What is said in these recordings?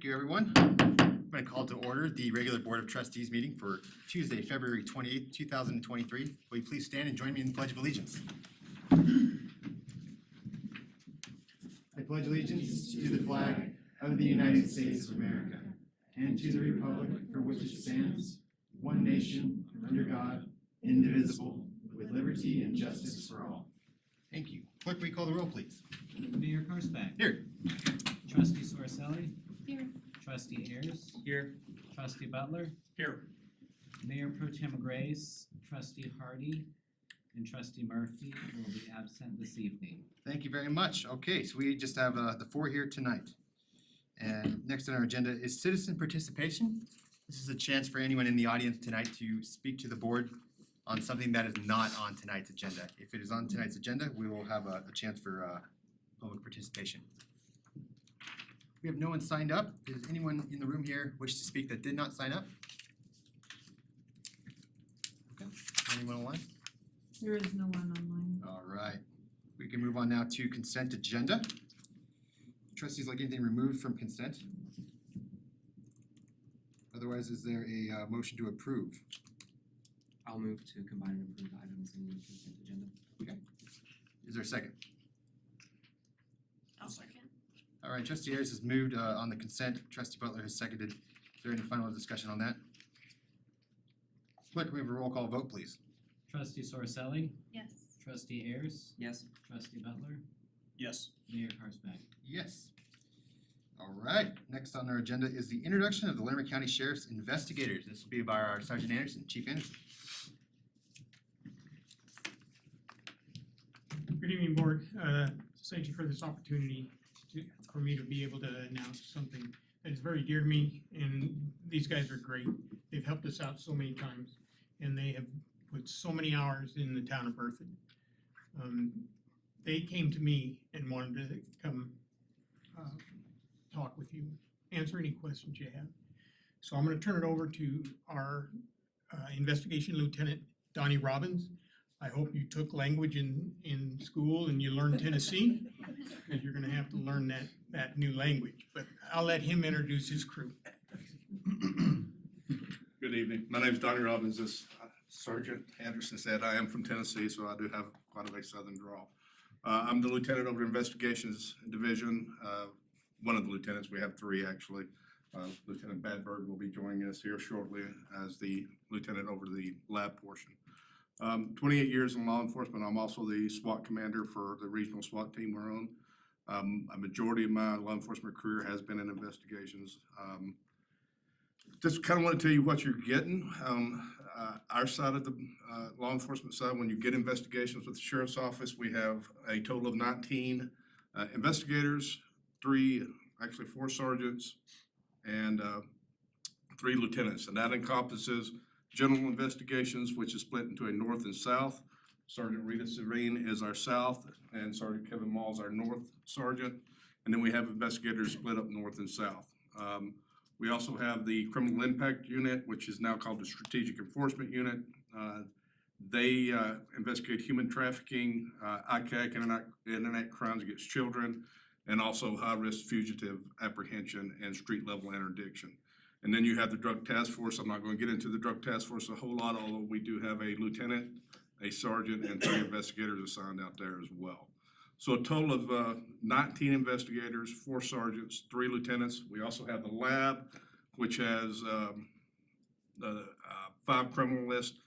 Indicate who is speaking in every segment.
Speaker 1: Thank you, everyone. I'm going to call to order the regular Board of Trustees meeting for Tuesday, February 28th, 2023. Will you please stand and join me in the Pledge of Allegiance? I pledge allegiance to the flag of the United States of America and to the republic for which it stands, one nation, under God, indivisible, with liberty and justice for all. Thank you. Clerk, will you call the roll, please?
Speaker 2: Mayor Karsbeck.
Speaker 1: Here.
Speaker 2: Trustee Sorcelli.
Speaker 3: Here.
Speaker 2: Trustee Ayers.
Speaker 4: Here.
Speaker 2: Trustee Butler.
Speaker 4: Here.
Speaker 2: Mayor Pro Tem Grace, Trustee Hardy, and Trustee Murphy will be absent this evening.
Speaker 1: Thank you very much. Okay, so we just have the four here tonight. And next on our agenda is citizen participation. This is a chance for anyone in the audience tonight to speak to the board on something that is not on tonight's agenda. If it is on tonight's agenda, we will have a chance for public participation. We have no one signed up. Does anyone in the room here wish to speak that did not sign up? Okay, anyone online?
Speaker 3: There is no one online.
Speaker 1: All right, we can move on now to consent agenda. Trustees, like anything removed from consent? Otherwise, is there a motion to approve?
Speaker 4: I'll move to combine and approve items in the consent agenda.
Speaker 1: Okay. Is there a second?
Speaker 3: I'll second.
Speaker 1: All right, Trustee Ayers has moved on the consent. Trustee Butler has seconded. Is there any final discussion on that? Clerk, can we have a roll call vote, please?
Speaker 2: Trustee Sorcelli.
Speaker 3: Yes.
Speaker 2: Trustee Ayers.
Speaker 4: Yes.
Speaker 2: Trustee Butler.
Speaker 4: Yes.
Speaker 2: Mayor Karsbeck.
Speaker 1: Yes. All right, next on our agenda is the introduction of the Larimer County Sheriff's investigators. This will be by our Sergeant Anderson, Chief Anderson.
Speaker 5: Good evening, Board. Thank you for this opportunity for me to be able to announce something that is very dear to me, and these guys are great. They've helped us out so many times, and they have put so many hours in the town of Berthoud. They came to me and wanted to come talk with you, answer any questions you have. So I'm going to turn it over to our investigation lieutenant, Donnie Robbins. I hope you took language in school and you learned Tennessee, because you're going to have to learn that new language. But I'll let him introduce his crew.
Speaker 6: Good evening. My name is Donnie Robbins. As Sergeant Anderson said, I am from Tennessee, so I do have quite a southern drawl. I'm the lieutenant over the investigations division. One of the lieutenants, we have three actually. Lieutenant Badberg will be joining us here shortly as the lieutenant over the lab portion. 28 years in law enforcement. I'm also the SWAT commander for the regional SWAT team we're on. A majority of my law enforcement career has been in investigations. Just kind of want to tell you what you're getting. Our side of the law enforcement side, when you get investigations with the Sheriff's Office, we have a total of 19 investigators, four sergeants, and 3 lieutenants. And that encompasses general investigations, which is split into a north and south. Sergeant Rita Serene is our south, and Sergeant Kevin Mall is our north sergeant. And then we have investigators split up north and south. We also have the Criminal Impact Unit, which is now called the Strategic Enforcement Unit. They investigate human trafficking, ICAC, internet crimes against children, and also high-risk fugitive apprehension and street-level interdiction. And then you have the Drug Task Force. I'm not going to get into the Drug Task Force a whole lot, although we do have a lieutenant, a sergeant, and 3 investigators assigned out there as well. So a total of 19 investigators, 4 sergeants, 3 lieutenants. We also have the lab, which has 5 criminalists.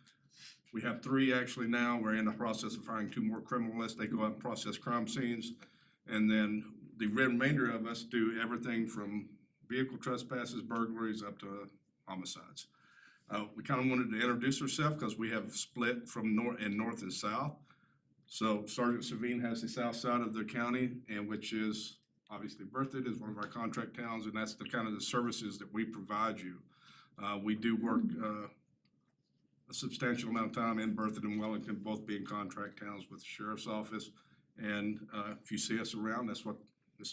Speaker 6: We have 3 actually now. We're in the process of hiring 2 more criminalists. They go out and process crime scenes. And then the remainder of us do everything from vehicle trespasses, burglaries, up to homicides. We kind of wanted to introduce ourselves because we have split from north and south. So Sergeant Savine has the south side of the county, and which is obviously Berthoud is one of our contract towns, and that's the kind of the services that we provide you. We do work a substantial amount of time in Berthoud and Wellington, both being contract towns with the Sheriff's Office. And if you see us around, this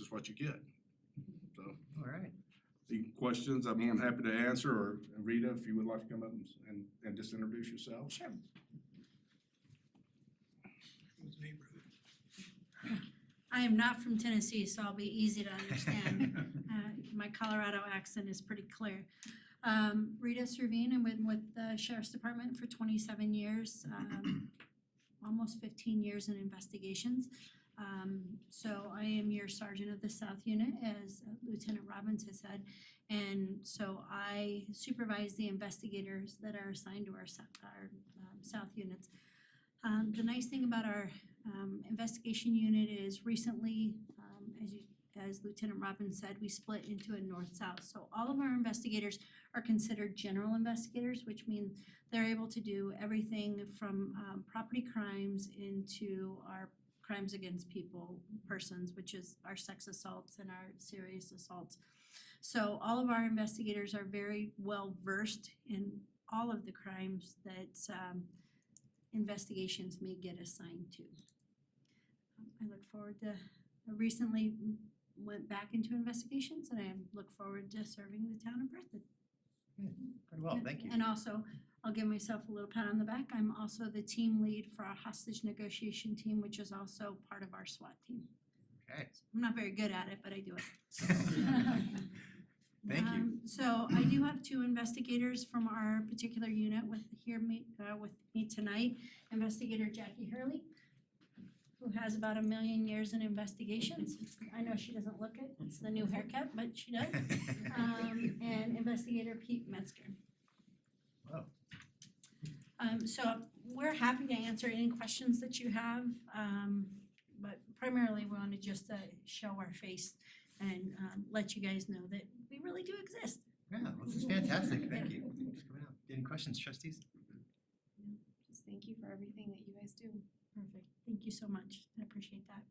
Speaker 6: is what you get. So,
Speaker 1: all right.
Speaker 6: The questions, I'm more than happy to answer, or Rita, if you would like to come up and just introduce yourself.
Speaker 3: Sure. I am not from Tennessee, so I'll be easy to understand. My Colorado accent is pretty clear. Rita Servine, I've been with the Sheriff's Department for 27 years, almost 15 years in investigations. So I am your sergeant of the South Unit, as Lieutenant Robbins has said. And so I supervise the investigators that are assigned to our South units. The nice thing about our investigation unit is recently, as Lieutenant Robbins said, we split into a north-south. So all of our investigators are considered general investigators, which means they're able to do everything from property crimes into our crimes against persons, which is our sex assaults and our serious assaults. So all of our investigators are very well versed in all of the crimes that investigations may get assigned to. I look forward to, I recently went back into investigations, and I look forward to serving the town of Berthoud.
Speaker 1: Very well, thank you.
Speaker 3: And also, I'll give myself a little pat on the back. I'm also the team lead for our hostage negotiation team, which is also part of our SWAT team.
Speaker 1: Okay.
Speaker 3: I'm not very good at it, but I do it.
Speaker 1: Thank you.
Speaker 3: So I do have two investigators from our particular unit with me tonight. Investigator Jackie Hurley, who has about 1 million years in investigations. I know she doesn't look it, it's the new haircut, but she does. And Investigator Pete Metzger.
Speaker 1: Wow.
Speaker 3: So we're happy to answer any questions that you have, but primarily we want to just show our face and let you guys know that we really do exist.
Speaker 1: Yeah, this is fantastic, thank you. Thanks for coming out. Any questions, trustees?
Speaker 7: Just thank you for everything that you guys do.
Speaker 3: Perfect. Thank you so much. I appreciate that.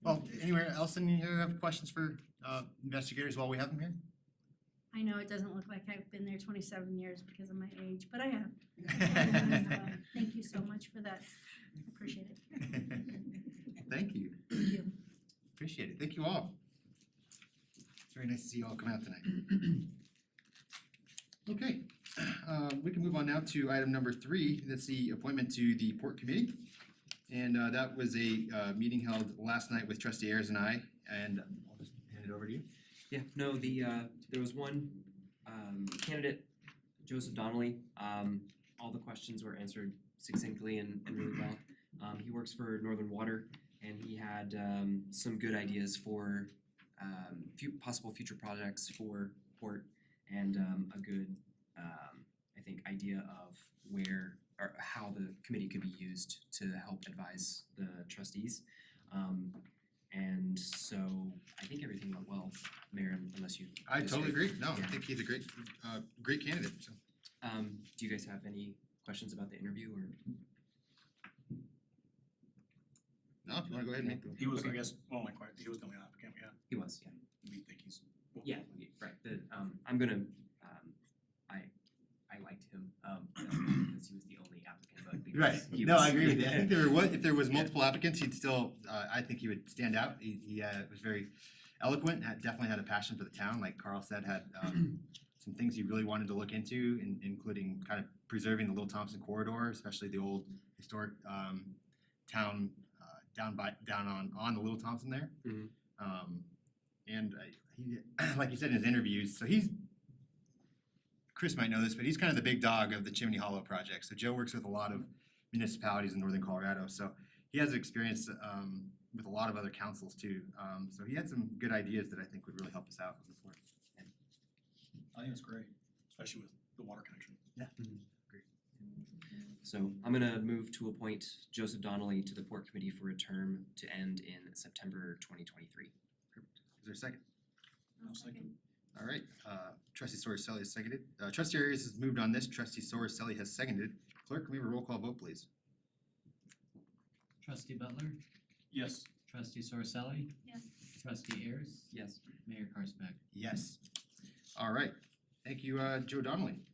Speaker 1: Well, anywhere else in here have questions for investigators while we have them here?
Speaker 3: I know it doesn't look like I've been there 27 years because of my age, but I have. And, thank you so much for that. I appreciate it.
Speaker 1: Thank you.
Speaker 3: Thank you.
Speaker 1: Appreciate it. Thank you all. It's very nice to see you all come out tonight. Okay, we can move on now to item number 3. That's the appointment to the Port Committee. And that was a meeting held last night with Trustee Ayers and I, and I'll just hand it over to you.
Speaker 4: Yeah, no, there was one candidate, Joseph Donnelly. All the questions were answered succinctly and really well. He works for Northern Water, and he had some good ideas for possible future projects for Port, and a good, I think, idea of where or how the committee could be used to help advise the trustees. And so I think everything went well, Mayor, unless you
Speaker 1: I totally
Speaker 4: disagree.
Speaker 1: agree. No, I
Speaker 4: Yeah.
Speaker 1: think he's a great candidate, so.
Speaker 4: Do you guys have any questions about the interview or?
Speaker 1: No, if you wanna go ahead and make the.
Speaker 8: He was, I
Speaker 4: Okay.
Speaker 8: guess, well, my question, he was the only applicant we had.
Speaker 4: He was, yeah.
Speaker 8: We think he's.
Speaker 4: Yeah, right. I'm gonna, I liked him, because he was the only applicant, but because
Speaker 1: Right,
Speaker 4: he
Speaker 1: no,
Speaker 4: was.
Speaker 1: I agree with you. I think if there was multiple applicants, he'd still, I think he would stand out. He was very eloquent, definitely had a passion for the town, like Carl said, had some things he really wanted to look into, including kind of preserving the Little Thompson corridor, especially the old historic town down on the Little Thompson there.
Speaker 4: Mhm.
Speaker 1: And he, like you said in his interviews, so Chris might know this, but he's kind of the big dog of the Chimney Hollow project. So Joe works with a lot of municipalities in northern Colorado, so he has experience with a lot of other councils too. So he had some good ideas that I think would really help us out with the port.
Speaker 8: I think it's great, especially with the water connection.
Speaker 4: So I'm gonna move to appoint Joseph Donnelly to the Port Committee for a term to end in September 2023.
Speaker 1: Is there a second?
Speaker 8: I'll second.
Speaker 1: All right, trustee Sorcelli has seconded. Trustee Ayers has moved on this, trustee Sorcelli has seconded. Clerk, can we have a roll call vote, please?
Speaker 2: Trustee Butler,
Speaker 8: Yes.
Speaker 2: trustee Sorcelli,
Speaker 3: Yes.
Speaker 2: trustee Ayers,
Speaker 4: Yes.
Speaker 2: Mayor Karsbeck.
Speaker 1: Yes. All right, thank you, Joe Donnelly.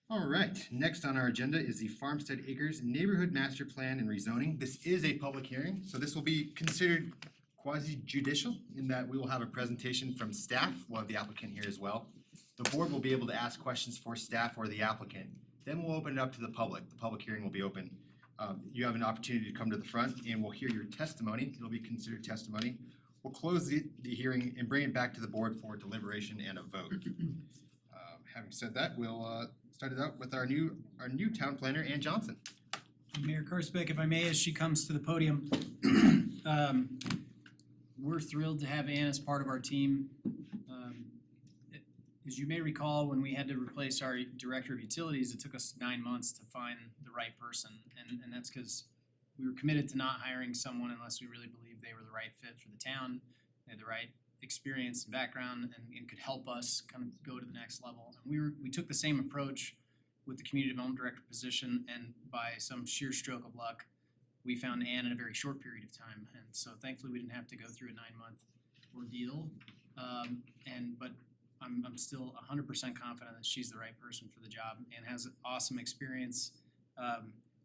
Speaker 1: All right, next on our agenda is the Farmstead Acres Neighborhood Master Plan and Rezoning. This is a public hearing, so this will be considered quasi-judicial in that we will have a presentation from staff. We'll have the applicant here as well. The board will be able to ask questions for staff or the applicant. Then we'll open it up to the public. The public hearing will be open. You have an opportunity to come to the front and we'll hear your testimony. It'll be considered testimony. we'll close the hearing and bring it back to the board for deliberation and a vote. Having said that, we'll start it out with our new town planner, Ann Johnson.
Speaker 9: Mayor Kursbeck, if I may, as she comes to the podium, we're thrilled to have Ann as part of our team. As you may recall, when we had to replace our Director of Utilities, it took us 9 months to find the right person. And that's because we were committed to not hiring someone unless we really believed they were the right fit for the town, they had the right experience and background, and could help us kind of go to the next level. And we took the same approach with the Community Development Director position, and by some sheer stroke of luck, we found Ann in a very short period of time. And so thankfully, we didn't have to go through a 9-month ordeal. But I'm still 100% confident that she's the right person for the job and has awesome experience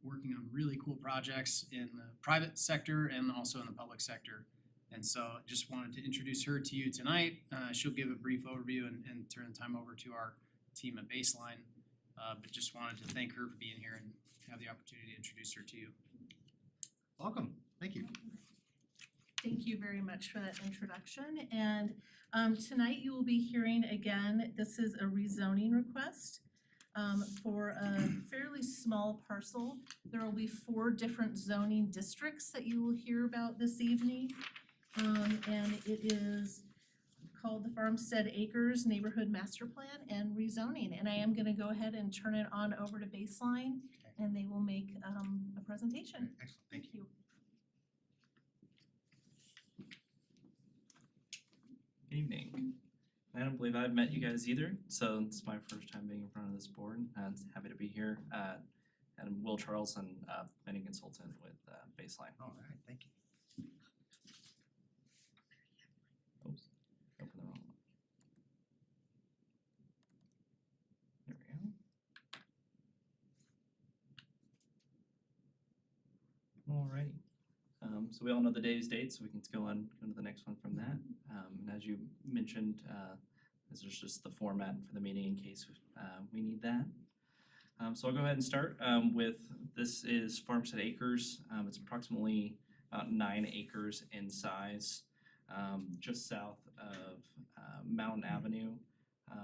Speaker 9: working on really cool projects in the private sector and also in the public sector. And so just wanted to introduce her to you tonight. She'll give a brief overview and turn the time over to our team at Baseline. But just wanted to thank her for being here and have the opportunity to introduce her to you.
Speaker 1: Welcome. Thank you.
Speaker 10: Thank you very much for that introduction. And tonight you will be hearing again, this is a rezoning request for a fairly small parcel. There will be 4 different zoning districts that you will hear about this evening. And it is called the Farmstead Acres Neighborhood Master Plan and Rezoning. And I am gonna go ahead and turn it on over to Baseline and they will make a presentation.
Speaker 1: Excellent. Thank you.
Speaker 11: Good evening. I don't believe I've met you guys either, so it's my first time being in front of this board. I'm happy to be here. And I'm Will Charlson, planning consultant with Baseline.
Speaker 1: All right. Thank you.
Speaker 11: Oops, open the wrong one. There we go. Alrighty. So we all know the day's date, so we can go to the next one from that. And as you mentioned, this is just the format for the meeting in case we need that. So I'll go ahead and start with, this is Farmstead Acres. It's approximately about 9 acres in size, just south of Mountain Avenue.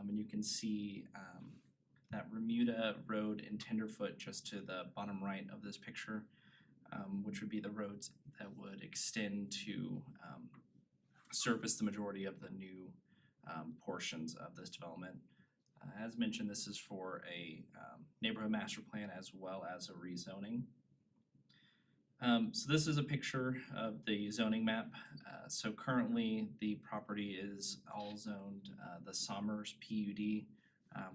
Speaker 11: And you can see that Remuda Road and Tenderfoot just to the bottom right of this picture, which would be the roads that would extend to service the majority of the new portions of this development. As mentioned, this is for a neighborhood master plan as well as a rezoning. So this is a picture of the zoning map. So currently the property is all zoned the Somers PUD,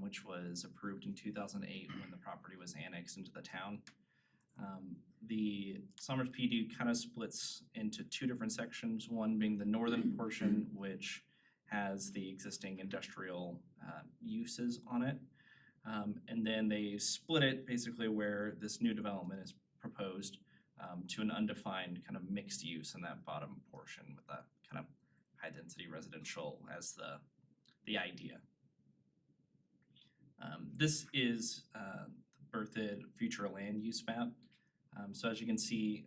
Speaker 11: which was approved in 2008 when the property was annexed into the town. The Somers PUD kind of splits into 2 different sections, one being the northern portion, which has the existing industrial uses on it. And then they split it basically where this new development is proposed to an undefined kind of mixed use in that bottom portion with that kind of high density residential as the idea. This is the birthed future land use map. So as you can see,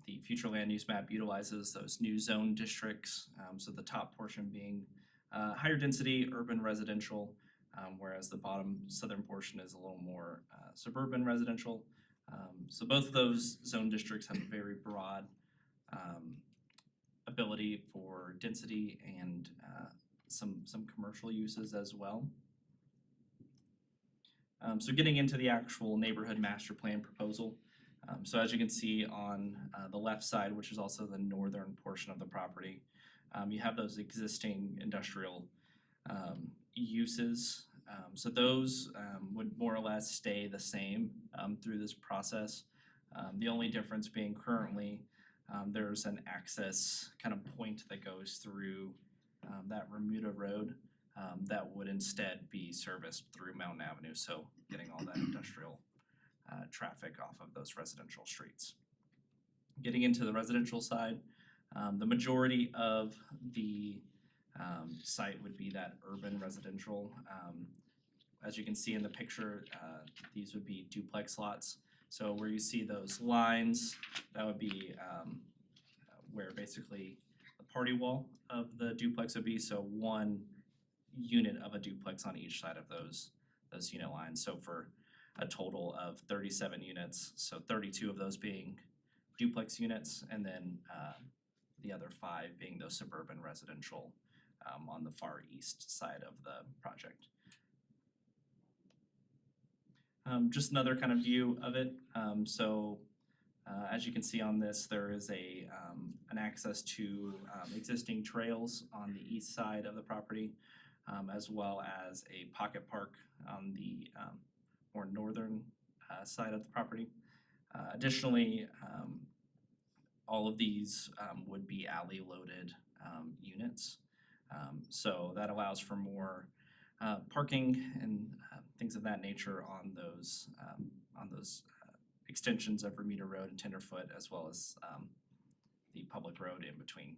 Speaker 11: the future land use map utilizes those new zone districts. So the top portion being higher density urban residential, whereas the bottom southern portion is a little more suburban residential. So both of those zone districts have a very broad ability for density and some commercial uses as well. So getting into the actual neighborhood master plan proposal. So as you can see on the left side, which is also the northern portion of the property, you have those existing industrial uses. So those would more or less stay the same through this process. The only difference being currently there's an access kind of point that goes through that Remuda Road that would instead be serviced through Mountain Avenue, so getting all that industrial traffic off of those residential streets. Getting into the residential side, the majority of the site would be that urban residential. As you can see in the picture, these would be duplex lots. So where you see those lines, that would be where basically the party wall of the duplex would be, so one unit of a duplex on each side of those unit lines. So for a total of 37 units, so 32 of those being duplex units, and then the other 5 being those suburban residential on the far east side of the project. Just another kind of view of it. As you can see on this, there is an access to existing trails on the east side of the property, as well as a pocket park on the more northern side of the property. Additionally, all of these would be alley loaded units. So that allows for more parking and things of that nature on those extensions of Bermuda Road and Tenderfoot, as well as the public road in between.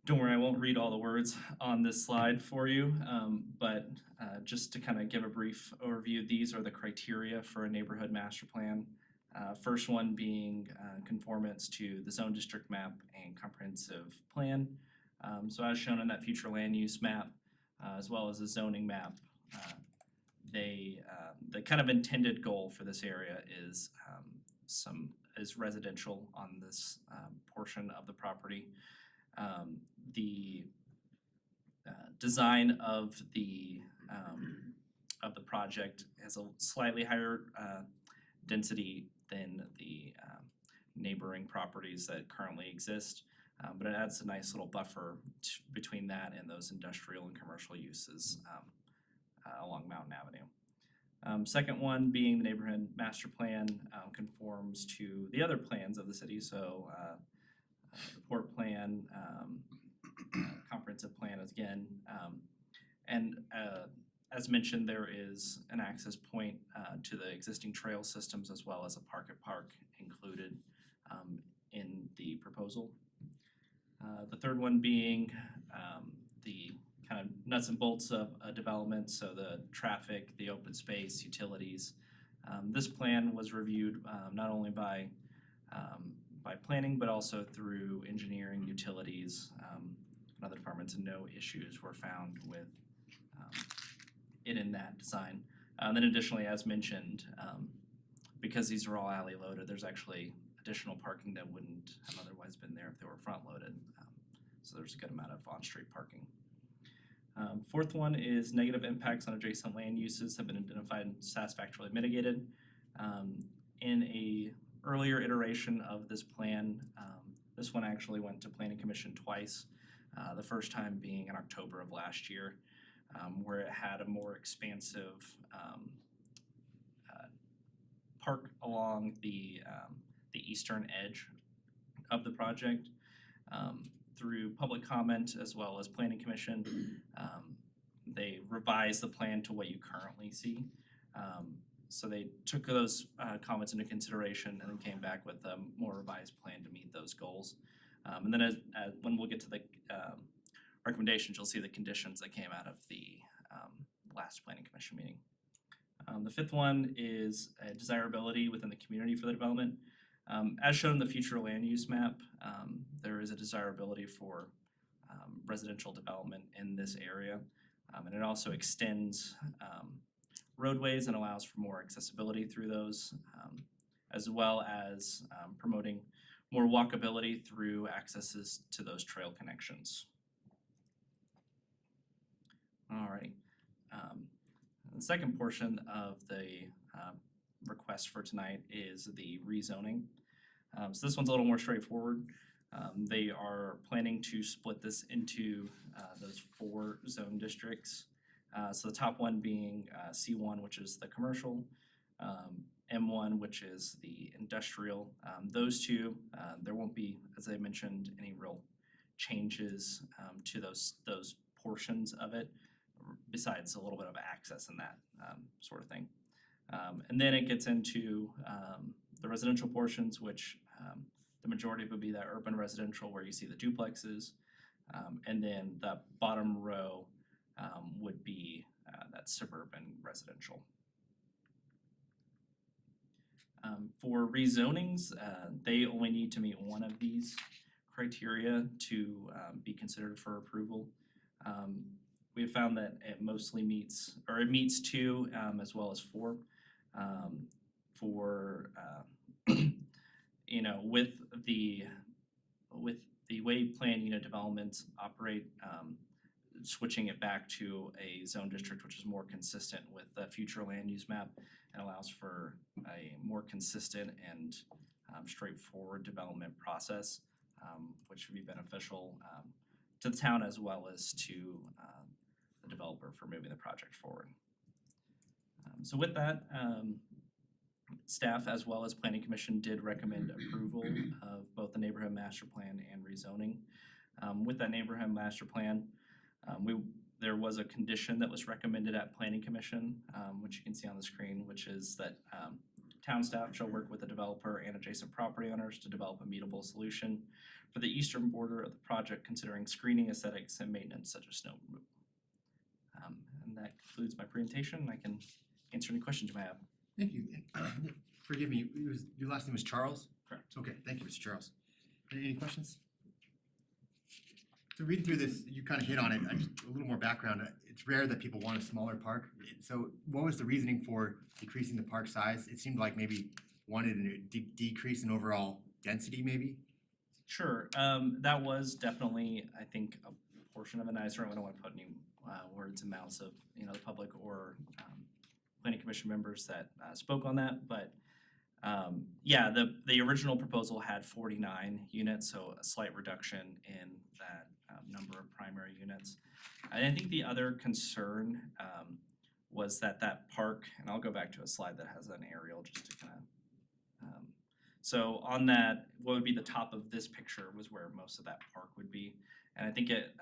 Speaker 11: Don't worry, I won't read all the words on this slide for you, but just to kind of give a brief overview, these are the criteria for a neighborhood master plan. First one being conformance to the zone district map and comprehensive plan. So as shown in that future land use map, as well as the zoning map, the kind of intended goal for this area is residential on this portion of the property. The design of the project has a slightly higher density than the neighboring properties that currently exist, but it adds a nice little buffer between that and those industrial and commercial uses along Mountain Avenue. Second one being the neighborhood master plan conforms to the other plans of the city, so the port plan, comprehensive plan again, and as mentioned, there is an access point to the existing trail systems as well as a pocket park included in the proposal. The third one being the kind of nuts and bolts of a development, so the traffic, the open space, utilities. This plan was reviewed not only by planning, but also through engineering, utilities, and other departments, and no issues were found with it in that design. Then additionally, as mentioned, because these are all alley loaded, there's actually additional parking that wouldn't have otherwise been there if they were front loaded. So there's a good amount of on-street parking. Fourth one is negative impacts on adjacent land uses have been identified and satisfactorily mitigated. In a earlier iteration of this plan, this one actually went to Planning Commission twice. The first time being in October of last year, where it had a more expansive park along the eastern edge of the project. Through public comment as well as Planning Commission, they revised the plan to what you currently see. So they took those comments into consideration and then came back with a more revised plan to meet those goals. And then as when we'll get to the recommendations, you'll see the conditions that came out of the last Planning Commission meeting. The fifth one is desirability within the community for the development. As shown in the future land use map, there is a desirability for residential development in this area. And it also extends roadways and allows for more accessibility through those, as well as promoting more walkability through accesses to those trail connections. Alrighty. The second portion of the request for tonight is the rezoning. So this one's a little more straightforward. They are planning to split this into those 4 zone districts. So the top one being C1, which is the commercial, M1, which is the industrial. Those two, there won't be, as I mentioned, any real changes to those portions of it, besides a little bit of access and that sort of thing. And then it gets into the residential portions, which the majority would be that urban residential where you see the duplexes. And then the bottom row would be that suburban residential. For rezonings, they only need to meet one of these criteria to be considered for approval. We have found that it mostly meets, or it meets 2 as well as 4 for you know, with the way planned unit developments operate, switching it back to a zone district which is more consistent with the future land use map and allows for a more consistent and straightforward development process, which would be beneficial to the town as well as to the developer for moving the project forward. So with that, staff as well as planning commission did recommend approval of both the neighborhood master plan and rezoning. With that neighborhood master plan, there was a condition that was recommended at planning commission, which you can see on the screen, which is that town staff shall work with the developer and adjacent property owners to develop a meetable solution for the eastern border of the project, considering screening, aesthetics, and maintenance such as snow removal. And that concludes my presentation. I can answer any questions you might have.
Speaker 1: Thank you. Forgive me, your last name was Charles?
Speaker 11: Correct.
Speaker 1: Okay, thank you, Mr. Charles. Any questions? So reading through this, you kind of hit on it, a little more background. It's rare that people want a smaller park. So what was the reasoning for decreasing the park size? It seemed like maybe wanted a decrease in overall density maybe?
Speaker 11: Sure, that was definitely, I think, a portion of it. I certainly don't want to put any words in mouths of, you know, the public or planning commission members that spoke on that, but yeah, the original proposal had 49 units, so a slight reduction in that number of primary units. And I think the other concern was that park, and I'll go back to a slide that has an aerial just to kind of so on that, what would be the top of this picture was where most of that park would be. And I think it,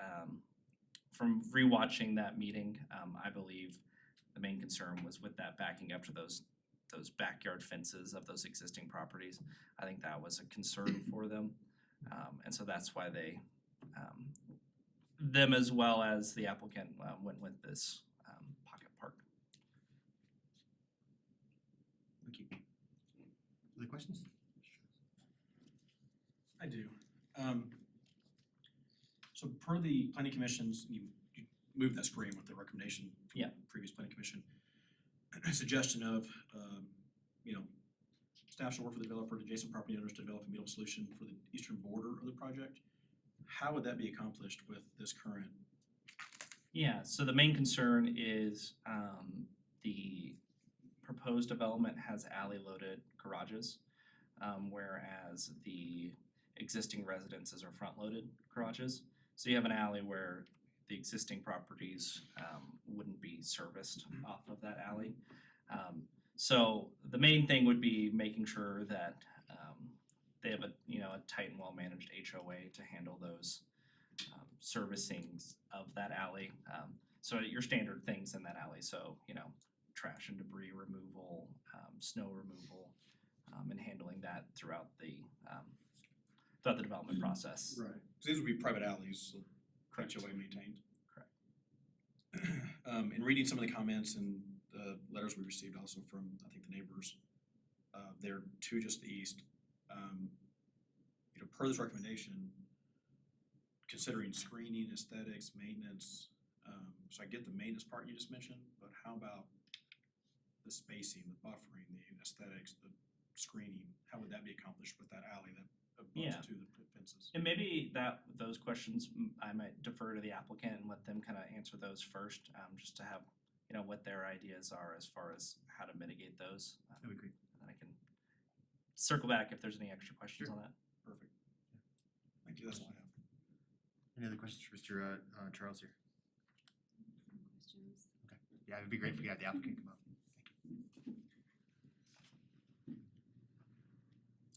Speaker 11: from rewatching that meeting, I believe the main concern was with that backing up to those backyard fences of those existing properties. I think that was a concern for them. And so that's why they, them as well as the applicant went with this pocket park.
Speaker 1: Thank you. Other questions?
Speaker 8: I do. So per the planning commissions, you moved that screen with the recommendation from
Speaker 11: Yeah.
Speaker 8: the previous planning commission. A suggestion of, you know, staff shall work with the developer and adjacent property owners to develop a meetable solution for the eastern border of the project. How would that be accomplished with this current?
Speaker 11: Yeah, so the main concern is the proposed development has alley-loaded garages, whereas the existing residences are front-loaded garages. So you have an alley where the existing properties wouldn't be serviced off of that alley. So the main thing would be making sure that they have a tight and well-managed HOA to handle those servicings of that alley. So your standard things in that alley, so trash and debris removal, snow removal, and handling that throughout the development process.
Speaker 8: Right. So these would be private alleys, so
Speaker 11: Correct.
Speaker 8: HOA maintained.
Speaker 11: Correct.
Speaker 8: In reading some of the comments and the letters we received also from, I think, the neighbors, there to just the east, per this recommendation, considering screening, aesthetics, maintenance, so I get the maintenance part you just mentioned, but how about the spacing, the buffering, the aesthetics, the screening, how would that be accomplished with that alley that
Speaker 11: Yeah.
Speaker 8: abuts to the fences?
Speaker 11: And maybe those questions, I might defer to the applicant and let them kind of answer those first, just to have, what their ideas are as far as how to mitigate those.
Speaker 1: I would agree.
Speaker 11: And then I can circle back if there's any extra questions on that.
Speaker 8: Perfect. Thank you, that's all I have.
Speaker 1: Any other questions for Mr. Charles here?
Speaker 7: Questions?
Speaker 1: Okay. Yeah, it'd be great if we had the applicant come up.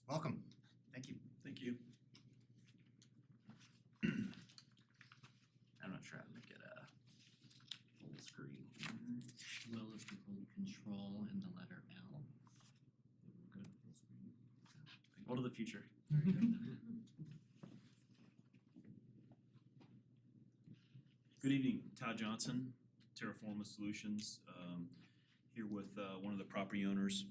Speaker 1: Welcome. Thank you.
Speaker 8: Thank you.
Speaker 11: I'm not sure how to make it full screen.
Speaker 2: Will, if you hold control and the letter L, it will go to full screen.
Speaker 11: Go to the future.
Speaker 12: Good evening, Todd Johnson, Terraforma Solutions, here with one of the property owners.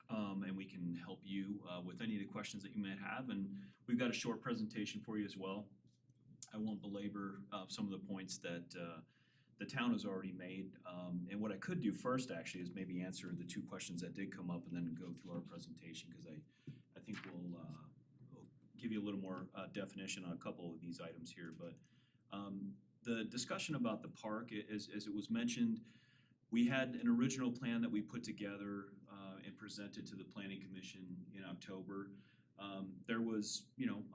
Speaker 12: and we can help you with any of the questions that you might have. And we've got a short presentation for you as well. I won't belabor some of the points that the town has already made. And what I could do first actually is maybe answer the two questions that did come up and then go through our presentation, because I think we'll give you a little more definition on a couple of these items here. But the discussion about the park, as it was mentioned, we had an original plan that we put together and presented to the Planning Commission in October. There was,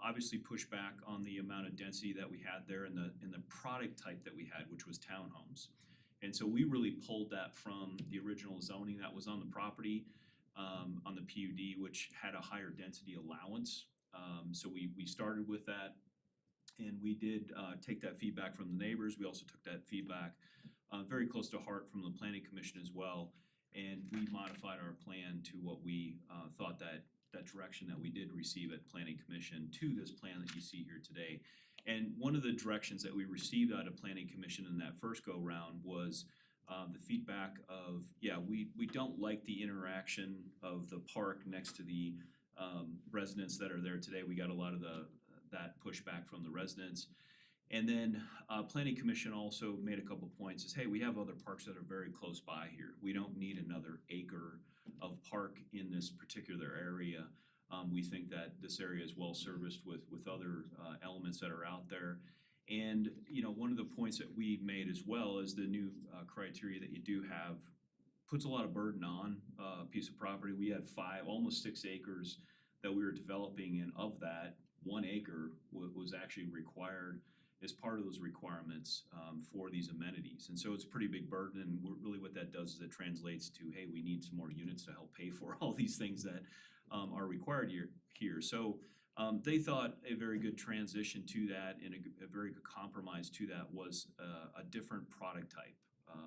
Speaker 12: obviously pushback on the amount of density that we had there and the product type that we had, which was townhomes. And so we really pulled that from the original zoning that was on the property, on the PUD, which had a higher density allowance. So we started with that, and we did take that feedback from the neighbors. We also took that feedback very close to heart from the Planning Commission as well. And we modified our plan to what we thought that direction that we did receive at Planning Commission to this plan that you see here today. And one of the directions that we received out of Planning Commission in that first go round was the feedback of, we don't like the interaction of the park next to the residents that are there today. We got a lot of that pushback from the residents. And then Planning Commission also made a couple points, is hey, we have other parks that are very close by here. We don't need another acre of park in this particular area. We think that this area is well serviced with other elements that are out there. And one of the points that we made as well is the new criteria that you do have puts a lot of burden on a piece of property. We had almost 6 acres that we were developing, and of that, 1 acre was actually required as part of those requirements for these amenities. And so it's a pretty big burden, and really what that does is it translates to, hey, we need some more units to help pay for all these things that are required here. So they thought a very good transition to that and a very good compromise to that was a different product type,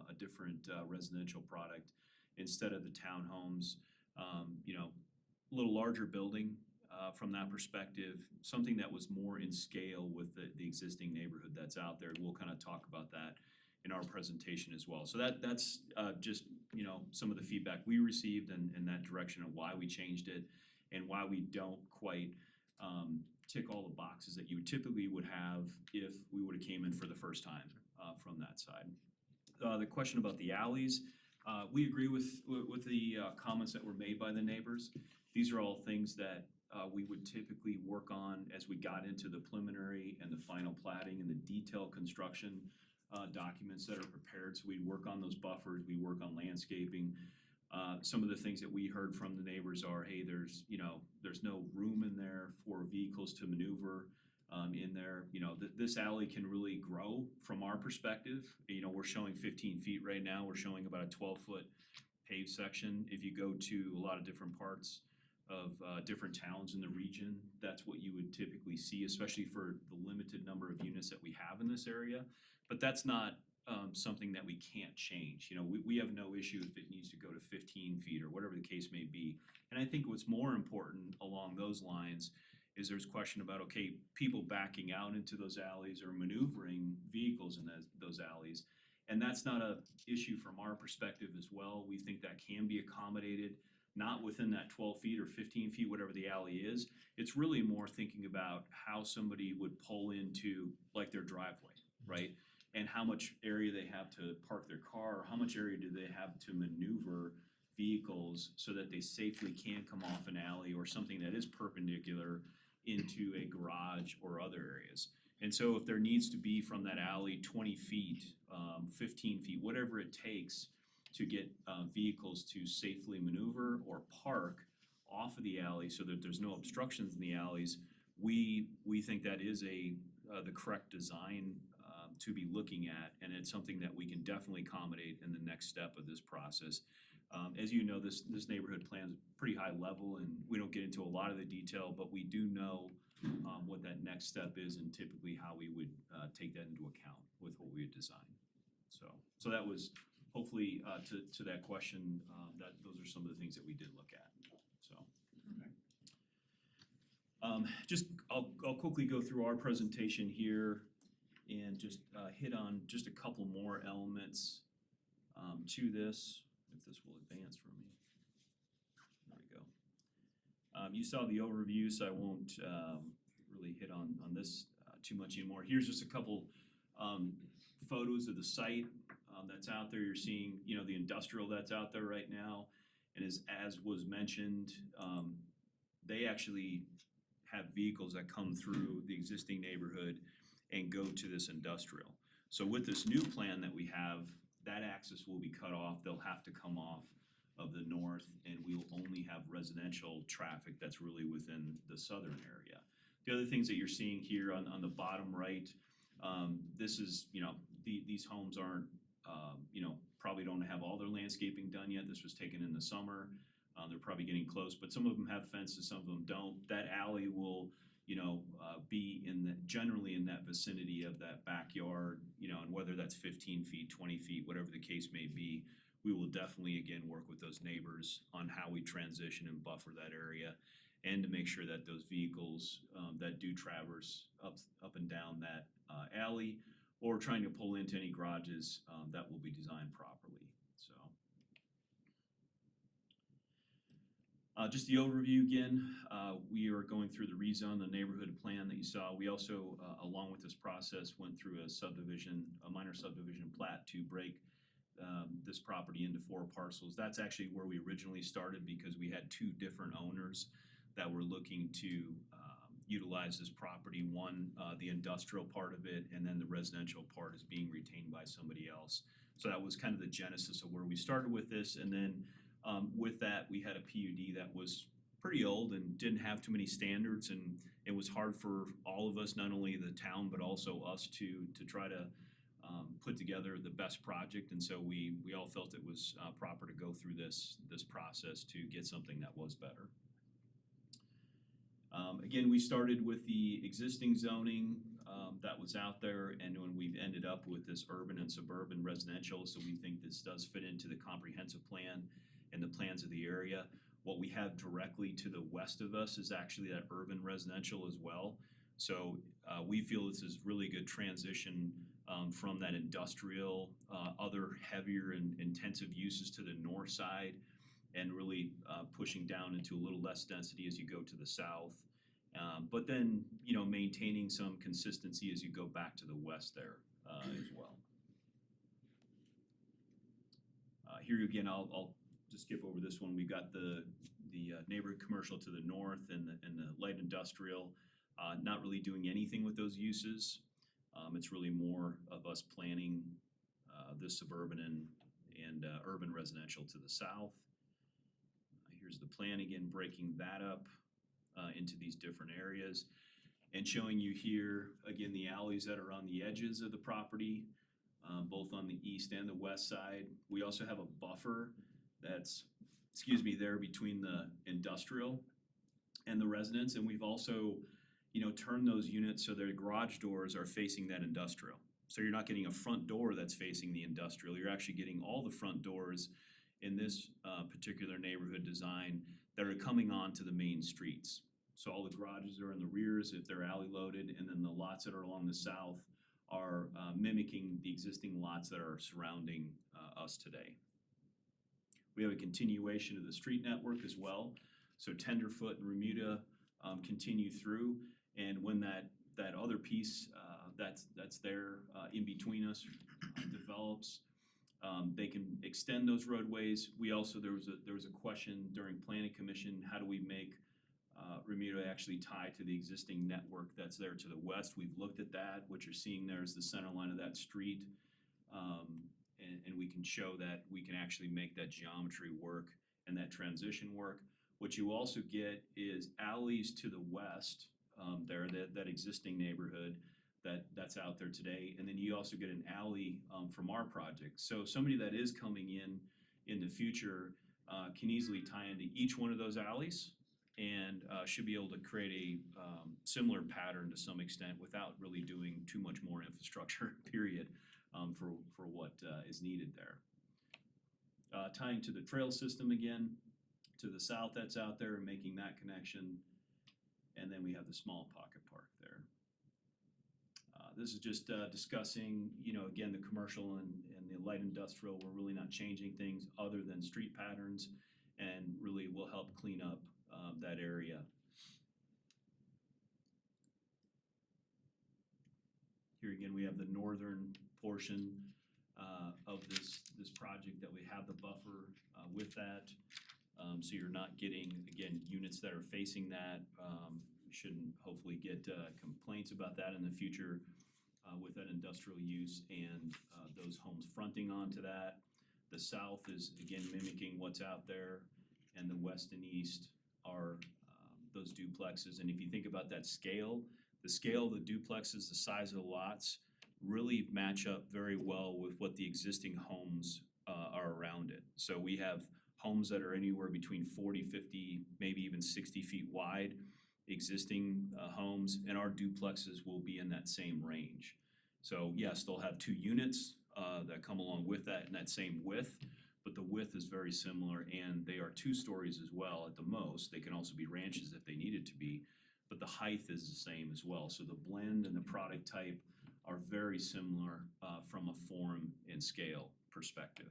Speaker 12: a different residential product instead of the townhomes. A little larger building from that perspective, something that was more in scale with the existing neighborhood that's out there. We'll kind of talk about that in our presentation as well. So that's just some of the feedback we received and that direction of why we changed it and why we don't quite tick all the boxes that you typically would have if we would have came in for the first time from that side. The question about the alleys, we agree with the comments that were made by the neighbors. These are all things that we would typically work on as we got into the preliminary and the final platting and the detailed construction documents that are prepared. So we'd work on those buffers, we work on landscaping. Some of the things that we heard from the neighbors are, hey, there's no room in there for vehicles to maneuver in there. This alley can really grow from our perspective. We're showing 15 feet right now. We're showing about a 12-foot paved section. If you go to a lot of different parts of different towns in the region, that's what you would typically see, especially for the limited number of units that we have in this area. But that's not something that we can't change. We have no issue if it needs to go to 15 feet or whatever the case may be. And I think what's more important along those lines is there's question about, okay, people backing out into those alleys or maneuvering vehicles in those alleys. And that's not a issue from our perspective as well. We think that can be accommodated, not within that 12 feet or 15 feet, whatever the alley is. It's really more thinking about how somebody would pull into like their driveway, right? And how much area they have to park their car, or how much area do they have to maneuver vehicles so that they safely can come off an alley or something that is perpendicular into a garage or other areas. And so if there needs to be from that alley 20 feet, 15 feet, whatever it takes to get vehicles to safely maneuver or park off of the alley so that there's no obstructions in the alleys, we think that is the correct design to be looking at, and it's something that we can definitely accommodate in the next step of this process. As you know, this neighborhood plan is pretty high level, and we don't get into a lot of the detail, but we do know what that next step is and typically how we would take that into account with what we would design. So that was hopefully to that question, that those are some of the things that we did look at. So I'll quickly go through our presentation here and just hit on just a couple more elements to this, if this will advance for me. There we go. You saw the overview, so I won't really hit on this too much anymore. Here's just a couple photos of the site that's out there. You're seeing, you know, the industrial that's out there right now. And as was mentioned, they actually have vehicles that come through the existing neighborhood and go to this industrial. So with this new plan that we have, that access will be cut off. They'll have to come off of the north, and we will only have residential traffic that's really within the southern area. The other things that you're seeing here on the bottom right, this is, you know, these homes aren't, you know, probably don't have all their landscaping done yet. This was taken in the summer. They're probably getting close, but some of them have fences, some of them don't. That alley will, you know, be generally in that vicinity of that backyard, you know, and whether that's 15 feet, 20 feet, whatever the case may be, we will definitely, again, work with those neighbors on how we transition and buffer that area, and to make sure that those vehicles that do traverse up and down that alley, or trying to pull into any garages, that will be designed properly. So, just the overview again, we are going through the rezone, the neighborhood plan that you saw. We also, along with this process, went through a minor subdivision plat to break this property into 4 parcels. That's actually where we originally started, because we had 2 different owners that were looking to utilize this property. One, the industrial part of it, and then the residential part is being retained by somebody else. So that was kind of the genesis of where we started with this. And then with that, we had a PUD that was pretty old and didn't have too many standards, and it was hard for all of us, not only the town, but also us to try to put together the best project. And so we all felt it was proper to go through this process to get something that was better. Again, we started with the existing zoning that was out there, and when we've ended up with this urban and suburban residential, so we think this does fit into the comprehensive plan and the plans of the area. What we have directly to the west of us is actually that urban residential as well. So we feel this is really good transition from that industrial, other heavier and intensive uses to the north side, and really pushing down into a little less density as you go to the south. But then, you know, maintaining some consistency as you go back to the west there as well. Here again, I'll just skip over this one. We've got the neighborhood commercial to the north, and the light industrial. Not really doing anything with those uses. It's really more of us planning this suburban and urban residential to the south. Here's the plan again, breaking that up into these different areas, and showing you here again the alleys that are on the edges of the property, both on the east and the west side. We also have a buffer that's, there between the industrial and the residents, and we've also, you know, turned those units so their garage doors are facing that industrial. So you're not getting a front door that's facing the industrial. You're actually getting all the front doors in this particular neighborhood design that are coming onto the main streets. So all the garages are in the rears if they're alley loaded, and then the lots that are along the south are mimicking the existing lots that are surrounding us today. We have a continuation of the street network as well. So Tenderfoot and Remuda continue through, and when that other piece that's there in between us develops, they can extend those roadways. We also, there was a question during Planning Commission, how do we make Remuda actually tie to the existing network that's there to the west? We've looked at that. What you're seeing there is the center line of that street, and we can show that we can actually make that geometry work and that transition work. What you also get is alleys to the west, that existing neighborhood that's out there today, and then you also get an alley from our project. So somebody that is coming in the future can easily tie into each one of those alleys, and should be able to create a similar pattern to some extent without really doing too much more infrastructure, period, for what is needed there. Tying to the trail system again, to the south that's out there, and making that connection. And then we have the small pocket park there. This is just discussing, you know, again, the commercial and the light industrial. We're really not changing things other than street patterns, and really will help clean up that area. Here again, we have the northern portion of this project that we have the buffer with that. So you're not getting, again, units that are facing that. We shouldn't hopefully get complaints about that in the future with that industrial use and those homes fronting onto that. The south is, again, mimicking what's out there, and the west and east are those duplexes. And if you think about that scale, the scale of the duplexes, the size of the lots, really match up very well with what the existing homes are around it. So we have homes that are anywhere between 40, 50, maybe even 60 feet wide, existing homes, and our duplexes will be in that same range. So yes, they'll have 2 units that come along with that in that same width, but the width is very similar, and they are 2 stories as well at the most. They can also be ranches if they needed to be, but the height is the same as well. So the blend and the product type are very similar from a form and scale perspective.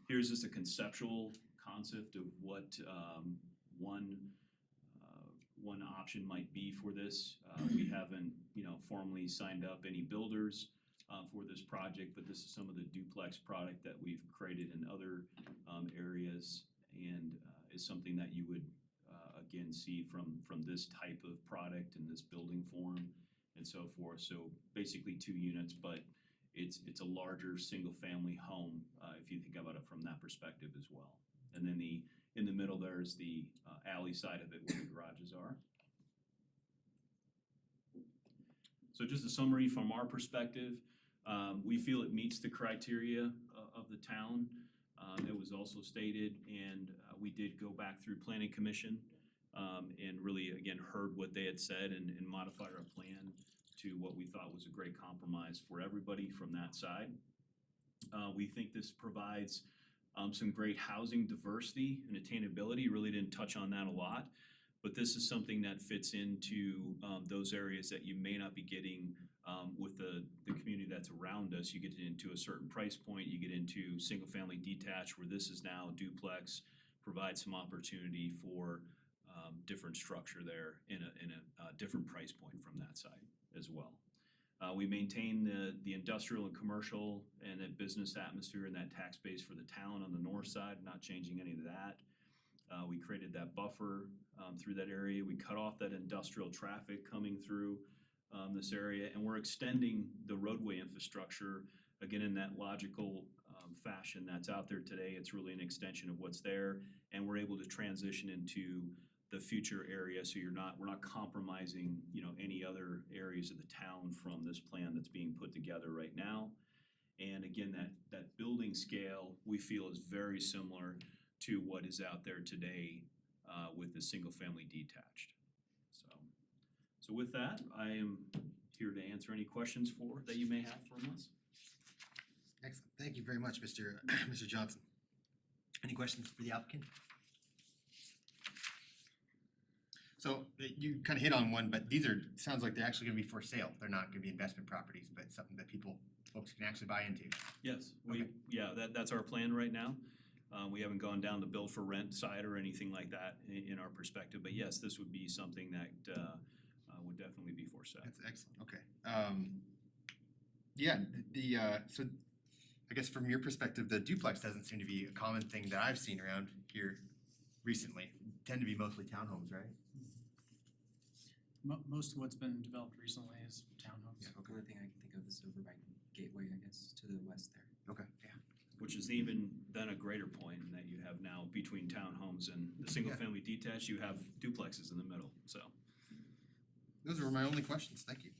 Speaker 12: Here's just a conceptual concept of what one option might be for this. We haven't, formally signed up any builders for this project, but this is some of the duplex product that we've created in other areas, and is something that you would again see from this type of product and this building form and so forth. So basically 2 units, but it's a larger single family home if you think about it from that perspective as well. And then in the middle there's the alley side of it where the garages are. So just a summary from our perspective, we feel it meets the criteria of the town. It was also stated, and we did go back through Planning Commission and really, again, heard what they had said and modified our plan to what we thought was a great compromise for everybody from that side. We think this provides some great housing diversity and attainability. Really didn't touch on that a lot, but this is something that fits into those areas that you may not be getting with the community that's around us. You get into a certain price point, you get into single family detached, where this is now duplex, provides some opportunity for different structure there in a different price point from that side as well. We maintain the industrial and commercial and the business atmosphere and that tax base for the town on the north side, not changing any of that. We created that buffer through that area. We cut off that industrial traffic coming through this area, and we're extending the roadway infrastructure, again, in that logical fashion that's out there today. It's really an extension of what's there, and we're able to transition into the future area, so we're not compromising, any other areas of the town from this plan that's being put together right now. And again, that building scale we feel is very similar to what is out there today with the single family detached. So with that, I am here to answer any questions that you may have from us.
Speaker 1: Excellent. Thank you very much, Mr. Johnson. Any questions for the applicant? So you kind of hit on one, but sounds like they're actually going to be for sale. They're not going to be investment properties, but something that folks can actually buy into.
Speaker 12: Yes,
Speaker 1: Okay.
Speaker 12: That's our plan right now. We haven't gone down the build for rent side or anything like that in our perspective, but yes, this would be something that would definitely be for sale.
Speaker 1: That's excellent. Okay. So I guess from your perspective, the duplex doesn't seem to be a common thing that I've seen around here recently. Tend to be mostly townhomes, right?
Speaker 9: Most of what's been developed recently is townhomes.
Speaker 1: Yeah.
Speaker 4: The only thing I can think of is over by Gateway, I guess, to the west there.
Speaker 1: Okay. Yeah.
Speaker 12: Which is even then a greater point in that you have now between townhomes and the single family detached, you have duplexes in the middle, so.
Speaker 1: Those were my only questions. Thank you.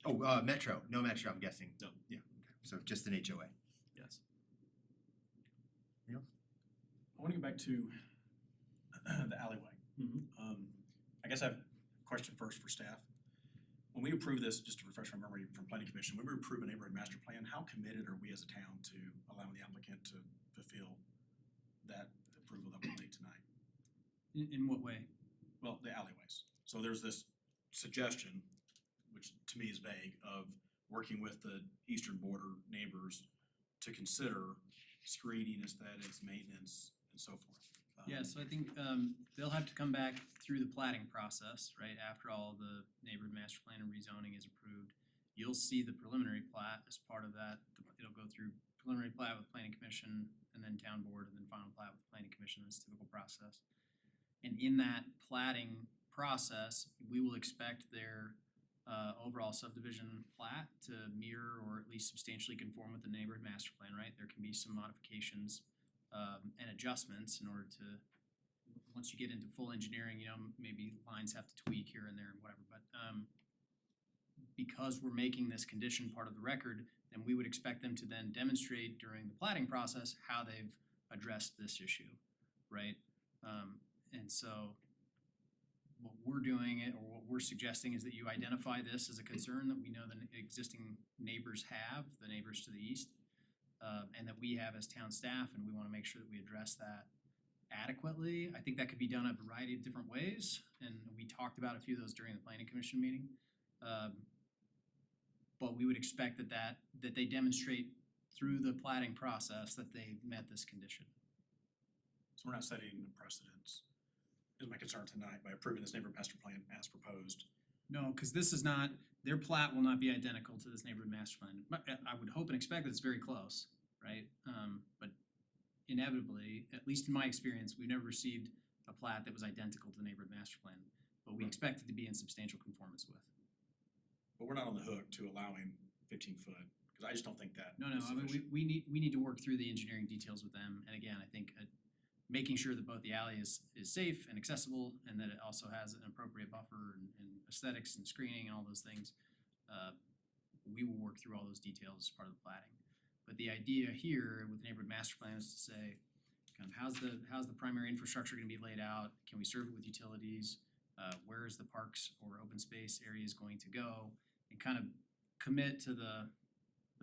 Speaker 1: Oh, Metro. No Metro, I'm guessing.
Speaker 12: No.
Speaker 1: Yeah. Okay. So just an HOA.
Speaker 12: Yes.
Speaker 8: I want to go back to the alleyway. I guess I have a question first for staff. When we approve this, just to refresh my memory from Planning Commission, when we approve a neighborhood master plan, how committed are we as a town to allowing the applicant to fulfill that approval that we made tonight?
Speaker 9: In what way?
Speaker 8: Well, the alleyways. So there's this suggestion, which to me is vague, of working with the eastern border neighbors to consider screening, aesthetics, maintenance, and so forth.
Speaker 9: Yeah, so I think they'll have to come back through the plating process, right, after all the neighborhood master plan and rezoning is approved. You'll see the preliminary plat as part of that. It'll go through preliminary plat with planning commission and then town board and then final plat with planning commission. That's typical process. And in that plating process, we will expect their overall subdivision plat to mirror or at least substantially conform with the neighborhood master plan, right? There can be some modifications and adjustments in order to, once you get into full engineering, maybe lines have to tweak here and there and whatever, but because we're making this condition part of the record, then we would expect them to then demonstrate during the plating process how they've addressed this issue, right? And so what we're doing or what we're suggesting is that you identify this as a concern that we know the existing neighbors have, the neighbors to the east, and that we have as town staff, and we wanna make sure that we address that adequately. I think that could be done a variety of different ways, and we talked about a few of those during the planning commission meeting. But we would expect that they demonstrate through the plating process that they met this condition.
Speaker 8: So we're not setting a precedence, is my concern tonight, by approving this neighborhood master plan as proposed.
Speaker 9: No, cause this is not, their plat will not be identical to this neighborhood master plan. But I would hope and expect that it's very close, right? But inevitably, at least in my experience, we've never received a plat that was identical to the neighborhood master plan, but we expect it to be in substantial conformance with.
Speaker 8: But we're not on the hook to allowing 15-foot, because I just don't think that
Speaker 9: No,
Speaker 8: is
Speaker 9: I mean,
Speaker 8: sufficient.
Speaker 9: we need to work through the engineering details with them, and again, I think making sure that both the alley is safe and accessible, and that it also has an appropriate buffer and aesthetics and screening and all those things. We will work through all those details as part of the plating. But the idea here with the neighborhood master plan is to say, kind of how's the primary infrastructure gonna be laid out? Can we serve it with utilities? Where is the parks or open space areas going to go? And kind of commit to the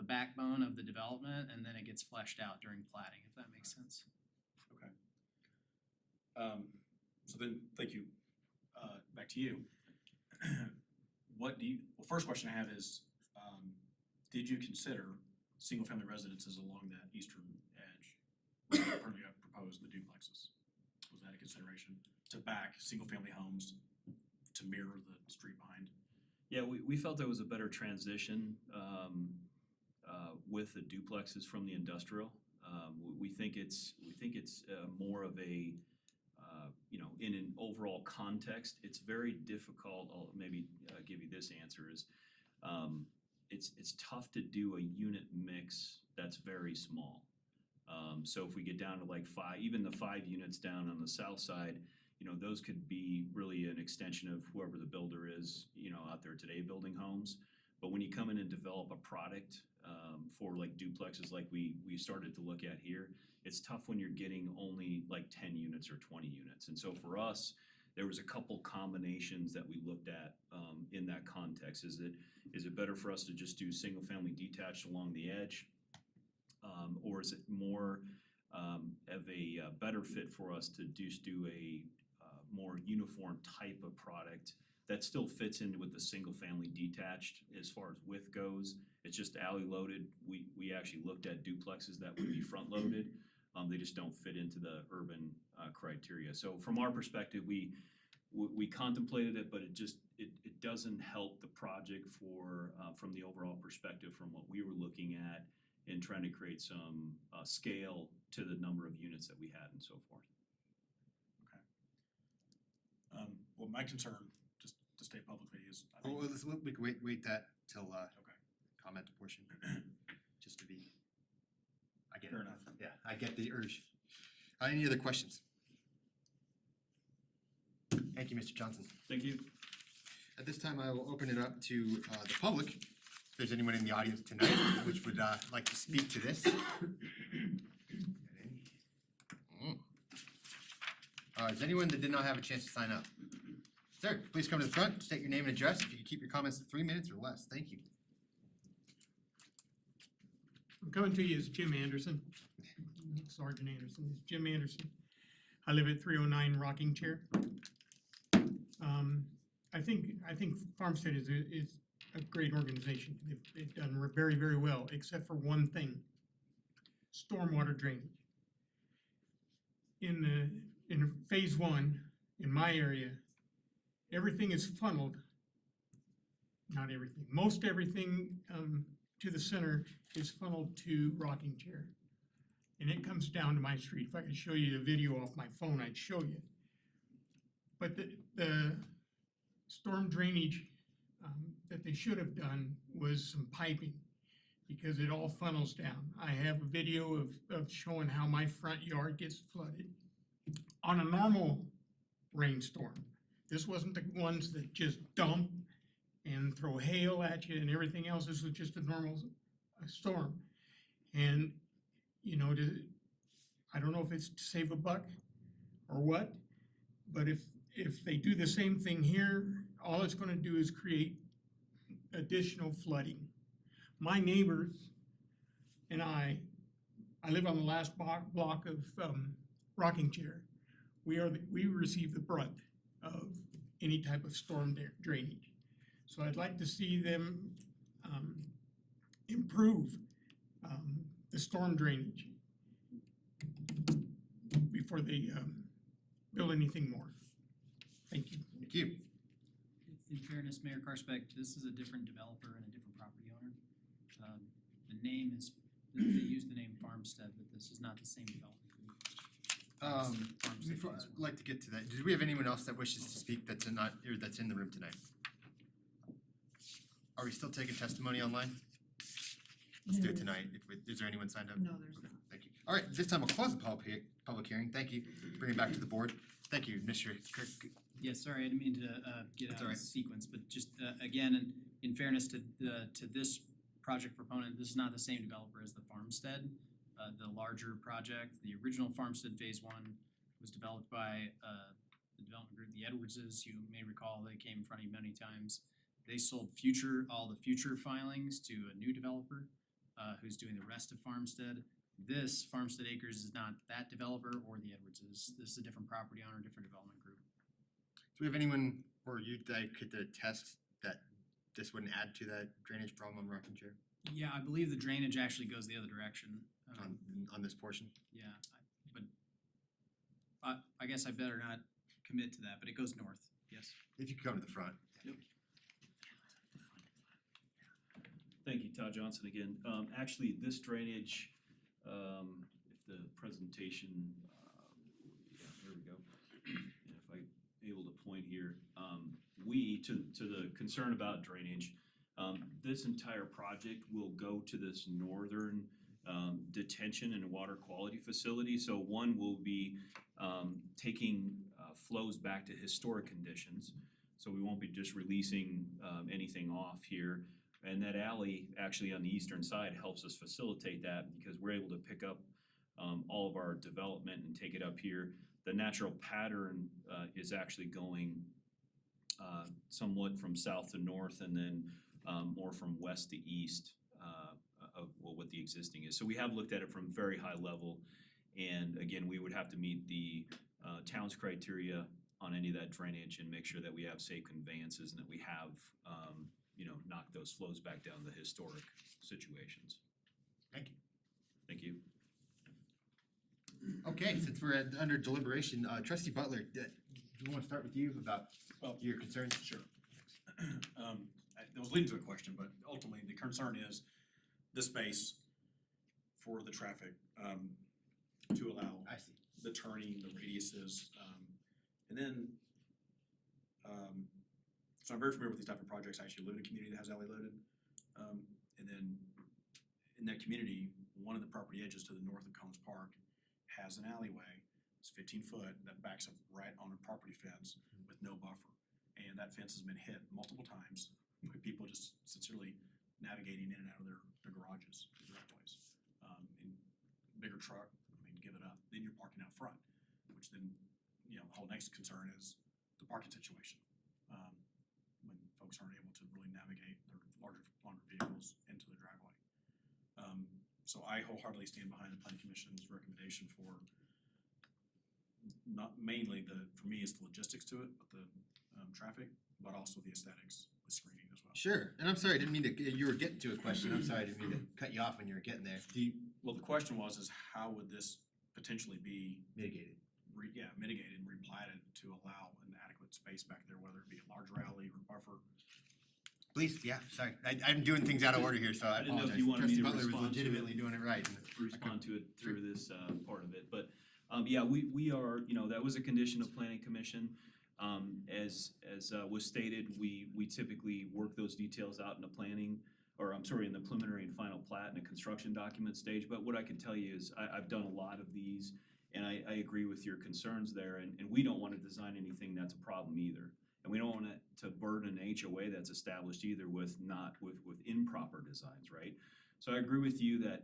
Speaker 9: backbone of the development, and then it gets fleshed out during plating, if that makes sense.
Speaker 8: Okay. So then, thank you. Back to you. Well, first question I have is, did you consider single-family residences along that eastern edge? Where you currently have proposed the duplexes? Was that a consideration to back single-family homes to mirror the street behind?
Speaker 12: Yeah, we felt there was a better transition with the duplexes from the industrial. We think it's more of a in an overall context, it's very difficult. I'll maybe give you this answer is it's tough to do a unit mix that's very small. So if we get down to like even the 5 units down on the south side, those could be really an extension of whoever the builder is, out there today building homes. But when you come in and develop a product for like duplexes like we started to look at here, it's tough when you're getting only like 10 units or 20 units. And so for us, there was a couple combinations that we looked at in that context. Is it better for us to just do single family detached along the edge? Or is it more of a better fit for us to just do a more uniform type of product that still fits in with the single family detached as far as width goes? It's just alley loaded. We actually looked at duplexes that would be front loaded. They just don't fit into the urban criteria. So from our perspective, we contemplated it, but it doesn't help the project from the overall perspective from what we were looking at in trying to create some scale to the number of units that we had and so forth.
Speaker 8: Okay. Well, my concern, just to state publicly, is I think,
Speaker 1: We can wait that till
Speaker 8: okay.
Speaker 1: comment portion, just to be. I get
Speaker 8: Fair
Speaker 1: it.
Speaker 8: enough.
Speaker 1: Yeah, I get the urge. Any other questions? Thank you, Mr. Johnson.
Speaker 12: Thank you.
Speaker 1: At this time, I will open it up to the public. If there's anyone in the audience tonight which would like to speak to this. Is anyone that did not have a chance to sign up? Sir, please come to the front, state your name and address. If you could keep your comments to 3 minutes or less, thank you.
Speaker 5: I'm coming to you as Jim Anderson, Sergeant Anderson. It's Jim Anderson. I live at 309 Rocking Chair. I think Farmstead is a great organization. They've done very, very well, except for one thing: stormwater drainage. in phase one, in my area, everything is funneled. Not everything, most everything, to the center is funneled to rocking chair. And it comes down to my street. If I could show you the video off my phone, I'd show you. But the storm drainage, that they should have done was some piping, because it all funnels down. I have a video of showing how my front yard gets flooded on a normal rainstorm. This wasn't the ones that just dump and throw hail at you and everything else. This was just a normal storm. And, you know, I don't know if it's to save a buck or what, but if they do the same thing here, all it's gonna do is create additional flooding. My neighbors and I live on the last block of rocking chair. We receive the brunt of any type of storm drainage. So I'd like to see them improve the storm drainage before they build anything more. Thank you.
Speaker 1: Thank you.
Speaker 9: In fairness, Mayor Karsbeck, this is a different developer and a different property owner. The name is, they use the name Farmstead, but this is not the same developer. Farmstead
Speaker 1: Before,
Speaker 9: phase
Speaker 1: I'd like to get to that, do we have anyone else that wishes to speak that's in the room tonight? Are we still taking testimony online? Let's do it tonight. Is there anyone signed up?
Speaker 10: No, there's not.
Speaker 1: Thank you. All right, this time we'll close the public hearing. Thank you. Bring it back to the board. Thank you, Mr. Kirk.
Speaker 9: Yeah, sorry, I didn't mean to get
Speaker 1: That's
Speaker 9: out
Speaker 1: all
Speaker 9: of
Speaker 1: right.
Speaker 9: sequence, but just again, in fairness to this project proponent, this is not the same developer as the Farmstead, the larger project. The original Farmstead Phase One was developed by the development group, the Edwardses. You may recall they came in front of you many times. They sold all the future filings to a new developer who's doing the rest of Farmstead. This Farmstead Acres is not that developer or the Edwardses. This is a different property owner, different development group.
Speaker 1: Do we have anyone or you that could attest that this wouldn't add to that drainage problem on Rocking Chair
Speaker 9: Yeah, I believe the drainage actually goes the other direction.
Speaker 1: on this portion?
Speaker 9: Yeah, but I guess I better not commit to that, but it goes north, yes.
Speaker 1: If you could come to the front.
Speaker 12: Thank you, Todd Johnson again. Actually, this drainage, if the presentation, yeah, there we go. And if I'm able to point here, to the concern about drainage, this entire project will go to this northern detention and water quality facility. So one will be taking flows back to historic conditions. So we won't be just releasing anything off here. And that alley actually on the eastern side helps us facilitate that because we're able to pick up all of our development and take it up here. The natural pattern is actually going somewhat from south to north and then more from west to east of what the existing is. So we have looked at it from very high level. And again, we would have to meet the town's criteria on any of that drainage and make sure that we have safe conveyances and that we have knock those flows back down to historic situations.
Speaker 1: Thank you.
Speaker 12: Thank you.
Speaker 1: Okay, since we're under deliberation, Trustee Butler, do you want to start with you about your concerns?
Speaker 8: Sure. It was leading to a question, but ultimately the concern is the space for the traffic to allow
Speaker 1: I see.
Speaker 8: the turning, the radiuses, and then so I'm very familiar with these type of projects. I actually live in a community that has alley loaded, and then in that community, one of the property edges to the north of Combs Park has an alleyway. It's 15 foot that backs up right on a property fence with no buffer, and that fence has been hit multiple times by people just sincerely navigating in and out of their garages, their driveways. And bigger truck, give it up. Then you're parking out front, which then the whole next concern is the parking situation. When folks aren't able to really navigate their longer vehicles into the driveway. So I wholeheartedly stand behind the planning commission's recommendation for not mainly for me it's the logistics to it, but the traffic, but also the aesthetics with screening as well.
Speaker 1: Sure, and I'm sorry, I didn't mean to, you were getting to a question, I'm sorry, I didn't mean to cut you off when you were getting there.
Speaker 8: Well, the question was how would this potentially be
Speaker 1: Mitigated.
Speaker 8: mitigated and replatted to allow an adequate space back there, whether it be a larger alley or buffer.
Speaker 1: Please, yeah, sorry, I'm doing things out of order here, so I
Speaker 12: I didn't know if
Speaker 1: apologize.
Speaker 12: you wanted me to
Speaker 1: Trustee Butler was
Speaker 12: respond to it.
Speaker 1: legitimately doing it right.
Speaker 12: respond to it through this part of it, but yeah, we are, you know, that was a condition of planning commission. As was stated, we typically work those details out in the planning, or I'm sorry, in the preliminary and final plat and the construction document stage, but what I can tell you is I've done a lot of these, and I agree with your concerns there, and we don't wanna design anything that's a problem either. And we don't want it to burden an HOA that's established either with improper designs, right? So I agree with you that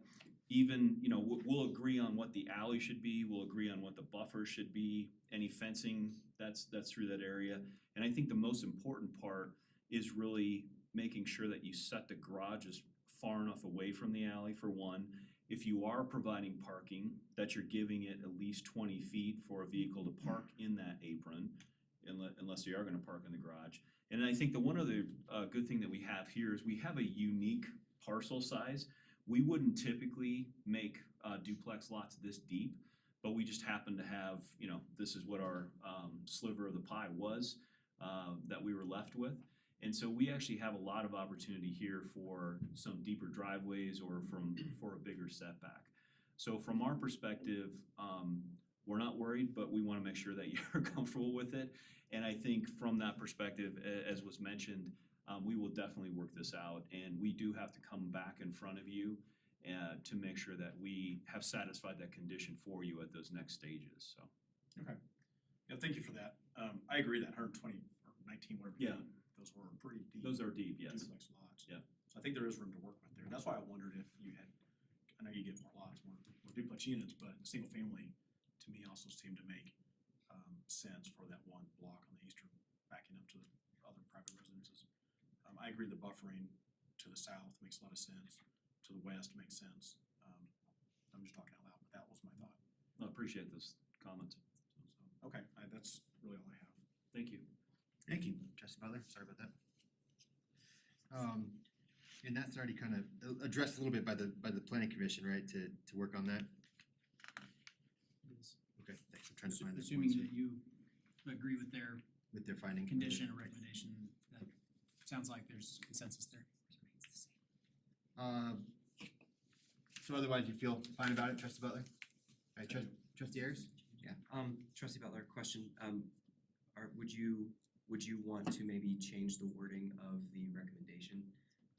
Speaker 12: even, you know, we'll agree on what the alley should be, we'll agree on what the buffer should be, any fencing that's through that area. And I think the most important part is really making sure that you set the garages far enough away from the alley, for one. If you are providing parking, that you're giving it at least 20 feet for a vehicle to park in that apron, unless you are gonna park in the garage. And I think the one other good thing that we have here is we have a unique parcel size. We wouldn't typically make duplex lots this deep, but we just happen to have, you know, this is what our sliver of the pie was that we were left with. And so we actually have a lot of opportunity here for some deeper driveways or for a bigger setback. So from our perspective, we're not worried, but we wanna make sure that you're comfortable with it. And I think from that perspective, as was mentioned, we will definitely work this out, and we do have to come back in front of you to make sure that we have satisfied that condition for you at those next stages, so.
Speaker 8: Yeah, thank you for that. I agree that 120 or 19, whatever,
Speaker 12: Yeah.
Speaker 8: those were pretty deep.
Speaker 12: Those are deep, yes.
Speaker 8: Duplex lots.
Speaker 12: Yeah.
Speaker 8: So I think there is room to work with there. That's why I wondered if you had, I know you get more lots, more duplex units, but single family to me also seemed to make sense for that one block on the eastern, backing up to the other private residences. I agree the buffering to the south makes a lot of sense, to the west makes sense. I'm just talking out loud, but that was my thought.
Speaker 12: I appreciate those comments.
Speaker 8: So, okay, that's really all I have.
Speaker 12: Thank you.
Speaker 1: Thank you, Trustee Butler, sorry about that. And that's already kind of addressed a little bit by the planning commission, right, to work on that? Okay, thanks, I'm trying to find the
Speaker 9: Assuming
Speaker 1: points
Speaker 9: that you agree with their
Speaker 1: with their finding.
Speaker 9: condition or recommendation, that sounds like there's consensus there.
Speaker 1: So otherwise you feel fine about it, Trustee Butler? All right, Trustee Ayers?
Speaker 4: Yeah, trustee Butler, question, would you want to maybe change the wording of the recommendation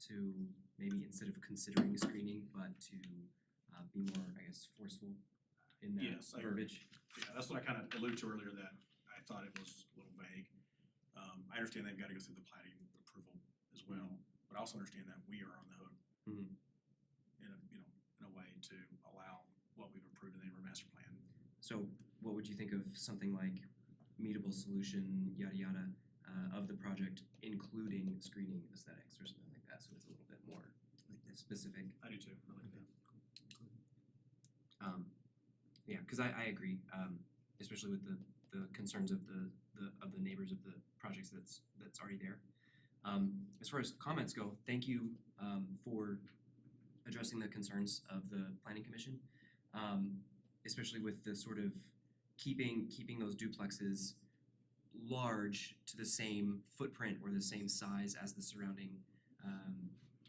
Speaker 4: to maybe instead of considering screening, but to be more, I guess, forceful in that
Speaker 8: Yes, I agree.
Speaker 4: verbiage?
Speaker 8: Yeah, that's what I kind of alluded to earlier, that I thought it was a little vague. I understand they've got to go through the plating approval as well, but I also understand that we are on the hook
Speaker 4: Mhm.
Speaker 8: in a way to allow what we've approved in the neighborhood master plan.
Speaker 4: So what would you think of something like meetable solution, yada yada, of the project, including screening aesthetics or something like that, so it's a little bit more specific?
Speaker 8: I do too, I like that.
Speaker 4: Yeah, cause I agree, especially with the concerns of the neighbors of the projects that's already there. As far as comments go, thank you for addressing the concerns of the planning commission, especially with the sort of keeping those duplexes large to the same footprint or the same size as the surrounding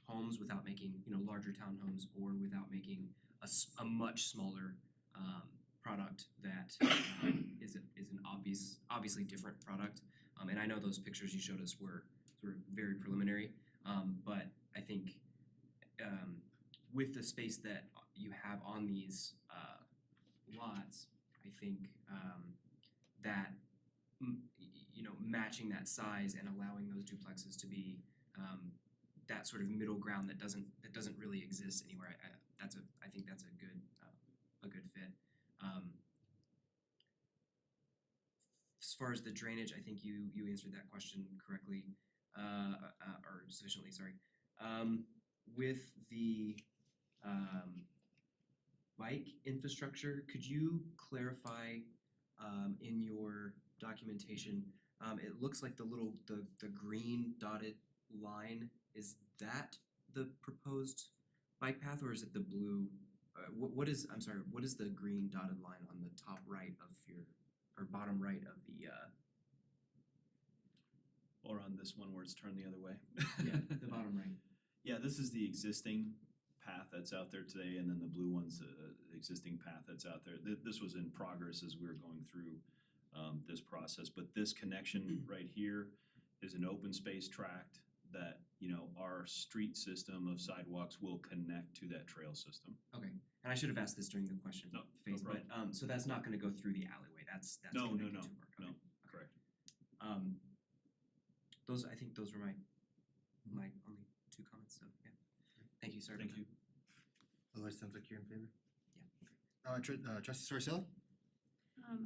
Speaker 4: homes without making, larger townhomes, or without making a much smaller product that is an obviously different product. And I know those pictures you showed us were sort of very preliminary, but I think with the space that you have on these lots, I think that matching that size and allowing those duplexes to be that sort of middle ground that doesn't really exist anywhere. I think that's a good fit. As far as the drainage, I think you answered that question correctly, or sufficiently. Sorry. With the bike infrastructure, could you clarify in your documentation? It looks like the green dotted line, is that the proposed bike path, or is it the blue? What is the green dotted line on the top right of your or bottom right of the
Speaker 12: Or on this one where it's turned the other way.
Speaker 4: yeah, the bottom right.
Speaker 12: Yeah, this is the existing path that's out there today, and then the blue one's the existing path that's out there. This was in progress as we were going through this process, but this connection right here is an open space tract that, you know, our street system of sidewalks will connect to that trail system.
Speaker 4: Okay. And I should have asked this during the question
Speaker 12: No,
Speaker 4: phase,
Speaker 12: no
Speaker 4: but so that's not gonna go through the alleyway. That's
Speaker 12: No,
Speaker 4: connected
Speaker 12: no,
Speaker 4: to work.
Speaker 12: no,
Speaker 4: Okay.
Speaker 12: correct.
Speaker 4: I think those were my only two comments, so yeah. Thank you, sir.
Speaker 12: Thank you.
Speaker 1: Otherwise, sounds like you're in favor.
Speaker 4: Yeah.
Speaker 1: Trustee Sorcello?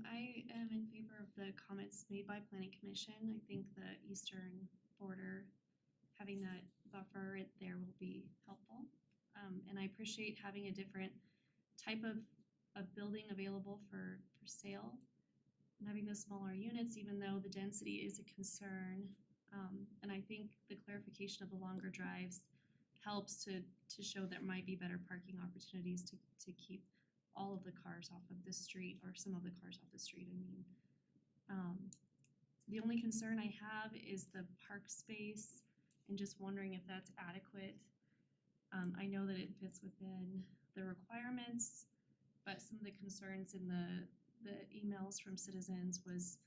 Speaker 7: I am in favor of the comments made by planning commission. I think the eastern border, having that buffer there will be helpful. And I appreciate having a different type of building available for sale. And having those smaller units, even though the density is a concern. And I think the clarification of the longer drives helps to show there might be better parking opportunities to keep all of the cars off of the street, or some of the cars off the street, I mean. The only concern I have is the park space, and just wondering if that's adequate. I know that it fits within the requirements, but some of the concerns in the emails from citizens was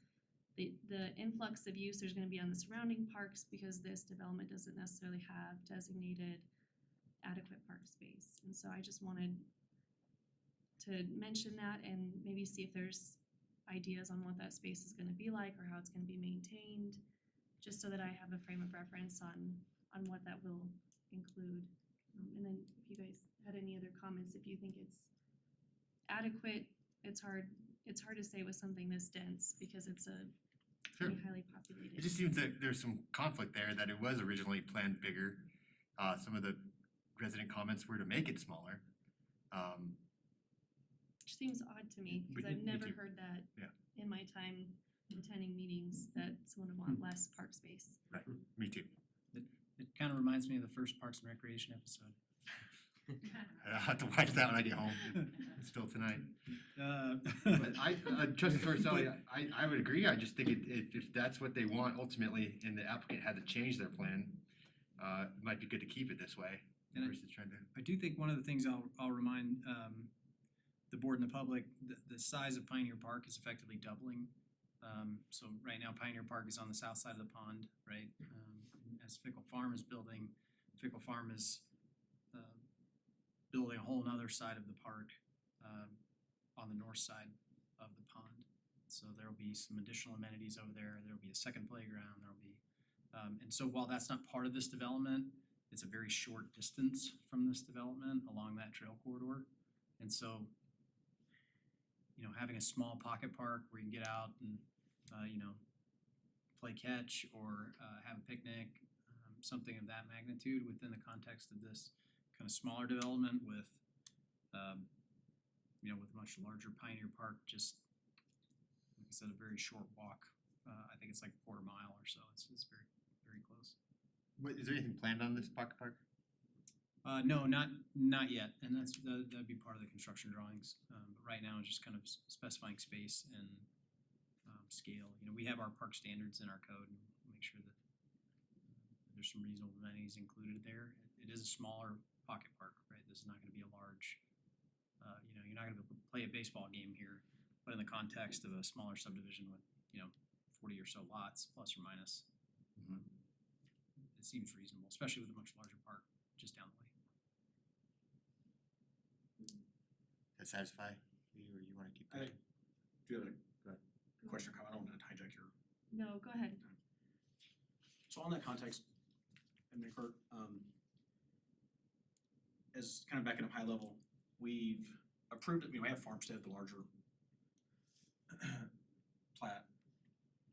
Speaker 7: the influx of use there's gonna be on the surrounding parks, because this development doesn't necessarily have designated adequate park space. And so I just wanted to mention that and maybe see if there's ideas on what that space is gonna be like or how it's gonna be maintained, just so that I have a frame of reference on what that will include. And then if you guys had any other comments, if you think it's adequate, it's hard to say with something this dense because it's a pretty highly populated.
Speaker 1: It just seems that there's some conflict there, that it was originally planned bigger. Some of the resident comments were to make it smaller.
Speaker 7: Which seems odd to me, because
Speaker 1: Me
Speaker 7: I've never
Speaker 1: too.
Speaker 7: heard that
Speaker 1: Yeah.
Speaker 7: in my time attending meetings, that someone would want less park space.
Speaker 1: Right, me too.
Speaker 9: It kind of reminds me of the first Parks and Recreation episode.
Speaker 1: I'll have to watch that when I get home. It's still tonight. But Trustee Sorcello, I would agree. I just think if that's what they want ultimately, and the applicant had to change their plan, it might be good to keep it this way
Speaker 9: And
Speaker 1: versus trying to.
Speaker 9: I do think one of the things I'll remind the board and the public, the size of Pioneer Park is effectively doubling. So right now Pioneer Park is on the south side of the pond, right? As Fickle Farm is building, Fickle Farm is building a whole nother side of the park on the north side of the pond. So there'll be some additional amenities over there. There'll be a second playground. There'll be, and so while that's not part of this development, it's a very short distance from this development along that trail corridor. And so, you know, having a small pocket park where you can get out and, you know, play catch or have a picnic, something of that magnitude within the context of this kind of smaller development with, you know, with a much larger Pioneer Park, just, like I said, a very short walk. I think it's like a quarter mile or so. It's very, very close.
Speaker 1: Is there anything planned on this pocket park?
Speaker 9: No, not yet, and that'd be part of the construction drawings. But right now, it's just kind of specifying space and scale. You know, we have our park standards in our code, and we'll make sure that there's some reasonable amenities included there. It is a smaller pocket park, right? This is not going to be a large. You know, you're not going to play a baseball game here, but in the context of a smaller subdivision with, you know, 40 or so lots, plus or minus, it seems reasonable, especially with a much larger park just down the way.
Speaker 1: That satisfy you, or you wanna keep
Speaker 8: I
Speaker 1: going?
Speaker 8: do have
Speaker 1: Go
Speaker 8: a
Speaker 1: ahead.
Speaker 8: question or comment. I don't want to hijack your.
Speaker 7: No, go ahead.
Speaker 8: So on that context, and Kurt, as kind of backing up high level, we've approved it, we have Farmstead, the larger plat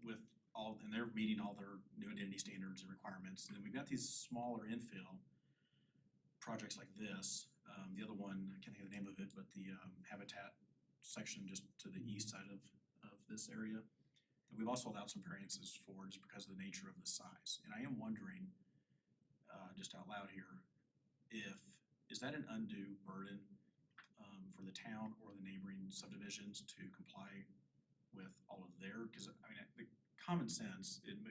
Speaker 8: with all, and they're meeting all their new identity standards and requirements. And then we've got these smaller infill projects like this. The other one, I can't think of the name of it, but the Habitat section just to the east side of this area. And we've also allowed some variances for just because of the nature of the size. And I am wondering, just out loud here, is that an undue burden for the town or the neighboring subdivisions to comply with all of their, cause I mean, the common sense, it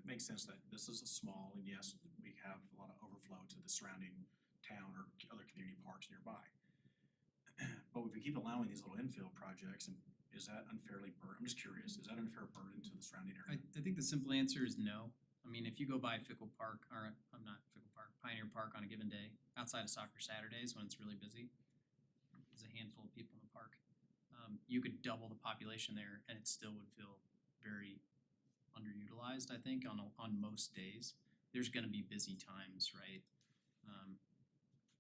Speaker 8: makes sense that this is a small, and yes, we have a lot of overflow to the surrounding town or other community parks nearby. But if we keep allowing these little infill projects, and is that unfairly I'm just curious, is that an unfair burden to the surrounding area?
Speaker 9: I think the simple answer is no. I mean, if you go by Fickle Park, or I'm not Fickle Park, Pioneer Park on a given day, outside of soccer Saturdays when it's really busy, there's a handful of people in the park. You could double the population there and it still would feel very underutilized, I think, on most days. There's gonna be busy times, right?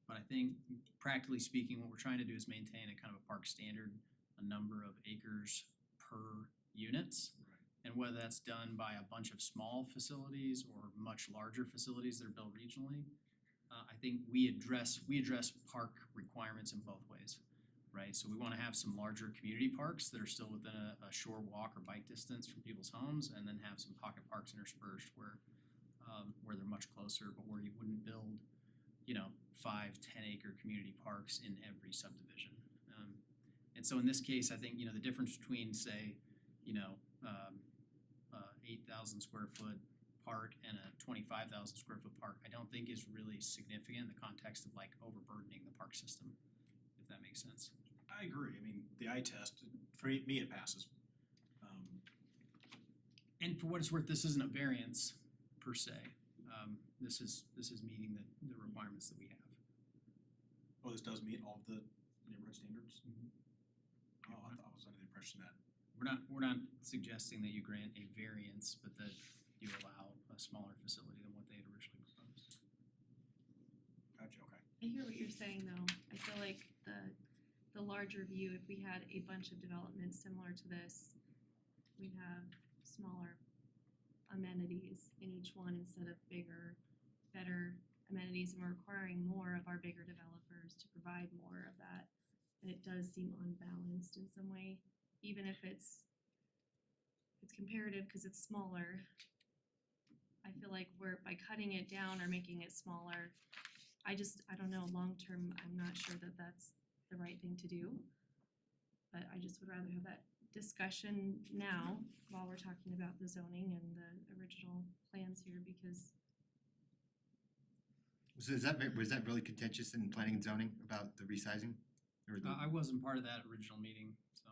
Speaker 9: But I think practically speaking, what we're trying to do is maintain a kind of a park standard, a number of acres per units. And whether that's done by a bunch of small facilities or much larger facilities that are built regionally, I think we address park requirements in both ways, right? So we wanna have some larger community parks that are still within a short walk or bike distance from people's homes, and then have some pocket parks interspersed where they're much closer, but where you wouldn't build, 5-10 acre community parks in every subdivision. And so in this case, I think, the difference between, say, 8,000 square foot park and a 25,000 square foot park, I don't think is really significant in the context of like overburdening the park system, if that makes sense.
Speaker 8: I agree, I mean, the eye test, for me, it passes.
Speaker 9: And for what it's worth, this isn't a variance per se. This is meeting the requirements that we have.
Speaker 8: Oh, this does meet all of the neighborhood standards? Oh, I was under the impression that,
Speaker 9: We're not suggesting that you grant a variance, but that you allow a smaller facility than what they had originally proposed.
Speaker 8: gotcha, okay.
Speaker 7: I hear what you're saying though. I feel like the larger view, if we had a bunch of developments similar to this, we'd have smaller amenities in each one instead of bigger, better amenities, and we're requiring more of our bigger developers to provide more of that. And it does seem unbalanced in some way, even if it's comparative because it's smaller. I feel like by cutting it down or making it smaller, I don't know, long term, I'm not sure that that's the right thing to do. But I just would rather have that discussion now while we're talking about the zoning and the original plans here, because
Speaker 1: So was that really contentious in planning and zoning about the resizing? Or the,
Speaker 9: I wasn't part of that original meeting, so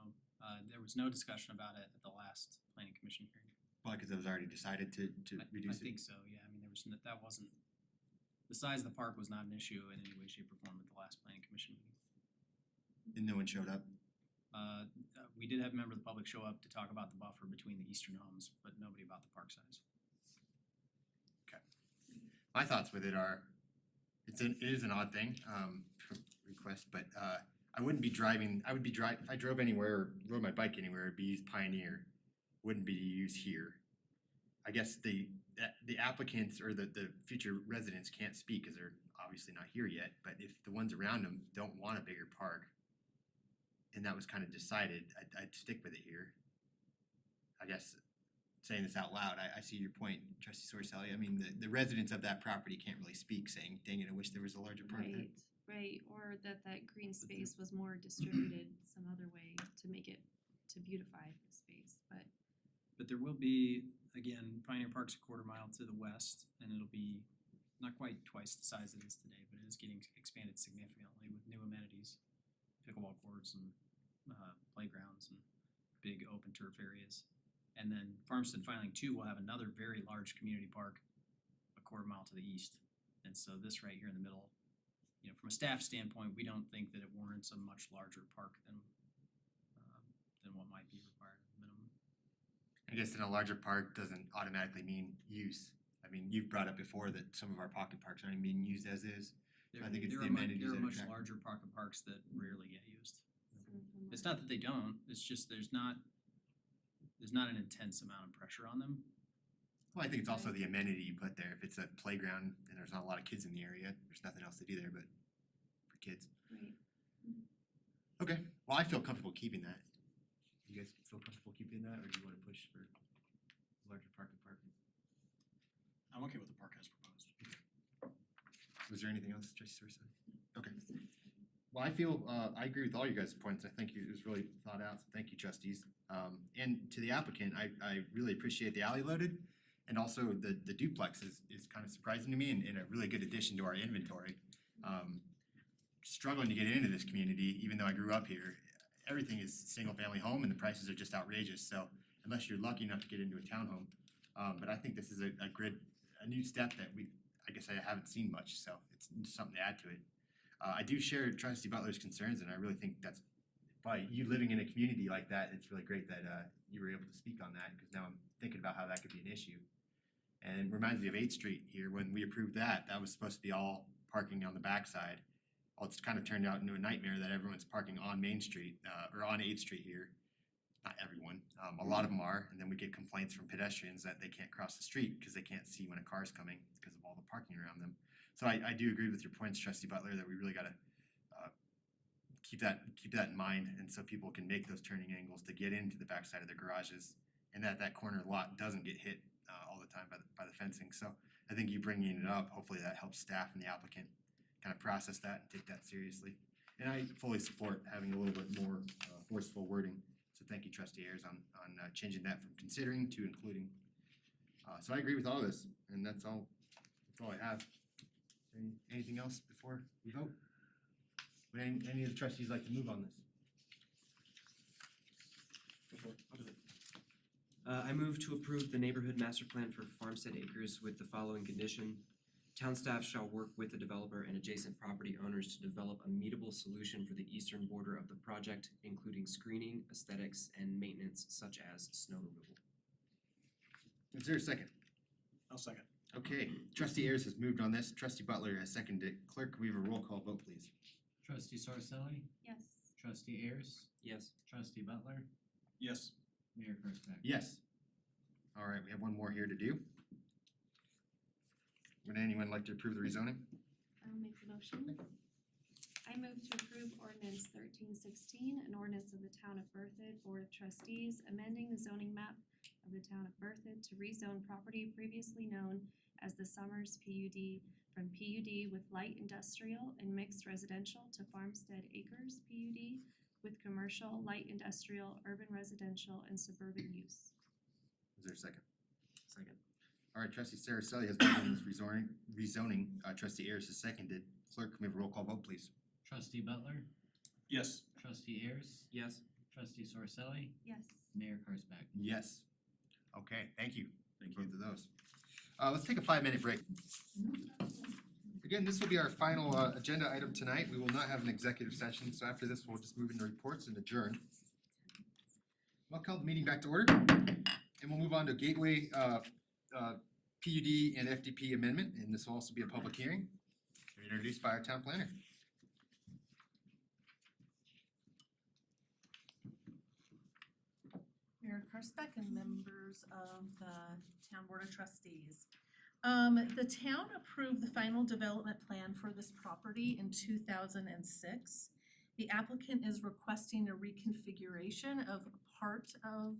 Speaker 9: there was no discussion about it at the last planning commission hearing.
Speaker 1: well, because it was already decided to reduce
Speaker 9: I think so, yeah. I mean, that wasn't, the size of the park was not an issue in any way, shape, or form at the last planning commission meeting.
Speaker 1: And no one showed up?
Speaker 9: We did have a member of the public show up to talk about the buffer between the eastern homes, but nobody about the park size.
Speaker 1: My thoughts with it are, it is an odd thing, request, but I wouldn't be driving, if I drove anywhere or rode my bike anywhere, it'd be use Pioneer, wouldn't be used here. I guess the applicants or the future residents can't speak because they're obviously not here yet, but if the ones around them don't want a bigger park, and that was kind of decided, I'd stick with it here. I guess saying this out loud, I see your point, Trustee Sorcelli. I mean, the residents of that property can't really speak, saying, dang it, I wish there was a larger park there.
Speaker 7: right, or that green space was more distributed some other way to make it, to beautify the space,
Speaker 9: But there will be, again, Pioneer Park's a quarter mile to the west, and it'll be not quite twice the size it is today, but it is getting expanded significantly with new amenities, pickleball courts and playgrounds and big open turf areas. And then Farmstead Filing 2 will have another very large community park a quarter mile to the east. And so this right here in the middle, from a staff standpoint, we don't think that it warrants a much larger park than what might be required at the minimum.
Speaker 1: I guess in a larger park doesn't automatically mean use. I mean, you've brought up before that some of our pocket parks aren't even being used as is. I think it's the amenities
Speaker 9: There are
Speaker 1: that
Speaker 9: much
Speaker 1: attract-
Speaker 9: larger pocket parks that rarely get used.
Speaker 7: some of them
Speaker 9: It's
Speaker 7: are-
Speaker 9: not that they don't, it's just there's not an intense amount of pressure on them.
Speaker 1: Well, I think it's also the amenity you put there. If it's a playground and there's not a lot of kids in the area, there's nothing else to do there but for kids.
Speaker 7: Right.
Speaker 1: Okay, well, I feel comfortable keeping that. You guys feel comfortable keeping that, or do you wanna push for larger park?
Speaker 8: I'm okay with the park as proposed.
Speaker 1: Was there anything else, Trustee Sorcelli? Okay. Well, I feel, I agree with all you guys' points. I think it was really thought out, so thank you, trustees. And to the applicant, I really appreciate the alley loaded. And also the duplex is kind of surprising to me and a really good addition to our inventory. Struggling to get into this community, even though I grew up here, everything is single family home and the prices are just outrageous. So unless you're lucky enough to get into a townhome, but I think this is a new step that I guess I haven't seen much, so it's something to add to it. I do share Trustee Butler's concerns, and I really think that's by you living in a community like that, it's really great that you were able to speak on that, because now I'm thinking about how that could be an issue. And it reminds me of 8th Street here, when we approved that was supposed to be all parking on the backside. Well, it's kind of turned out into a nightmare that everyone's parking on Main Street, or on 8th Street here. Not everyone, a lot of them are, and then we get complaints from pedestrians that they can't cross the street because they can't see when a car's coming because of all the parking around them. So I do agree with your points, Trustee Butler, that we really gotta keep that in mind, and so people can make those turning angles to get into the backside of their garages, and that corner lot doesn't get hit all the time by the fencing. So I think you bringing it up, hopefully that helps staff and the applicant kind of process that and take that seriously. And I fully support having a little bit more forceful wording. So thank you, Trustee Ayers, on changing that from considering to including. So I agree with all this, and that's all I have. Anything else before we vote? Would any of the trustees like to move on this?
Speaker 4: I move to approve the neighborhood master plan for Farmstead Acres with the following condition. Town staff shall work with the developer and adjacent property owners to develop a meetable solution for the eastern border of the project, including screening, aesthetics, and maintenance such as snow removal.
Speaker 1: Is there a second?
Speaker 8: I'll second.
Speaker 1: Okay, Trustee Ayers has moved on this. Trustee Butler has seconded it. Clerk, can we have a roll call vote, please?
Speaker 2: Trustee Sorcelli,
Speaker 7: Yes.
Speaker 2: trustee Ayers,
Speaker 4: Yes.
Speaker 2: trustee Butler,
Speaker 8: Yes.
Speaker 2: Mayor Kurzback.
Speaker 1: Yes. All right, we have one more here to do. Would anyone like to approve the rezoning?
Speaker 7: I'll make the motion. I move to approve ordinance 1316, an ordinance of the town of Berthoud Board of Trustees, amending the zoning map of the town of Berthoud to rezone property previously known as the Summers PUD from PUD with light industrial and mixed residential to Farmstead Acres PUD with commercial, light industrial, urban residential, and suburban use.
Speaker 1: Is there a second?
Speaker 4: Second.
Speaker 1: All right, Trustee Saraceli has moved on this rezoning. Trustee Ayers has seconded. Clerk, can we have a roll call vote, please?
Speaker 2: Trustee Butler,
Speaker 8: Yes.
Speaker 2: trustee Ayers,
Speaker 4: Yes.
Speaker 2: trustee Sorcelli,
Speaker 7: Yes.
Speaker 2: Mayor Kurzback.
Speaker 1: Yes. Okay, thank you.
Speaker 12: Thank
Speaker 1: Both of those. Let's take a 5-minute break. Again, this will be our final agenda item tonight. We will not have an executive session, so after this, we'll just move into reports and adjourn. I'll call the meeting back to order, and we'll move on to Gateway PUD and FDP amendment, and this will also be a public hearing, introduced by our town planner.
Speaker 10: Mayor Kurzback and members of the Town Board of Trustees. The town approved the final development plan for this property in 2006. The applicant is requesting a reconfiguration of part of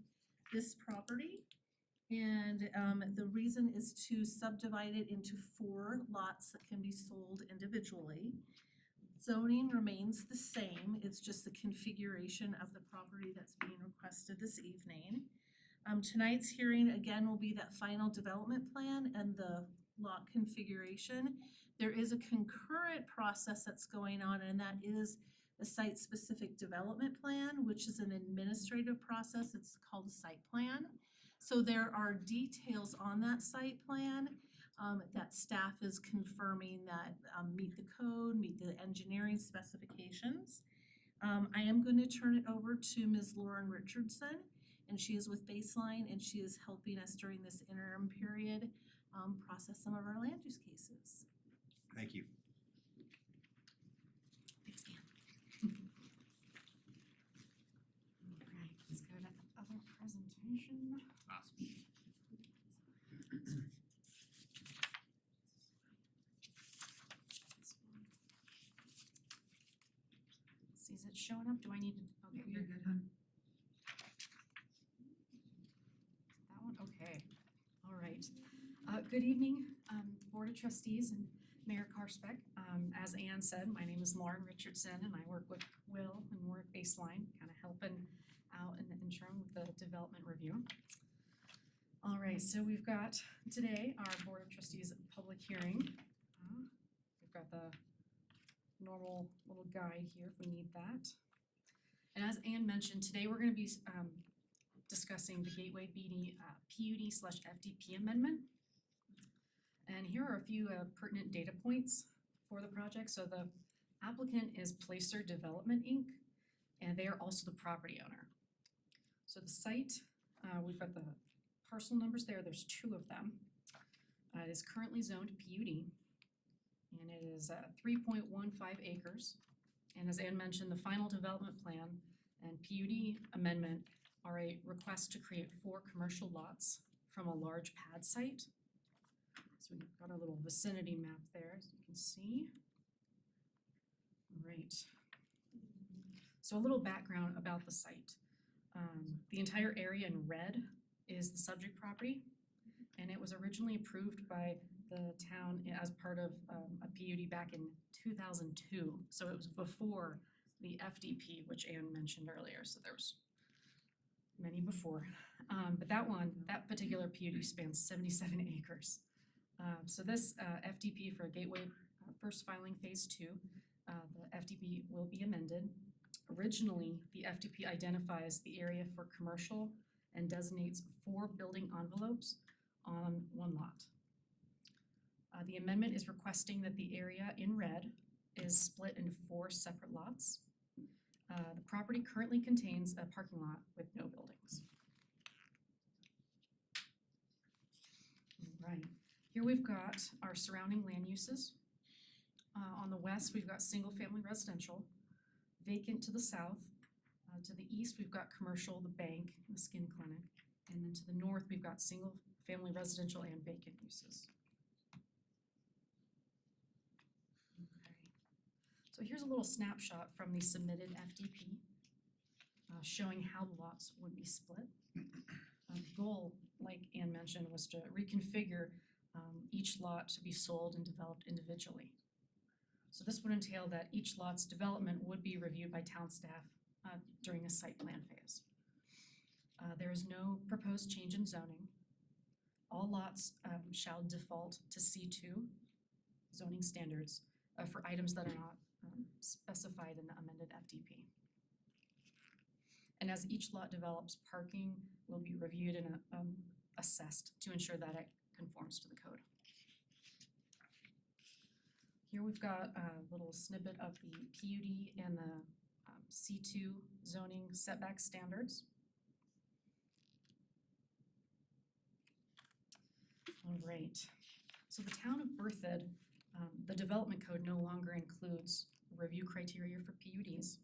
Speaker 10: this property. And the reason is to subdivide it into 4 lots that can be sold individually. Zoning remains the same, it's just the configuration of the property that's being requested this evening. Tonight's hearing again will be that final development plan and the lot configuration. There is a concurrent process that's going on, and that is the site-specific development plan, which is an administrative process. It's called a site plan. So there are details on that site plan that staff is confirming that meet the code, meet the engineering specifications. I am going to turn it over to Ms. Lauren Richardson, and she is with Baseline, and she is helping us during this interim period process some of our land use cases.
Speaker 1: Thank you.
Speaker 10: Thanks, Dan.
Speaker 13: Alright, let's go to other presentation.
Speaker 1: Awesome.
Speaker 13: See, is it showing up? Do I need to? Okay,
Speaker 14: You're good, hon.
Speaker 13: That one, okay, all right. Good evening, Board of Trustees and Mayor Karspeck. As Ann said, my name is Lauren Richardson and I work with Will and we're at Baseline, kind of helping out in the interim with the development review. All right, so we've got today our Board of Trustees public hearing. We've got the normal little guide here if we need that. And as Ann mentioned, today we're gonna be discussing the Gateway BD PUD/FDP amendment. And here are a few pertinent data points for the project. So the applicant is Placer Development, Inc., and they are also the property owner. So the site, we've got the parcel numbers there, there's 2 of them. It is currently zoned PUD, and it is 3.15 acres. And as Ann mentioned, the final development plan and PUD amendment are a request to create 4 commercial lots from a large pad site. So we've got our little vicinity map there, as you can see. Right. So a little background about the site. The entire area in red is the subject property, and it was originally approved by the town as part of a PUD back in 2002. So it was before the FDP, which Ann mentioned earlier, so there was many before. But that particular PUD spans 77 acres. So this FDP for Gateway first filing phase 2, the FDP will be amended. Originally, the FDP identifies the area for commercial and designates 4 building envelopes on 1 lot. The amendment is requesting that the area in red is split into 4 separate lots. The property currently contains a parking lot with no buildings. All right. Here we've got our surrounding land uses. On the west, we've got single-family residential, vacant to the south. To the east, we've got commercial, the bank, the skin clinic. And then to the north, we've got single-family residential and vacant uses. Okay. So here's a little snapshot from the submitted FDP showing how the lots would be split. The goal, like Ann mentioned, was to reconfigure each lot to be sold and developed individually. So this would entail that each lot's development would be reviewed by town staff during a site plan phase. There is no proposed change in zoning. All lots shall default to C2 zoning standards for items that are not specified in the amended FDP. And as each lot develops, parking will be reviewed and assessed to ensure that it conforms to the code. Here we've got a little snippet of the PUD and the C2 zoning setback standards. All right, so the town of Berthoud, the development code no longer includes review criteria for PUDs.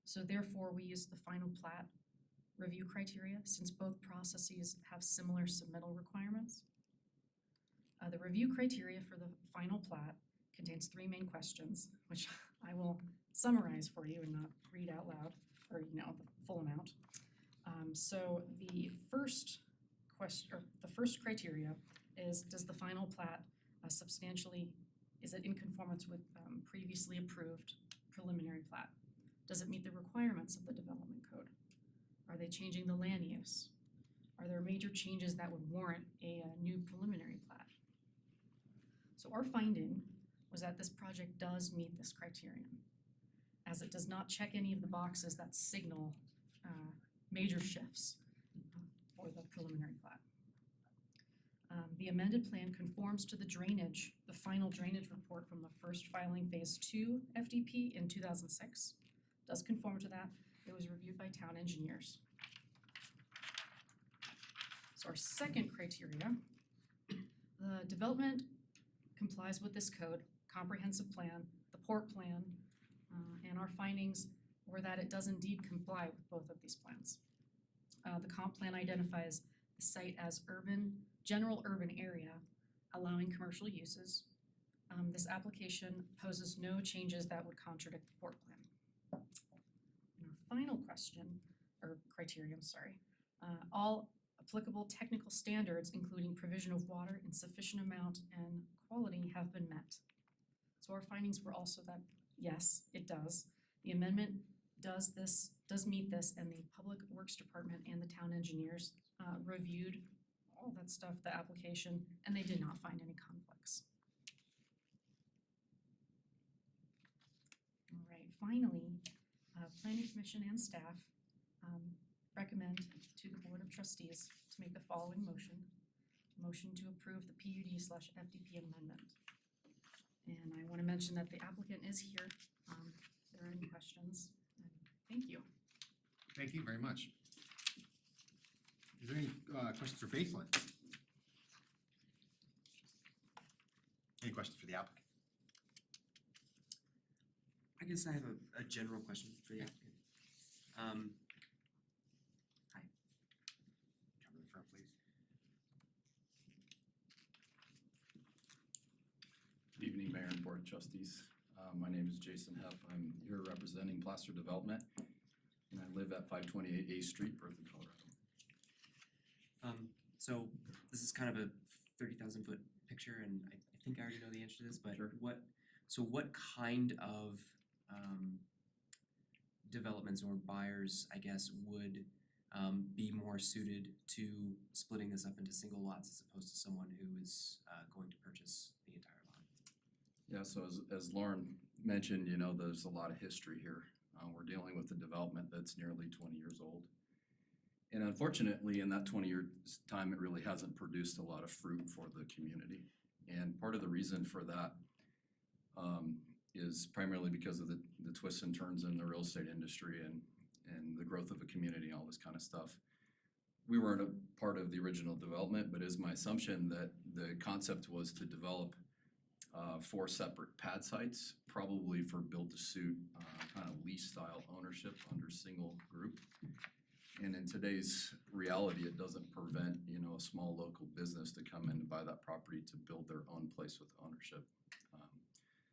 Speaker 13: So therefore we use the final plat review criteria since both processes have similar submittal requirements. The review criteria for the final plat contains 3 main questions, which I will summarize for you and not read out loud, or the full amount. So the first question, or the first criteria is, does the final plat is it in conformance with previously approved preliminary plat? Does it meet the requirements of the development code? Are they changing the land use? Are there major changes that would warrant a new preliminary plat? So our finding was that this project does meet this criterion, as it does not check any of the boxes that signal major shifts for the preliminary plat. The amended plan conforms to the final drainage report from the first filing phase 2 FDP in 2006. Does conform to that. It was reviewed by town engineers. So our second criteria, the development complies with this code, comprehensive plan, the port plan, and our findings were that it does indeed comply with both of these plans. The comp plan identifies the site as general urban area, allowing commercial uses. This application poses no changes that would contradict the port plan. And our final criteria, all applicable technical standards, including provision of water in sufficient amount and quality, have been met. So our findings were also that, yes, it does. The amendment does meet this, and the Public Works Department and the town engineers reviewed all that stuff, the application, and they did not find any conflicts. All right, finally, Planning Commission and staff recommend to the Board of Trustees to make the following motion. Motion to approve the PUD/FDP amendment. And I want to mention that the applicant is here. If there are any questions, thank you.
Speaker 1: Thank you very much. Is there any questions for Baseline? Any questions for the applicant?
Speaker 4: I guess I have a general question for the applicant. Hi.
Speaker 1: Come to the front, please.
Speaker 14: Good evening, Mayor and Board of Trustees. My name is Jason Hepp. I'm here representing Placer Development, and I live at 528 A Street, Berthoud, Colorado.
Speaker 4: So this is kind of a 30,000 foot picture, and I think I already know the answer to this, but
Speaker 14: Sure.
Speaker 4: what kind of developments or buyers, I guess, would be more suited to splitting this up into single lots as opposed to someone who is going to purchase the entire lot?
Speaker 14: Yeah, so as Lauren mentioned, you know, there's a lot of history here. We're dealing with a development that's nearly 20 years old. And unfortunately, in that 20-year time, it really hasn't produced a lot of fruit for the community. And part of the reason for that is primarily because of the twists and turns in the real estate industry and the growth of a community and all this kind of stuff. We weren't a part of the original development, but it is my assumption that the concept was to develop 4 separate pad sites, probably for build-to-suit kind of lease-style ownership under single group. And in today's reality, it doesn't prevent, you know, a small local business to come in and buy that property to build their own place with ownership.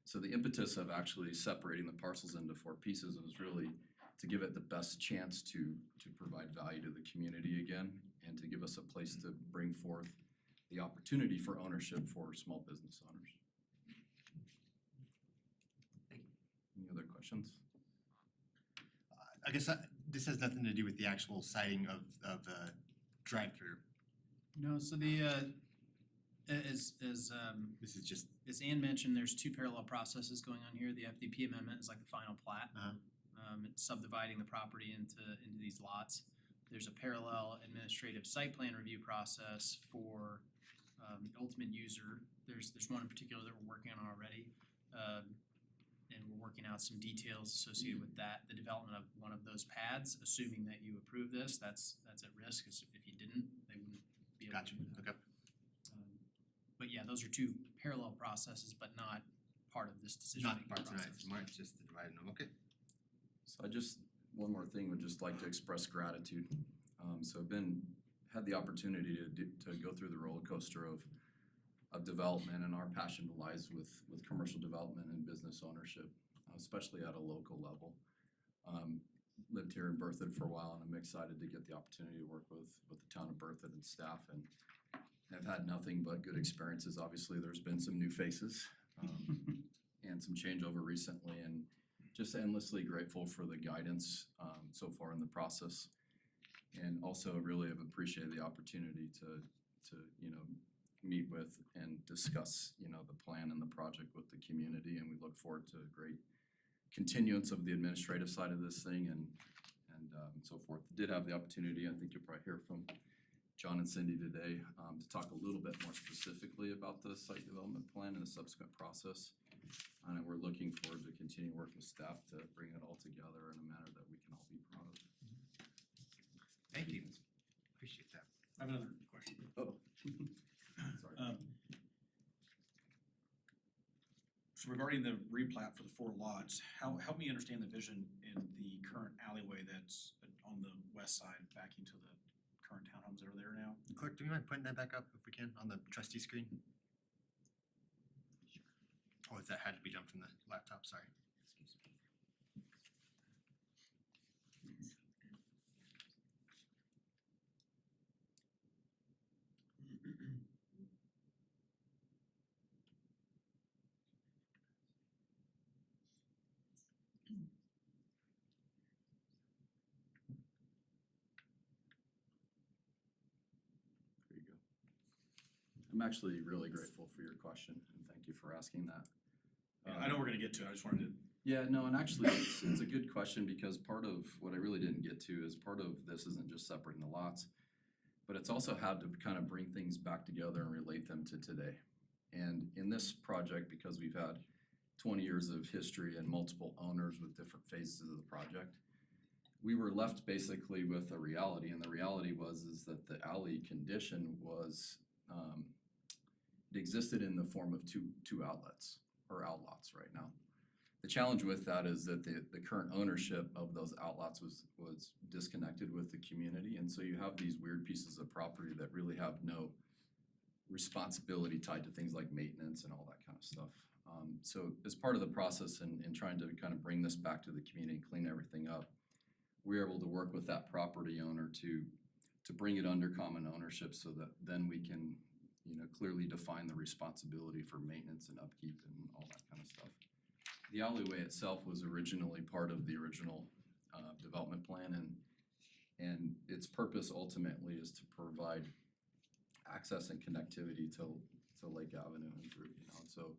Speaker 14: So the impetus of actually separating the parcels into 4 pieces was really to give it the best chance to provide value to the community again, and to give us a place to bring forth the opportunity for ownership for small business owners. Any other questions?
Speaker 1: I guess this has nothing to do with the actual siting of the drive-through.
Speaker 9: No, so the, as
Speaker 1: This is just,
Speaker 9: Ann mentioned, there's 2 parallel processes going on here. The FDP amendment is like the final plat. It's subdividing the property into these lots. There's a parallel administrative site plan review process for the ultimate user. There's one in particular that we're working on already. And we're working out some details associated with that, the development of one of those pads, assuming that you approve this, that's at risk, 'cause if you didn't, they wouldn't be able
Speaker 1: gotcha,
Speaker 9: to do that.
Speaker 1: okay.
Speaker 9: But yeah, those are 2 parallel processes, but not part of this decision
Speaker 1: Not
Speaker 9: making
Speaker 1: part
Speaker 9: process.
Speaker 1: tonight, tomorrow, it's just the dividing them, okay.
Speaker 14: So one more thing, would just like to express gratitude. So I've had the opportunity to go through the roller coaster of development, and our passion lies with commercial development and business ownership, especially at a local level. Lived here in Berthoud for a while, and I'm excited to get the opportunity to work with the town of Berthoud and staff, and I've had nothing but good experiences. Obviously, there's been some new faces and some changeover recently, and just endlessly grateful for the guidance so far in the process. And also really have appreciated the opportunity to you know, meet with and discuss, you know, the plan and the project with the community, and we look forward to a great continuance of the administrative side of this thing and so forth. Did have the opportunity, I think you'll probably hear from John and Cindy today, to talk a little bit more specifically about the site development plan and the subsequent process. And we're looking forward to continue working with staff to bring it all together in a manner that we can all be proud of.
Speaker 1: Thank you, appreciate that.
Speaker 8: I have another question.
Speaker 14: Oh. Sorry.
Speaker 8: So regarding the replat for the 4 lots, help me understand the vision in the current alleyway that's on the west side backing to the current townhomes that are there now?
Speaker 1: Clerk, do you mind putting that back up if we can on the trustee screen? Oh, that had to be done from the laptop, sorry. Excuse me.
Speaker 14: I'm actually really grateful for your question, and thank you for asking that.
Speaker 8: Yeah, I know we're gonna get to it, I just wanted to.
Speaker 14: Yeah, no, and actually, it's a good question, because part of what I really didn't get to is part of this isn't just separating the lots, but it's also how to kind of bring things back together and relate them to today. And in this project, because we've had 20 years of history and multiple owners with different phases of the project, we were left basically with a reality, and the reality is that the alley condition was, it existed in the form of two outlets, or outlots right now. The challenge with that is that the current ownership of those outlots was disconnected with the community, and so you have these weird pieces of property that really have no responsibility tied to things like maintenance and all that kind of stuff. So as part of the process in trying to kind of bring this back to the community and clean everything up, we were able to work with that property owner to bring it under common ownership, so that then we can, you know, clearly define the responsibility for maintenance and upkeep and all that kind of stuff. The alleyway itself was originally part of the original development plan, and its purpose ultimately is to provide access and connectivity to Lake Avenue and through, you know, so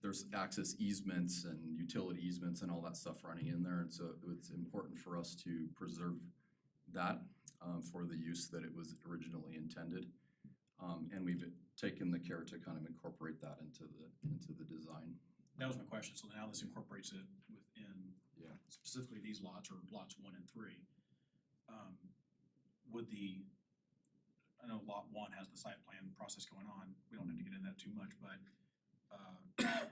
Speaker 14: there's access easements and utility easements and all that stuff running in there, and so it's important for us to preserve that for the use that it was originally intended. And we've taken the care to kind of incorporate that into the design.
Speaker 8: That was my question, so now this incorporates it within
Speaker 14: Yeah.
Speaker 8: specifically these lots, or lots 1 and 3. I know lot 1 has the site plan process going on, we don't have to get into that too much, but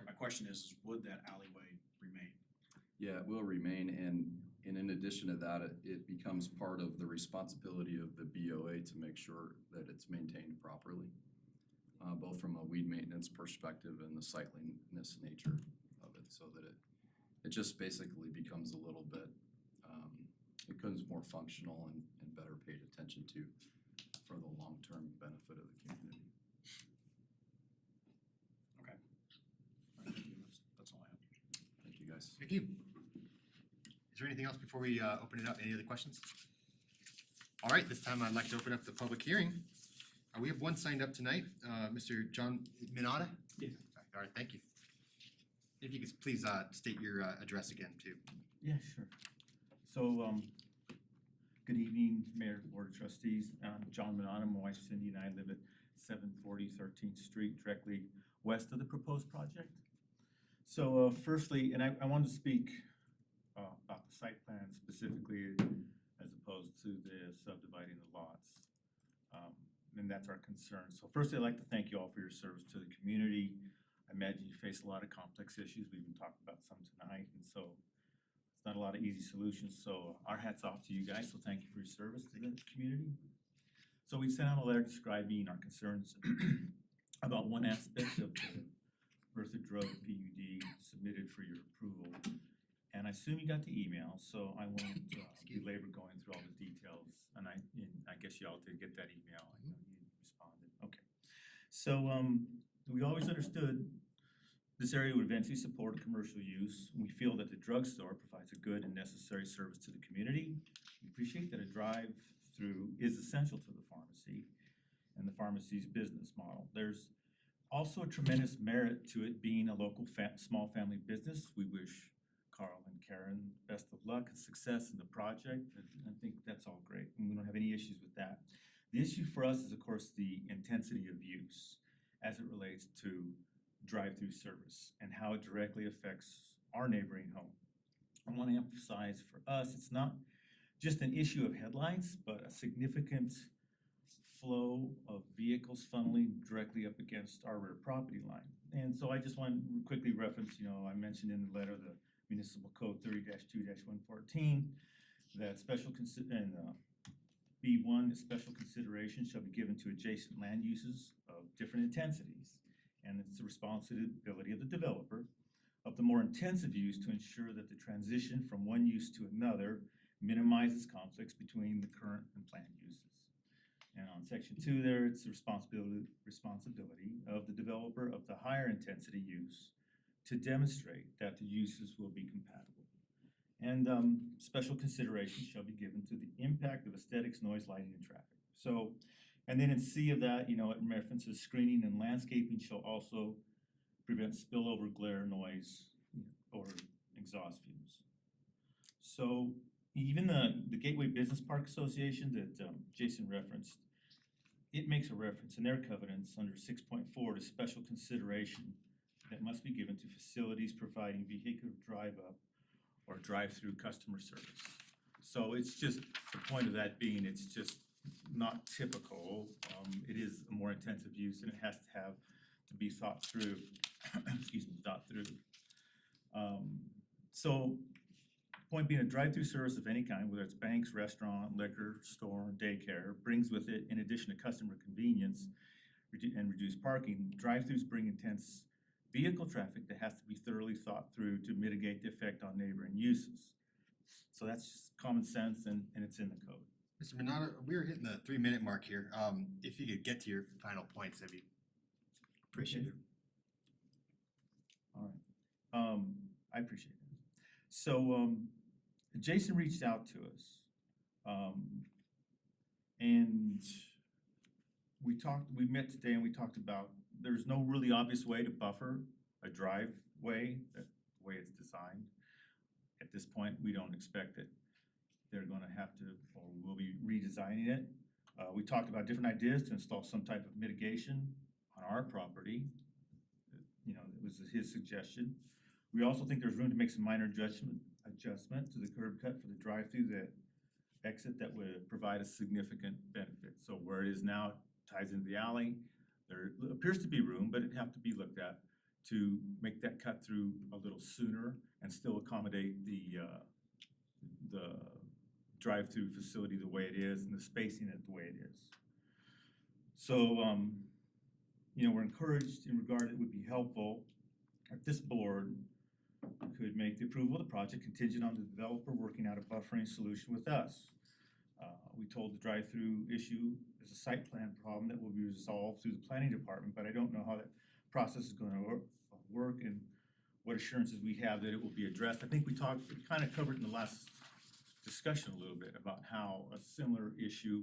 Speaker 8: my question is would that alleyway remain?
Speaker 14: Yeah, it will remain, and in addition to that, it becomes part of the responsibility of the BOA to make sure that it's maintained properly, both from a weed maintenance perspective and the sightliness nature of it, so that it just basically becomes a little bit, it becomes more functional and better paid attention to for the long-term benefit of the community.
Speaker 8: Okay. All right, thank you. That's all I have.
Speaker 14: Thank you, guys.
Speaker 1: Thank you. Is there anything else before we open it up? Any other questions? All right, this time I'd like to open up the public hearing. We have one signed up tonight, Mr. John Minata?
Speaker 15: Yes.
Speaker 1: All right, thank you. If you could please state your address again too.
Speaker 15: Yeah, sure. So, good evening, Mayor, Board of Trustees. I'm John Minata. My wife Cindy and I live at 740 13th Street, directly west of the proposed project. So, firstly, and I wanted to speak about the site plan specifically, as opposed to the subdividing the lots. And that's our concern. So first, I'd like to thank you all for your service to the community. I imagine you face a lot of complex issues. We've been talking about some tonight, and so it's not a lot of easy solutions. So our hat's off to you guys. So thank you for your service to the community. So we sent out a letter describing our concerns about one aspect of the Bertha Drug PUD submitted for your approval. And I assume you got the email, so I won't belabor going through all the details. And I guess you all did get that email. I know you responded. Okay. So we always understood this area would eventually support commercial use. We feel that the drugstore provides a good and necessary service to the community. We appreciate that a drive-through is essential to the pharmacy and the pharmacy's business model. There's also a tremendous merit to it being a local small family business. We wish Carl and Karen best of luck and success in the project. I think that's all great, and we don't have any issues with that. The issue for us is, of course, the intensity of use as it relates to drive-through service and how it directly affects our neighboring home. I want to emphasize for us, it's not just an issue of headlights, but a significant flow of vehicles funneling directly up against our rear property line. And so I just want to quickly reference, I mentioned in the letter the Municipal Code 30-2-114 that B1, special consideration shall be given to adjacent land uses of different intensities. And it's the responsibility of the developer of the more intensive use to ensure that the transition from one use to another minimizes conflicts between the current and planned uses. And on section 2 there, it's the responsibility of the developer of the higher intensity use to demonstrate that the uses will be compatible. And special consideration shall be given to the impact of aesthetics, noise, lighting, and traffic. So And then in C of that, you know, it references screening and landscaping shall also prevent spillover glare, noise, or exhaust fumes. So even the Gateway Business Park Association that Jason referenced, it makes a reference in their covenants under 6.4 to special consideration that must be given to facilities providing vehicular drive-up or drive-through customer service. So it's just, the point of that being, it's just not typical. It is a more intensive use and it has to be thought through, excuse me, thought through. So point being, a drive-through service of any kind, whether it's banks, restaurant, liquor store, daycare, brings with it, in addition to customer convenience and reduced parking, drive-throughs bring intense vehicle traffic that has to be thoroughly thought through to mitigate the effect on neighboring uses. So that's just common sense and it's in the code.
Speaker 1: Mr. Minato, we're hitting the 3-minute mark here. If you could get to your final points, that'd be appreciated.
Speaker 15: All right, I appreciate that. So, Jason reached out to us, and we met today and we talked about there's no really obvious way to buffer a driveway, the way it's designed. At this point, we don't expect it. They're gonna have to, or we'll be redesigning it. We talked about different ideas to install some type of mitigation on our property. You know, it was his suggestion. We also think there's room to make some minor adjustment to the curb cut for the drive-through that exit that would provide a significant benefit. So where it is now, it ties into the alley. There appears to be room, but it'd have to be looked at to make that cut through a little sooner and still accommodate the drive-through facility the way it is and the spacing it the way it is. So, you know, we're encouraged in regard it would be helpful if this board could make the approval of the project contingent on the developer working out a buffering solution with us. We told the drive-through issue is a site plan problem that will be resolved through the planning department, but I don't know how that process is gonna work and what assurances we have that it will be addressed. I think we kind of covered in the last discussion a little bit about how a similar issue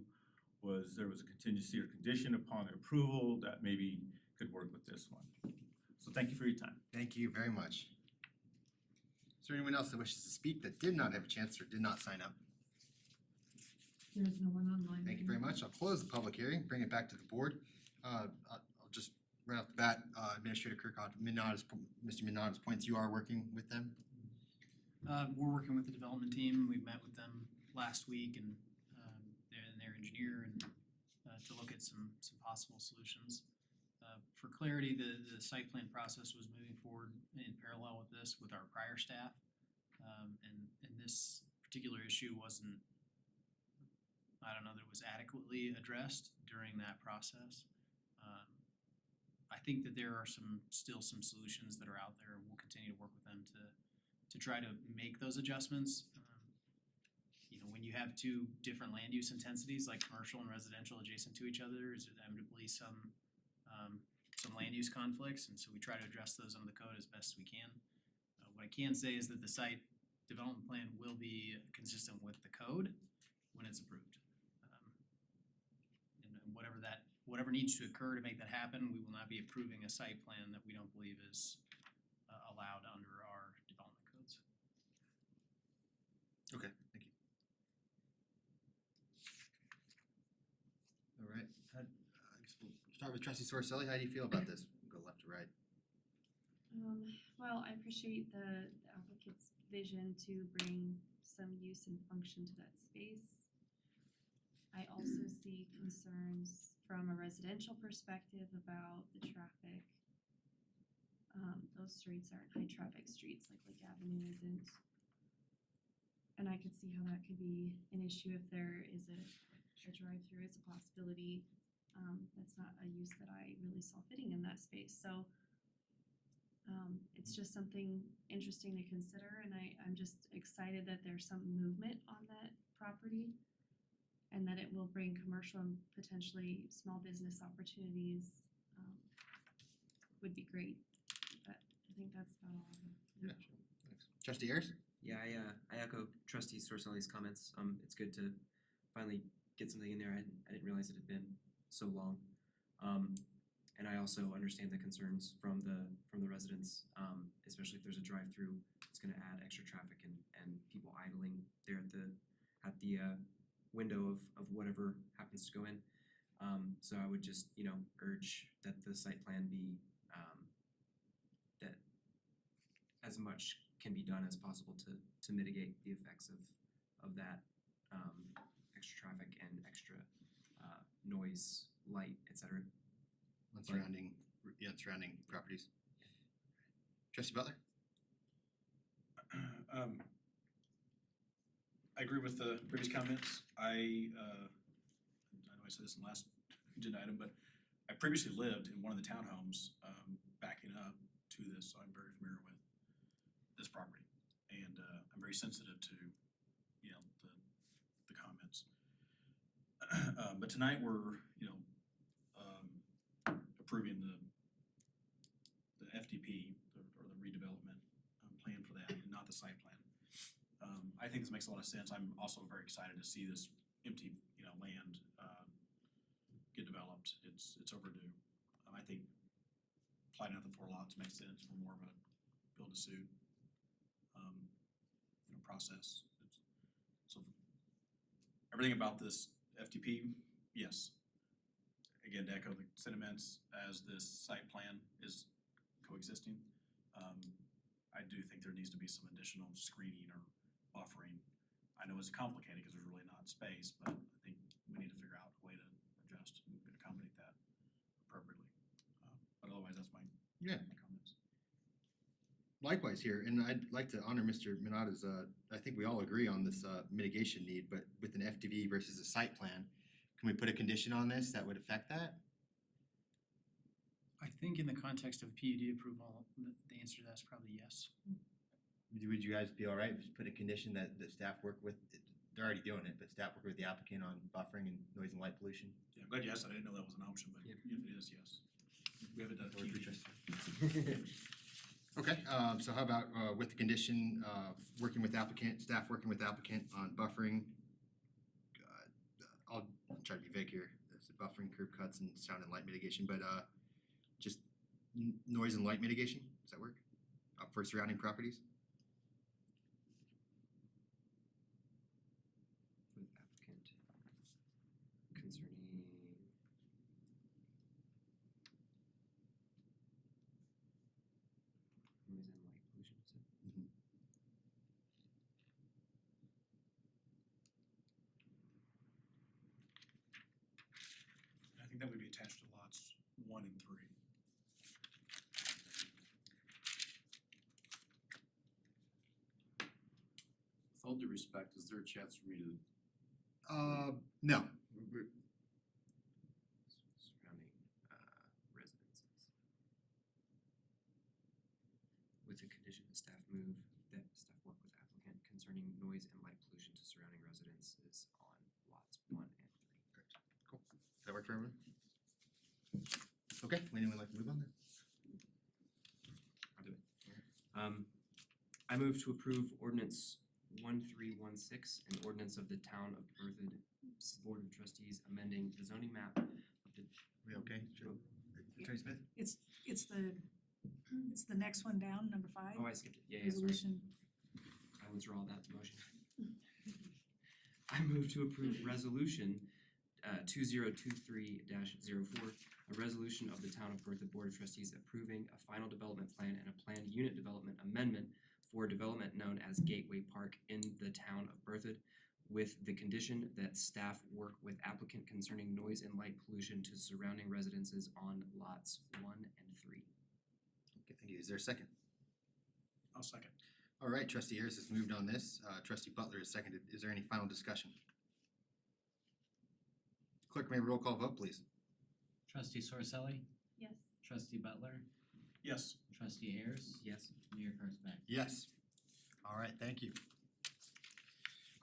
Speaker 15: was, there was a contingency or condition upon the approval that maybe could work with this one. So thank you for your time.
Speaker 1: Thank you very much. Is there anyone else that wishes to speak that did not have a chance or did not sign up?
Speaker 13: There's no one online.
Speaker 1: Thank you very much. I'll close the public hearing, bring it back to the board. I'll just right off the bat, Administrator Kirkhoff, Mr. Minato's points, you are working with them?
Speaker 9: We're working with the development team. We met with them last week and their engineer and to look at some possible solutions. For clarity, the site plan process was moving forward in parallel with this with our prior staff. And this particular issue wasn't, I don't know that it was adequately addressed during that process. I think that there are still some solutions that are out there. We'll continue to work with them to try to make those adjustments. You know, when you have two different land use intensities like commercial and residential adjacent to each other, there's inevitably some land use conflicts, and so we try to address those under the code as best we can. What I can say is that the site development plan will be consistent with the code when it's approved. And whatever needs to occur to make that happen, we will not be approving a site plan that we don't believe is allowed under our development codes.
Speaker 1: Okay, thank you. All right, I guess we'll start with Trustee Sorcelli. How do you feel about this? We'll go left to right.
Speaker 7: Well, I appreciate the applicant's vision to bring some use and function to that space. I also see concerns from a residential perspective about the traffic. Those streets aren't high traffic streets like Lake Avenue isn't. And I could see how that could be an issue if there is a drive-through is a possibility. That's not a use that I really saw fitting in that space. So it's just something interesting to consider, and I'm just excited that there's some movement on that property and that it will bring commercial and potentially small business opportunities. Would be great, but I think that's about all.
Speaker 1: Yeah, sure. Thanks. Trustee Ayers?
Speaker 4: Yeah, I echo Trustee Sorcelli's comments. It's good to finally get something in there. I didn't realize it had been so long. And I also understand the concerns from the residents, especially if there's a drive-through, it's gonna add extra traffic and people idling there at the window of whatever happens to go in. So I would just, urge that the site plan be, that as much can be done as possible to mitigate the effects of that, extra traffic and extra, noise, light, et cetera.
Speaker 1: On surrounding properties. Trustee Butler?
Speaker 8: I agree with the previous comments. I know I said this in the last agenda item, but I previously lived in one of the townhomes, backing up to this, so I'm very familiar with this property. And, I'm very sensitive to, the comments. But tonight we're, approving the FDP, or the redevelopment, plan for that, and not the site plan. I think this makes a lot of sense. I'm also very excited to see this empty, land, get developed. It's overdue. I think plotting out the 4 lots makes sense for more of a build to suit, process. So everything about this FDP, yes. Again, to echo the sentiments as this site plan is coexisting, I do think there needs to be some additional screening or buffering. I know it's complicated because there's really not space, but I think we need to figure out a way to adjust and accommodate that appropriately. But otherwise, that's my comments.
Speaker 1: Likewise here, and I'd like to honor Mr. Minata's, I think we all agree on this mitigation need, but with an FDV versus a site plan, can we put a condition on this that would affect that?
Speaker 9: I think in the context of PUD approval, the answer to that is probably yes.
Speaker 1: Would you guys be all right if we put a condition that the staff work with, they're already doing it, but staff work with the applicant on buffering and noise and light pollution?
Speaker 8: Yeah, I'm glad you asked that. I didn't know that was an option, but if it is, yes. We haven't done
Speaker 1: PUD. Okay, so how about with the condition, working with applicant, staff working with applicant on buffering? I'll try to be vague here. There's the buffering, curb cuts, and sound and light mitigation, but just noise and light mitigation, does that work? For surrounding properties?
Speaker 4: With applicant concerning noise and light pollution, is it?
Speaker 8: I think that would be attached to lots 1 and 3.
Speaker 14: With all due respect, is there a chance for me to?
Speaker 1: No.
Speaker 4: Surrounding residences. With the condition that staff work with applicant concerning noise and light pollution to surrounding residences on lots 1 and 3.
Speaker 1: Cool. Does that work for everyone? Okay, anyone like to move on then?
Speaker 4: I'll do it. I move to approve ordinance 1316, an ordinance of the Town of Berthoud Board of Trustees amending the zoning map of the.
Speaker 1: We okay? Attorney Smith?
Speaker 16: It's the next one down, number 5.
Speaker 4: Oh, I skipped it. Yeah, sorry.
Speaker 16: Resolution.
Speaker 4: I withdraw that motion. I move to approve resolution 2023-04, a resolution of the Town of Berthoud Board of Trustees approving a final development plan and a planned unit development amendment for development known as Gateway Park in the Town of Berthoud, with the condition that staff work with applicant concerning noise and light pollution to surrounding residences on lots 1 and 3.
Speaker 1: Okay, thank you. Is there a second?
Speaker 8: I'll second.
Speaker 1: All right, Trustee Harris has moved on this. Trustee Butler has seconded. Is there any final discussion? Clerk, may I roll call vote, please?
Speaker 2: Trustee Sorcelli?
Speaker 7: Yes.
Speaker 2: Trustee Butler?
Speaker 8: Yes.
Speaker 2: Trustee Ayers?
Speaker 4: Yes.
Speaker 2: Mayor Karsbeck?
Speaker 1: Yes. All right, thank you.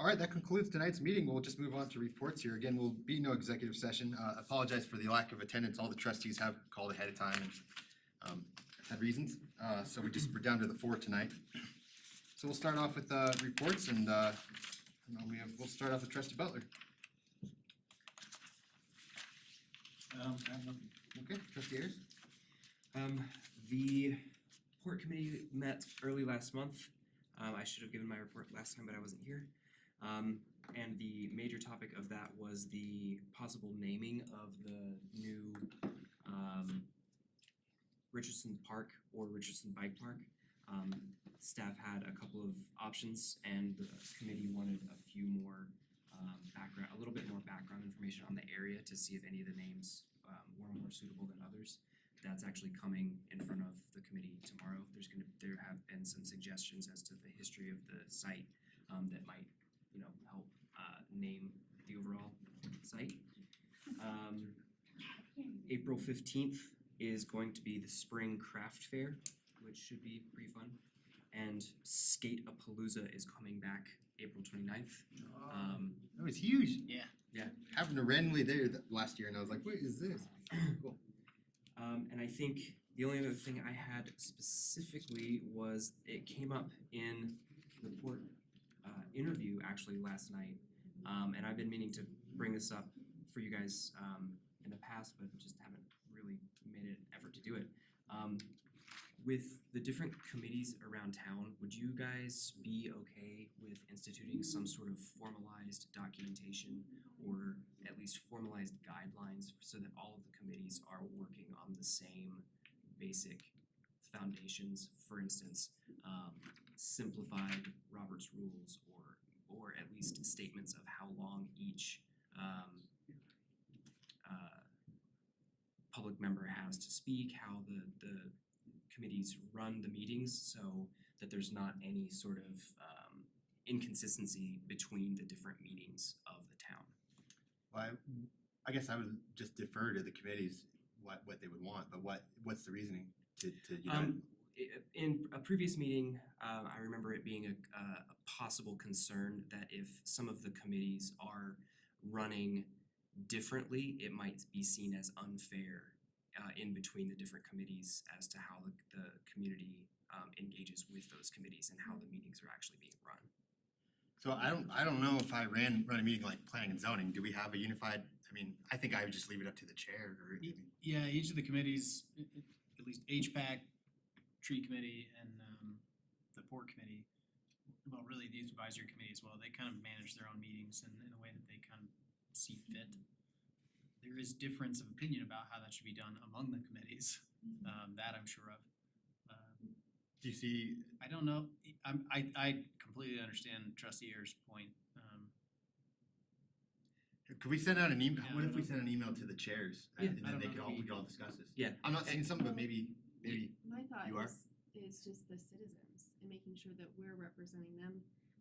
Speaker 1: All right, that concludes tonight's meeting. We'll just move on to reports here. Again, will be no executive session. Apologize for the lack of attendance. All the trustees have called ahead of time and had reasons. So we're down to the 4 tonight. So we'll start off with reports and we'll start off with Trustee Butler.
Speaker 8: I have nothing.
Speaker 1: Okay, trustee Ayers?
Speaker 4: The port committee met early last month. I should have given my report last time, but I wasn't here. And the major topic of that was the possible naming of the new Richardson Park or Richardson Bike Park. Staff had a couple of options and the committee wanted a few more a little bit more background information on the area to see if any of the names were more suitable than others. That's actually coming in front of the committee tomorrow. There have been some suggestions as to the history of the site that might, help name the overall site. April 15th is going to be the Spring Craft Fair, which should be pretty fun. And Skate-A-Palooza is coming back April 29th.
Speaker 1: That was huge.
Speaker 9: Yeah.
Speaker 4: Yeah.
Speaker 1: Happened to randomly there last year and I was like, what is this? Cool.
Speaker 4: And I think the only other thing I had specifically was it came up in the port interview actually last night. And I've been meaning to bring this up for you guys in the past, but just haven't really made an effort to do it. With the different committees around town, would you guys be okay with instituting some sort of formalized documentation or at least formalized guidelines so that all of the committees are working on the same basic foundations? For instance, simplified Robert's rules or at least statements of how long each public member has to speak, how the committees run the meetings so that there's not any sort of inconsistency between the different meetings of the town.
Speaker 1: Well, I guess I would just defer to the committees what they would want, but what's the reasoning to
Speaker 4: In a previous meeting, I remember it being a possible concern that if some of the committees are running differently, it might be seen as unfair in between the different committees as to how the community engages with those committees and how the meetings are actually being run.
Speaker 1: So I don't know if I run a meeting like planning and zoning, do we have a unified, I think I would just leave it up to the chair or.
Speaker 9: Yeah, each of the committees, at least HPAC, tree committee and the port committee, well, really the advisory committee as well, they kind of manage their own meetings in a way that they kind of see fit. There is difference of opinion about how that should be done among the committees, that I'm sure of.
Speaker 1: Do you see?
Speaker 9: I don't know, I completely understand Trustee Ayers' point.
Speaker 1: Could we send out an email,
Speaker 9: Yeah,
Speaker 1: what
Speaker 9: I
Speaker 1: if we
Speaker 9: don't
Speaker 1: send an email to the chairs
Speaker 4: Yeah,
Speaker 1: and
Speaker 9: I
Speaker 1: then
Speaker 9: don't
Speaker 1: we
Speaker 9: know,
Speaker 1: could all discuss this?
Speaker 4: Yeah.
Speaker 1: I'm not saying something, but maybe
Speaker 7: My thought
Speaker 1: You are?
Speaker 7: is just the citizens and making sure that we're representing them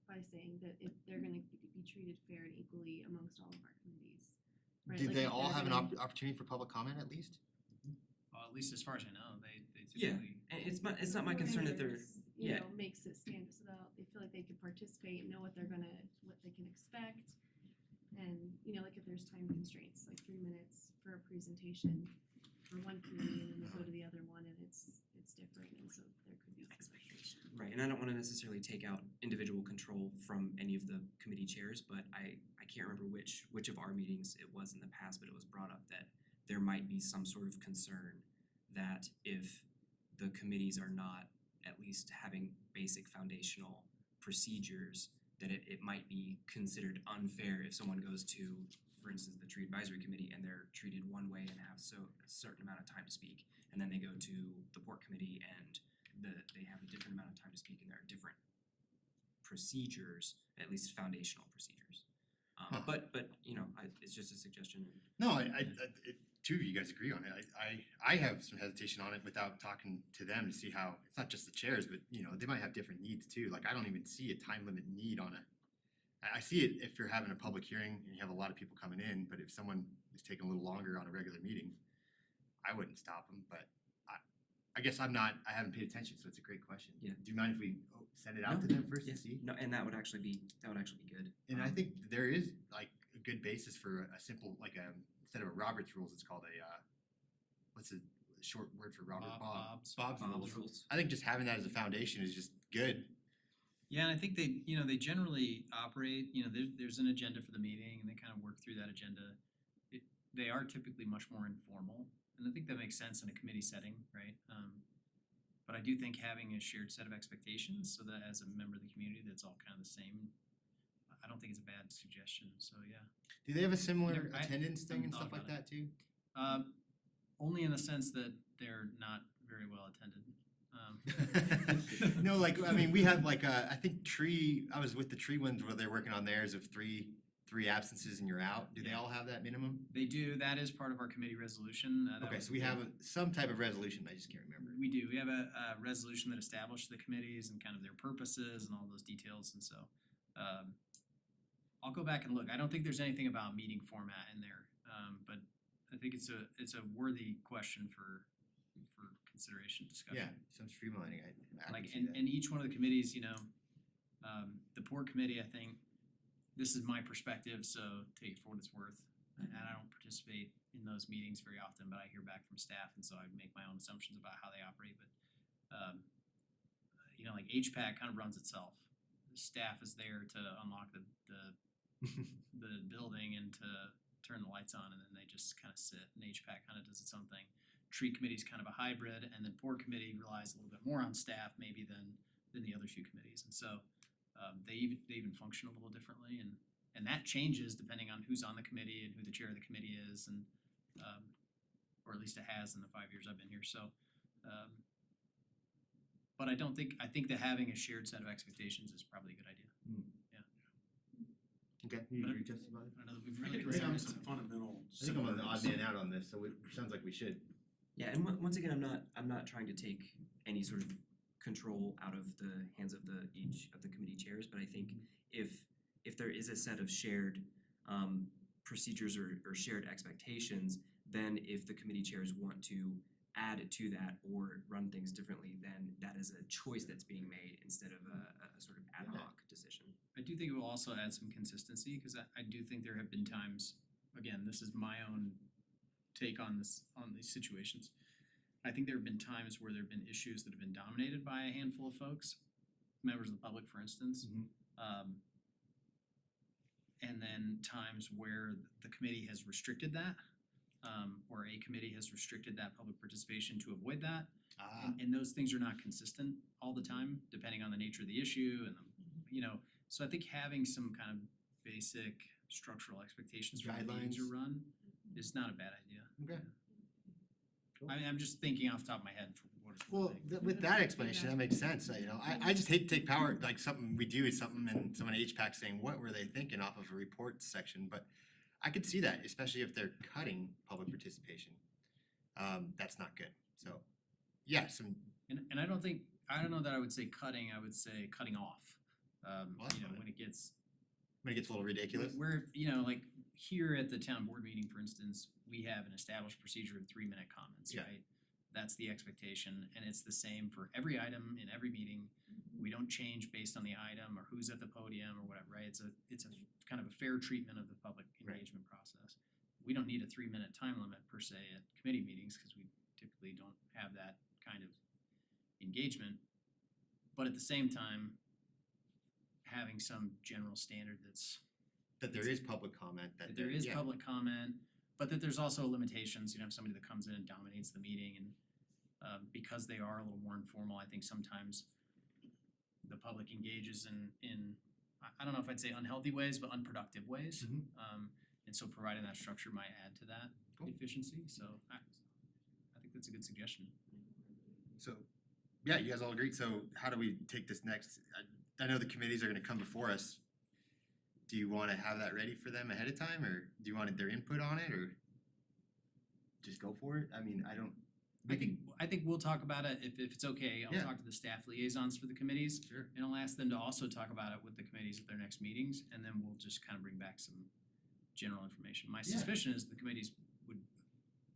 Speaker 7: by saying that if they're gonna be treated fair and equally amongst all of our committees. Right,
Speaker 1: do
Speaker 7: like
Speaker 1: they
Speaker 7: if
Speaker 1: all
Speaker 7: they're
Speaker 1: have an
Speaker 7: gonna-
Speaker 1: opportunity for public comment at least?
Speaker 9: Well, at least as far as I know, they
Speaker 4: Yeah,
Speaker 9: typically.
Speaker 4: and it's not my concern that they're,
Speaker 7: Parameters,
Speaker 4: yeah.
Speaker 7: makes it stand so that they feel like they can participate and know what they can expect. And, like if there's time constraints, like 3 minutes for a presentation for one committee and then they go to the other one and it's different and so there could be expectation.
Speaker 4: Right, and I don't wanna necessarily take out individual control from any of the committee chairs, but I can't remember which of our meetings it was in the past, but it was brought up that there might be some sort of concern that if the committees are not at least having basic foundational procedures, that it might be considered unfair if someone goes to, for instance, the tree advisory committee and they're treated one way and have a certain amount of time to speak, and then they go to the port committee and they have a different amount of time to speak and there are different procedures, at least foundational procedures. But it's just a suggestion.
Speaker 1: No, two of you guys agree on it. I have some hesitation on it without talking to them to see how, it's not just the chairs, but they might have different needs too. Like I don't even see a time limit need on I see it if you're having a public hearing and you have a lot of people coming in, but if someone is taking a little longer on a regular meeting, I wouldn't stop them, but I guess I haven't paid attention, so it's a great question.
Speaker 4: Yeah.
Speaker 1: Do you mind if we send it out to them first to
Speaker 4: Yes.
Speaker 1: see?
Speaker 4: No, and that would actually be good.
Speaker 1: And I think there is like a good basis for a simple, like instead of a Robert's rules, it's called what's the short word for Robert? Bob's rules. I think just having that as a foundation is just good.
Speaker 9: Yeah, and I think they generally operate, there's an agenda for the meeting and they kind of work through that agenda. they are typically much more informal, and I think that makes sense in a committee setting, right? But I do think having a shared set of expectations so that as a member of the community, that's all kind of the same. I don't think it's a bad suggestion, so yeah.
Speaker 1: Do they have a similar
Speaker 9: I
Speaker 1: attendance thing
Speaker 9: haven't
Speaker 1: and
Speaker 9: thought
Speaker 1: stuff like
Speaker 9: about
Speaker 1: that too?
Speaker 9: Only in the sense that they're not very well attended.
Speaker 1: No, like, I mean, we have like, I think I was with the tree ones where they're working on theirs of three absences and you're out. Do they all have that minimum?
Speaker 9: They do, that is part of our committee resolution. That
Speaker 1: Okay,
Speaker 9: was
Speaker 1: so we have some type of resolution, I just can't remember.
Speaker 9: We do, we have a resolution that established the committees and kind of their purposes and all those details, and so I'll go back and look. I don't think there's anything about meeting format in there, but I think it's a worthy question for consideration, discussion.
Speaker 1: Yeah, some streamlining, I
Speaker 9: Like,
Speaker 1: can see
Speaker 9: and,
Speaker 1: that.
Speaker 9: and each one of the committees, you know, the port committee, I think, this is my perspective, so take it for what it's worth. And I don't participate in those meetings very often, but I hear back from staff, and so I make my own assumptions about how they operate, but you know, like HPAC kind of runs itself. The staff is there to unlock the building and to turn the lights on, and then they just kind of sit, and HPAC kind of does its own thing. Tree committee's kind of a hybrid, and then port committee relies a little bit more on staff maybe than the other two committees, and so they even function a little differently, and that changes depending on who's on the committee and who the chair of the committee is, and or at least it has in the 5 years I've been here. So, but I think that having a shared set of expectations is probably a good idea.
Speaker 1: Okay, you
Speaker 9: But-
Speaker 1: agree, Justin, about it?
Speaker 9: I know that we've
Speaker 8: I
Speaker 9: really
Speaker 8: think we have
Speaker 9: considered
Speaker 8: some fundamental
Speaker 1: I think I'm an odd
Speaker 8: similarities.
Speaker 1: man out on this, so it sounds like we should.
Speaker 4: Yeah, and once again, I'm not trying to take any sort of control out of the hands of each of the committee chairs, but I think if there is a set of shared procedures or shared expectations, then if the committee chairs want to add to that or run things differently, then that is a choice that's being made instead of a sort of ad hoc decision.
Speaker 9: I do think it will also add some consistency, because I do think there have been times, again, this is my own take on these situations. I think there have been times where there have been issues that have been dominated by a handful of folks, members of the public, for instance. And then times where the committee has restricted that, or a committee has restricted that public participation to avoid that. And those things are not consistent all the time, depending on the nature of the issue and you know, so I think having some kind of basic structural expectations for the meetings
Speaker 1: Guidelines.
Speaker 9: are run is not a bad idea.
Speaker 1: Okay.
Speaker 9: I mean, I'm just thinking off the top of my head for what it's
Speaker 1: Well,
Speaker 9: worth.
Speaker 1: with that explanation, that makes sense, you know, I just hate to take power, like something we do is something and someone at HPAC saying, what were they thinking off of a report section, but I could see that, especially if they're cutting public participation. That's not good, so, yeah, some,
Speaker 9: And I don't know that I would say cutting, I would say cutting off.
Speaker 1: that's
Speaker 9: You know,
Speaker 1: fine.
Speaker 9: when it gets
Speaker 1: a little ridiculous.
Speaker 9: Where, you know, like here at the town board meeting, for instance, we have an established procedure of 3-minute comments,
Speaker 1: Yeah.
Speaker 9: right? That's the expectation, and it's the same for every item in every meeting. We don't change based on the item or who's at the podium or whatever, right? It's a kind of a fair treatment of the public
Speaker 1: Right.
Speaker 9: engagement process. We don't need a 3-minute time limit per se at committee meetings, because we typically don't have that kind of engagement. But at the same time, having some general standard
Speaker 1: That there is public comment,
Speaker 9: that there is public comment, but that there's also limitations. You know, if somebody that comes in and dominates the meeting, and because they are a little more informal, I think sometimes the public engages in I don't know if I'd say unhealthy ways, but unproductive ways.
Speaker 1: Mhm.
Speaker 9: And so providing that structure might add to that
Speaker 1: Cool.
Speaker 9: efficiency. So I think that's a good suggestion.
Speaker 1: So, yeah, you guys all agreed, so how do we take this next? I know the committees are gonna come before us. Do you wanna have that ready for them ahead of time, or do you want their input on it, or just go for it? I mean,
Speaker 9: I think we'll talk about it if it's okay. I'll
Speaker 1: Yeah.
Speaker 9: talk to the staff liaisons for the committees.
Speaker 1: Sure.
Speaker 9: And I'll ask them to also talk about it with the committees at their next meetings, and then we'll just kind of bring back some general information. My
Speaker 1: Yeah.
Speaker 9: suspicion is the committees would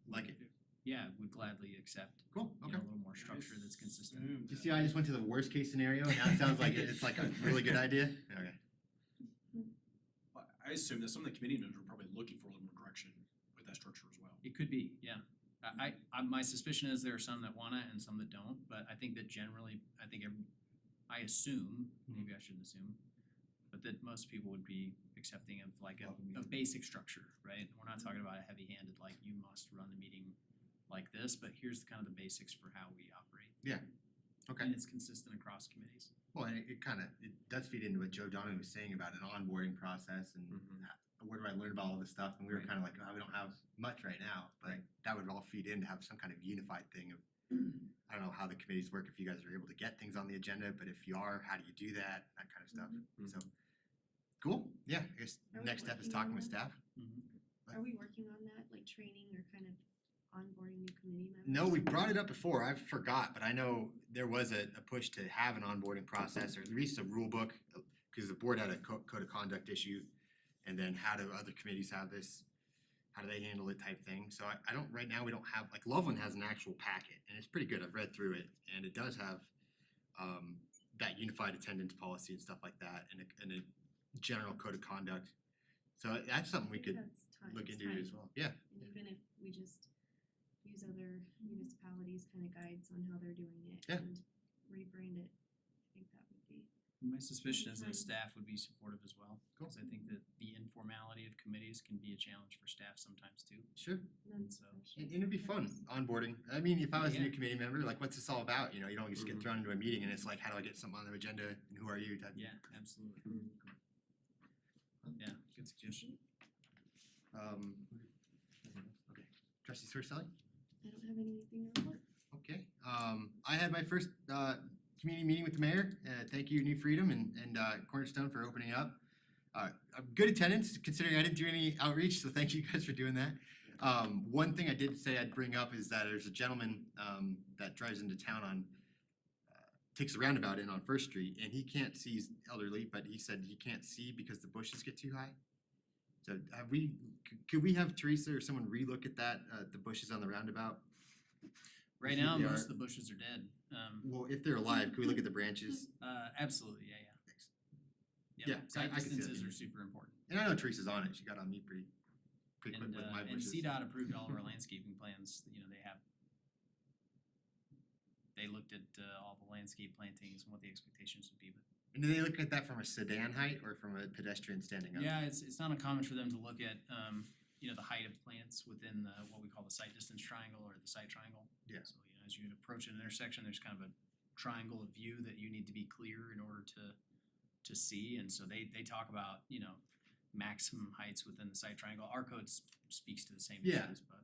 Speaker 1: Like it.
Speaker 9: Yeah, would gladly accept,
Speaker 1: Cool,
Speaker 9: you know, a little more structure that's consistent.
Speaker 1: You see, I just went to the worst case scenario, and now it sounds like it's like a really good idea. Okay.
Speaker 8: I assume that some of the committee members are probably looking for a little more direction with that structure as well.
Speaker 9: It could be, yeah. My suspicion is there are some that want it and some that don't, but I think that generally, I assume, maybe I shouldn't assume, but that most people would be accepting of like a basic structure, right? We're not talking about a heavy-handed, like you must run the meeting like this, but here's kind of the basics for how we operate.
Speaker 1: Yeah. Okay.
Speaker 9: And it's consistent across committees.
Speaker 1: Well, and it does feed into what Joe Donovan was saying about an onboarding process and where do I learn about all this stuff? And we were
Speaker 9: Right.
Speaker 1: kind of like, oh, we don't have much right now, but
Speaker 9: Right.
Speaker 1: that would all feed in to have some kind of unified thing of, I don't know how the committees work, if you guys are able to get things on the agenda, but if you are, how do you do that, that kind of stuff. So, cool, yeah, I guess
Speaker 7: Are we
Speaker 1: next step is
Speaker 7: working
Speaker 1: talking
Speaker 7: on
Speaker 1: with
Speaker 7: that?
Speaker 1: staff.
Speaker 7: Are we working on that, like training or kind of onboarding new committee members?
Speaker 1: No, we brought it up before, I forgot, but I know there was a push to have an onboarding process, or at least a rule book, because the board had a code of conduct issue, and then how do other committees have this, how do they handle it type thing, so I don't, right now, we don't have, like Loveland has an actual packet, and it's pretty good, I've read through it, and it does have that unified attendance policy and stuff like that, and a general code of conduct, so that's something we
Speaker 7: I think
Speaker 1: could
Speaker 7: that's time-
Speaker 1: look
Speaker 7: it's
Speaker 1: into
Speaker 7: time.
Speaker 1: as well, yeah.
Speaker 7: And even if we just use other municipalities kind of guides on how they're doing it
Speaker 1: Yeah.
Speaker 7: and rebrand it, I think that would be.
Speaker 9: My suspicion is
Speaker 7: Time.
Speaker 9: that staff would be supportive as well,
Speaker 1: Cool.
Speaker 9: because I think that the informality of committees can be a challenge for staff sometimes too.
Speaker 1: Sure.
Speaker 9: And so,
Speaker 1: And it'd be fun onboarding. I mean, if I was a new
Speaker 9: Yeah.
Speaker 1: committee member, like, what's this all about? You know, you don't just get thrown into a meeting and it's like, how do I get something on the agenda and who are you type.
Speaker 9: yeah, absolutely. Yeah, good suggestion.
Speaker 1: Okay, trustee Sirselli?
Speaker 7: I don't have anything to report.
Speaker 1: Okay, I had my first, community meeting with the mayor. Thank you, New Freedom and Cornerstone for opening up. A good attendance considering I didn't do any outreach, so thank you guys for doing that. One thing I did say I'd bring up is that there's a gentleman, that drives into town on, takes the roundabout in on First Street, and he can't see, he's elderly, but he said he can't see because the bushes get too high. So could we have Teresa or someone relook at that, the bushes on the roundabout?
Speaker 9: Right
Speaker 1: If
Speaker 9: now,
Speaker 1: they
Speaker 9: most
Speaker 1: are-
Speaker 9: of the bushes are dead.
Speaker 1: Well, if they're alive, could we look at the branches?
Speaker 9: Absolutely, yeah.
Speaker 1: Thanks.
Speaker 9: Yep,
Speaker 1: Yeah,
Speaker 9: site
Speaker 1: I can see that
Speaker 9: distances
Speaker 1: too.
Speaker 9: are super important.
Speaker 1: And I know Teresa's on it, she got on me pretty quick
Speaker 9: And
Speaker 1: with my
Speaker 9: and
Speaker 1: bushes.
Speaker 9: CDOT approved all of our landscaping plans, they looked at all the landscape plantings and what the expectations would be, but
Speaker 1: And do they look at that from a sedan height or from a pedestrian standing up?
Speaker 9: yeah, it's not uncommon for them to look at the height of plants within the what we call the site distance triangle or the site triangle.
Speaker 1: Yeah.
Speaker 9: So as you approach an intersection, there's kind of a triangle of view that you need to be clear in order to see, and so they talk about maximum heights within the site triangle. Our code speaks to the same
Speaker 1: Yeah.
Speaker 9: issues, but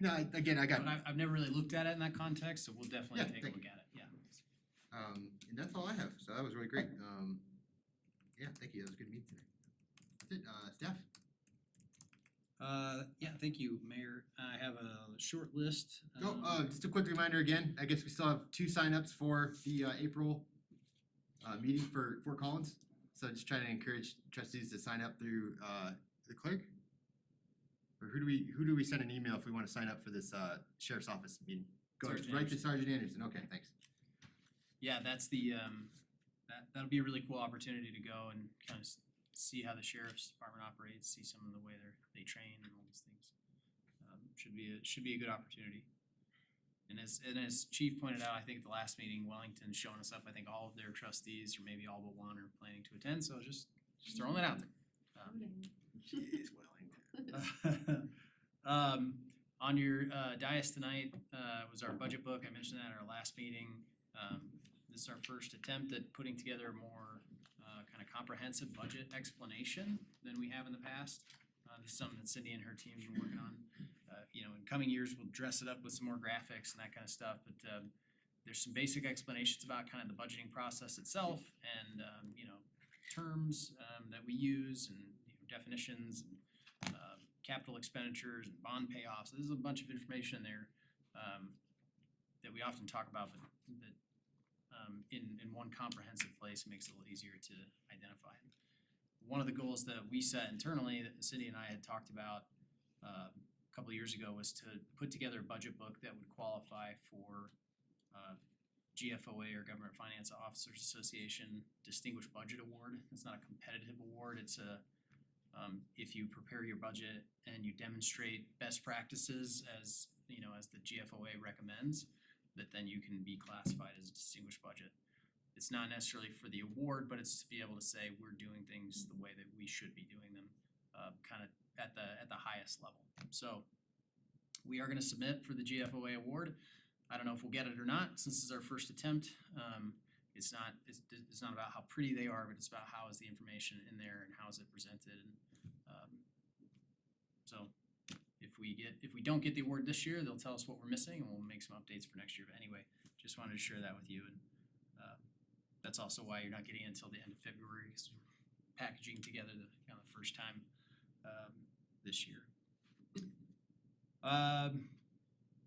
Speaker 1: No, again, I got,
Speaker 9: I've never really looked at it in that context, so we'll definitely
Speaker 1: Yeah,
Speaker 9: take a
Speaker 1: thank
Speaker 9: look at it, yeah.
Speaker 1: and that's all I have, so that was really great. Yeah, thank you, that was a good meeting today. That's it, staff?
Speaker 9: Yeah, thank you, Mayor. I have a short list.
Speaker 1: Just a quick reminder again, I guess we still have 2 signups for the April meeting for Fort Collins. So just trying to encourage trustees to sign up through the clerk. Or who do we send an email if we wanna sign up for this sheriff's office meeting? Go
Speaker 9: Sergeant
Speaker 1: right to
Speaker 9: Anderson.
Speaker 1: Sergeant Anderson, okay, thanks.
Speaker 9: Yeah, that's the that'll be a really cool opportunity to go and kind of see how the sheriff's department operates, see some of the way they train and all these things. Should be a good opportunity. And as Chief pointed out, I think at the last meeting, Wellington's showing us up. I think all of their trustees, or maybe all but one, are planning to attend. So just throwing that out there.
Speaker 1: Jeez, Wellington.
Speaker 9: On your dais tonight was our budget book. I mentioned that at our last meeting. This is our first attempt at putting together a more kind of comprehensive budget explanation than we have in the past. This is something that Cindy and her team have been working on. In coming years, we'll dress it up with some more graphics and that kind of stuff, but there's some basic explanations about kind of the budgeting process itself and, terms that we use and definitions and capital expenditures and bond payoffs. There's a bunch of information in there that we often talk about, but that in one comprehensive place makes it a little easier to identify. One of the goals that we set internally that Cindy and I had talked about a couple of years ago was to put together a budget book that would qualify for GFOA or Government Finance Officers Association Distinguished Budget Award. It's not a competitive award. It's a if you prepare your budget and you demonstrate best practices as the GFOA recommends, that then you can be classified as a distinguished budget. it's not necessarily for the award, but it's to be able to say we're doing things the way that we should be doing them, kind of at the highest level. So we are gonna submit for the GFOA award. I don't know if we'll get it or not, since this is our first attempt. It's not about how pretty they are, but it's about how is the information in there and how is it presented. And so if we don't get the award this year, they'll tell us what we're missing and we'll make some updates for next year. But anyway, just wanted to share that with you. And that's also why you're not getting it until the end of February, because we're packaging together the first time this year.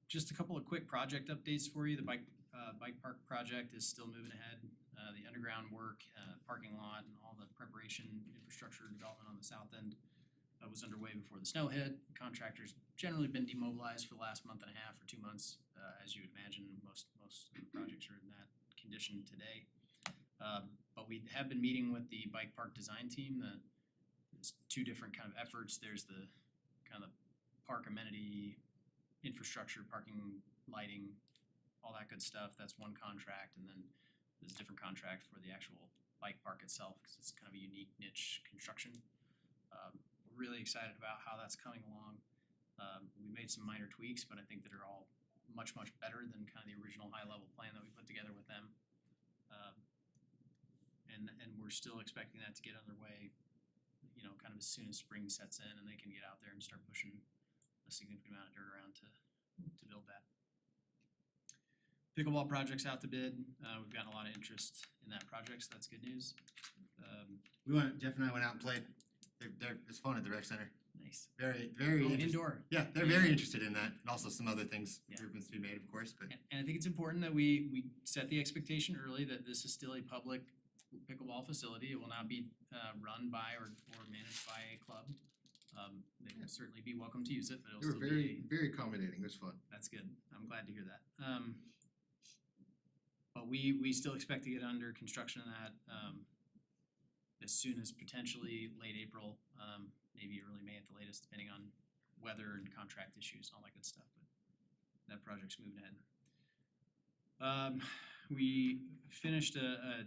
Speaker 9: Just a couple of quick project updates for you. The bike park project is still moving ahead. The underground work, parking lot, and all the preparation infrastructure development on the south end was underway before the snow hit. Contractors generally been demobilized for the last month and a half or 2 months. As you would imagine, most projects are in that condition today. But we have been meeting with the bike park design team. There's two different kind of efforts. There's the kind of park amenity infrastructure, parking, lighting, all that good stuff. That's one contract, and then there's a different contract for the actual bike park itself, because it's kind of a unique niche construction. We're really excited about how that's coming along. We made some minor tweaks, but I think that are all much better than kind of the original high-level plan that we put together with them. And we're still expecting that to get underway, kind of as soon as spring sets in and they can get out there and start pushing a significant amount of dirt around to build that. Pickleball project's out to bid. We've gotten a lot of interest in that project, so that's good news.
Speaker 1: Jeff and I went out and played. It's fun at the rec center.
Speaker 9: Nice.
Speaker 1: Very
Speaker 9: Indoor.
Speaker 1: Yeah, they're very interested in that, and also some other things,
Speaker 9: Yeah.
Speaker 1: improvements to be made, of course, but.
Speaker 9: And I think it's important that we set the expectation early that this is still a public pickleball facility. It will not be run by or managed by a club. They will certainly be welcome to use it, but it'll
Speaker 1: They were
Speaker 9: still
Speaker 1: very, very accommodating, it was fun.
Speaker 9: That's good. I'm glad to hear that. But we still expect to get under construction of that as soon as potentially late April, maybe early May at the latest, depending on weather and contract issues and all that good stuff. But that project's moving ahead. We finished a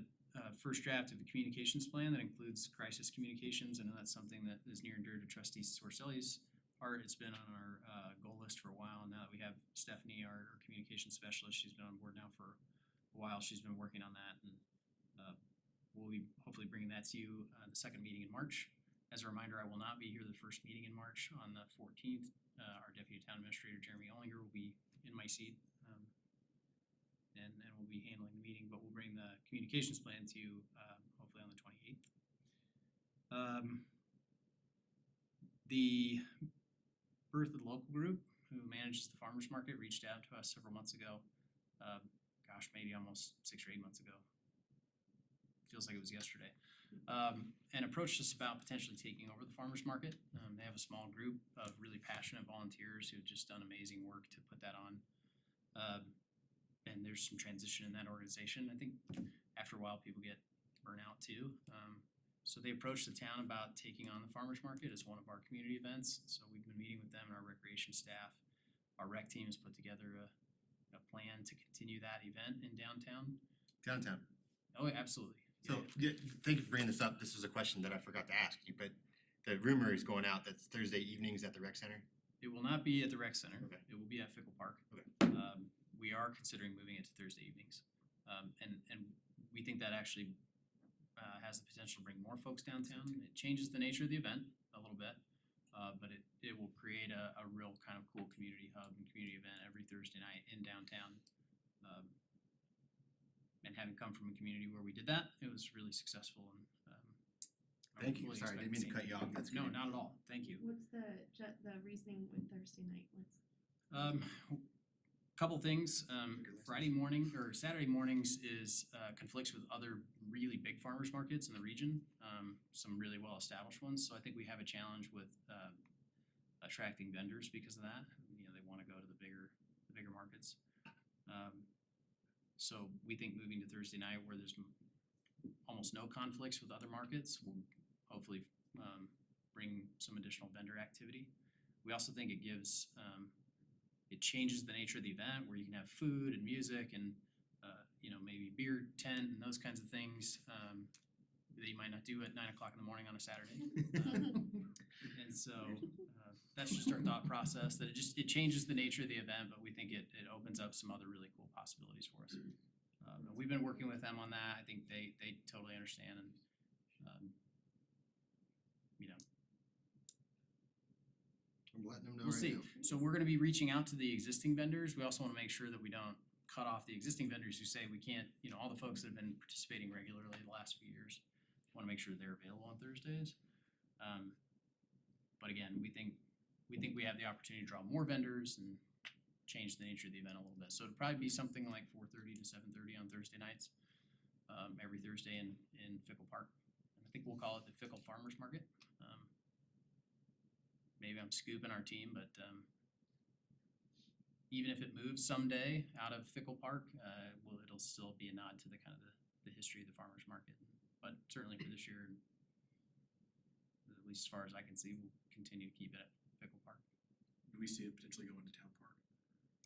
Speaker 9: first draft of the communications plan that includes crisis communications. I know that's something that is near and dear to Trustee Sorcelli's heart. It's been on our goal list for a while. Now that we have Stephanie, our communications specialist, she's been on board now for a while. She's been working on that, and we'll be hopefully bringing that to you the second meeting in March. As a reminder, I will not be here the first meeting in March on the 14th. Our Deputy Town Administrator, Jeremy Ollinger, will be in my seat, and we'll be handling the meeting, but we'll bring the communications plan to you hopefully on the 28th. The Berthoud Local Group, who manages the farmers market, reached out to us several months ago. Maybe almost 6 or 8 months ago. Feels like it was yesterday. And approached us about potentially taking over the farmers market. They have a small group of really passionate volunteers who've just done amazing work to put that on. And there's some transition in that organization. I think after a while people get burnt out too. So they approached the town about taking on the farmers market as one of our community events. So we've been meeting with them and our recreation staff. Our rec team has put together a plan to continue that event in downtown.
Speaker 1: Downtown.
Speaker 9: Oh, absolutely.
Speaker 1: So, thank you for bringing this up. This was a question that I forgot to ask you, but the rumor is going out that's Thursday evenings at the rec center.
Speaker 9: It will not be at the rec center.
Speaker 1: Okay.
Speaker 9: It will be at Fickle Park.
Speaker 1: Okay.
Speaker 9: We are considering moving it to Thursday evenings. And we think that actually has the potential to bring more folks downtown. It changes the nature of the event a little bit, but it will create a real kind of cool community hub and community event every Thursday night in downtown. And having come from a community where we did that, it was really successful. And
Speaker 1: Thank you. Sorry, I didn't mean to cut you off. That's
Speaker 9: No,
Speaker 1: great.
Speaker 9: not at all. Thank you.
Speaker 7: What's the reasoning with Thursday night?
Speaker 9: Couple things. Friday morning or Saturday mornings is conflicts with other really big farmers markets in the region. Some really well established ones. So I think we have a challenge with attracting vendors because of that. They want to go to the bigger markets. So we think moving to Thursday night where there's almost no conflicts with other markets will hopefully bring some additional vendor activity. We also think it gives it changes the nature of the event where you can have food and music and maybe beer tent and those kinds of things, that you might not do at 9 o'clock in the morning on a Saturday. And so, that's just our thought process, that it changes the nature of the event, but we think it opens up some other really cool possibilities for us. We've been working with them on that. I think they totally understand, and
Speaker 1: I'm letting them know
Speaker 9: we'll
Speaker 1: right
Speaker 9: see.
Speaker 1: now.
Speaker 9: So we're gonna be reaching out to the existing vendors. We also wanna make sure that we don't cut off the existing vendors who say we can't, all the folks that have been participating regularly the last few years. Wanna make sure they're available on Thursdays. But again, we think we have the opportunity to draw more vendors and change the nature of the event a little bit. So it'd probably be something like 4:30 to 7:30 on Thursday nights, every Thursday in Fickle Park. And I think we'll call it the Fickle Farmers Market. Maybe I'm scooping our team, but even if it moves someday out of Fickle Park, it'll still be a nod to the kind of the history of the farmers market. But certainly for this year, at least as far as I can see, we'll continue to keep it at Fickle Park.
Speaker 8: Do we see it potentially going to Town Park?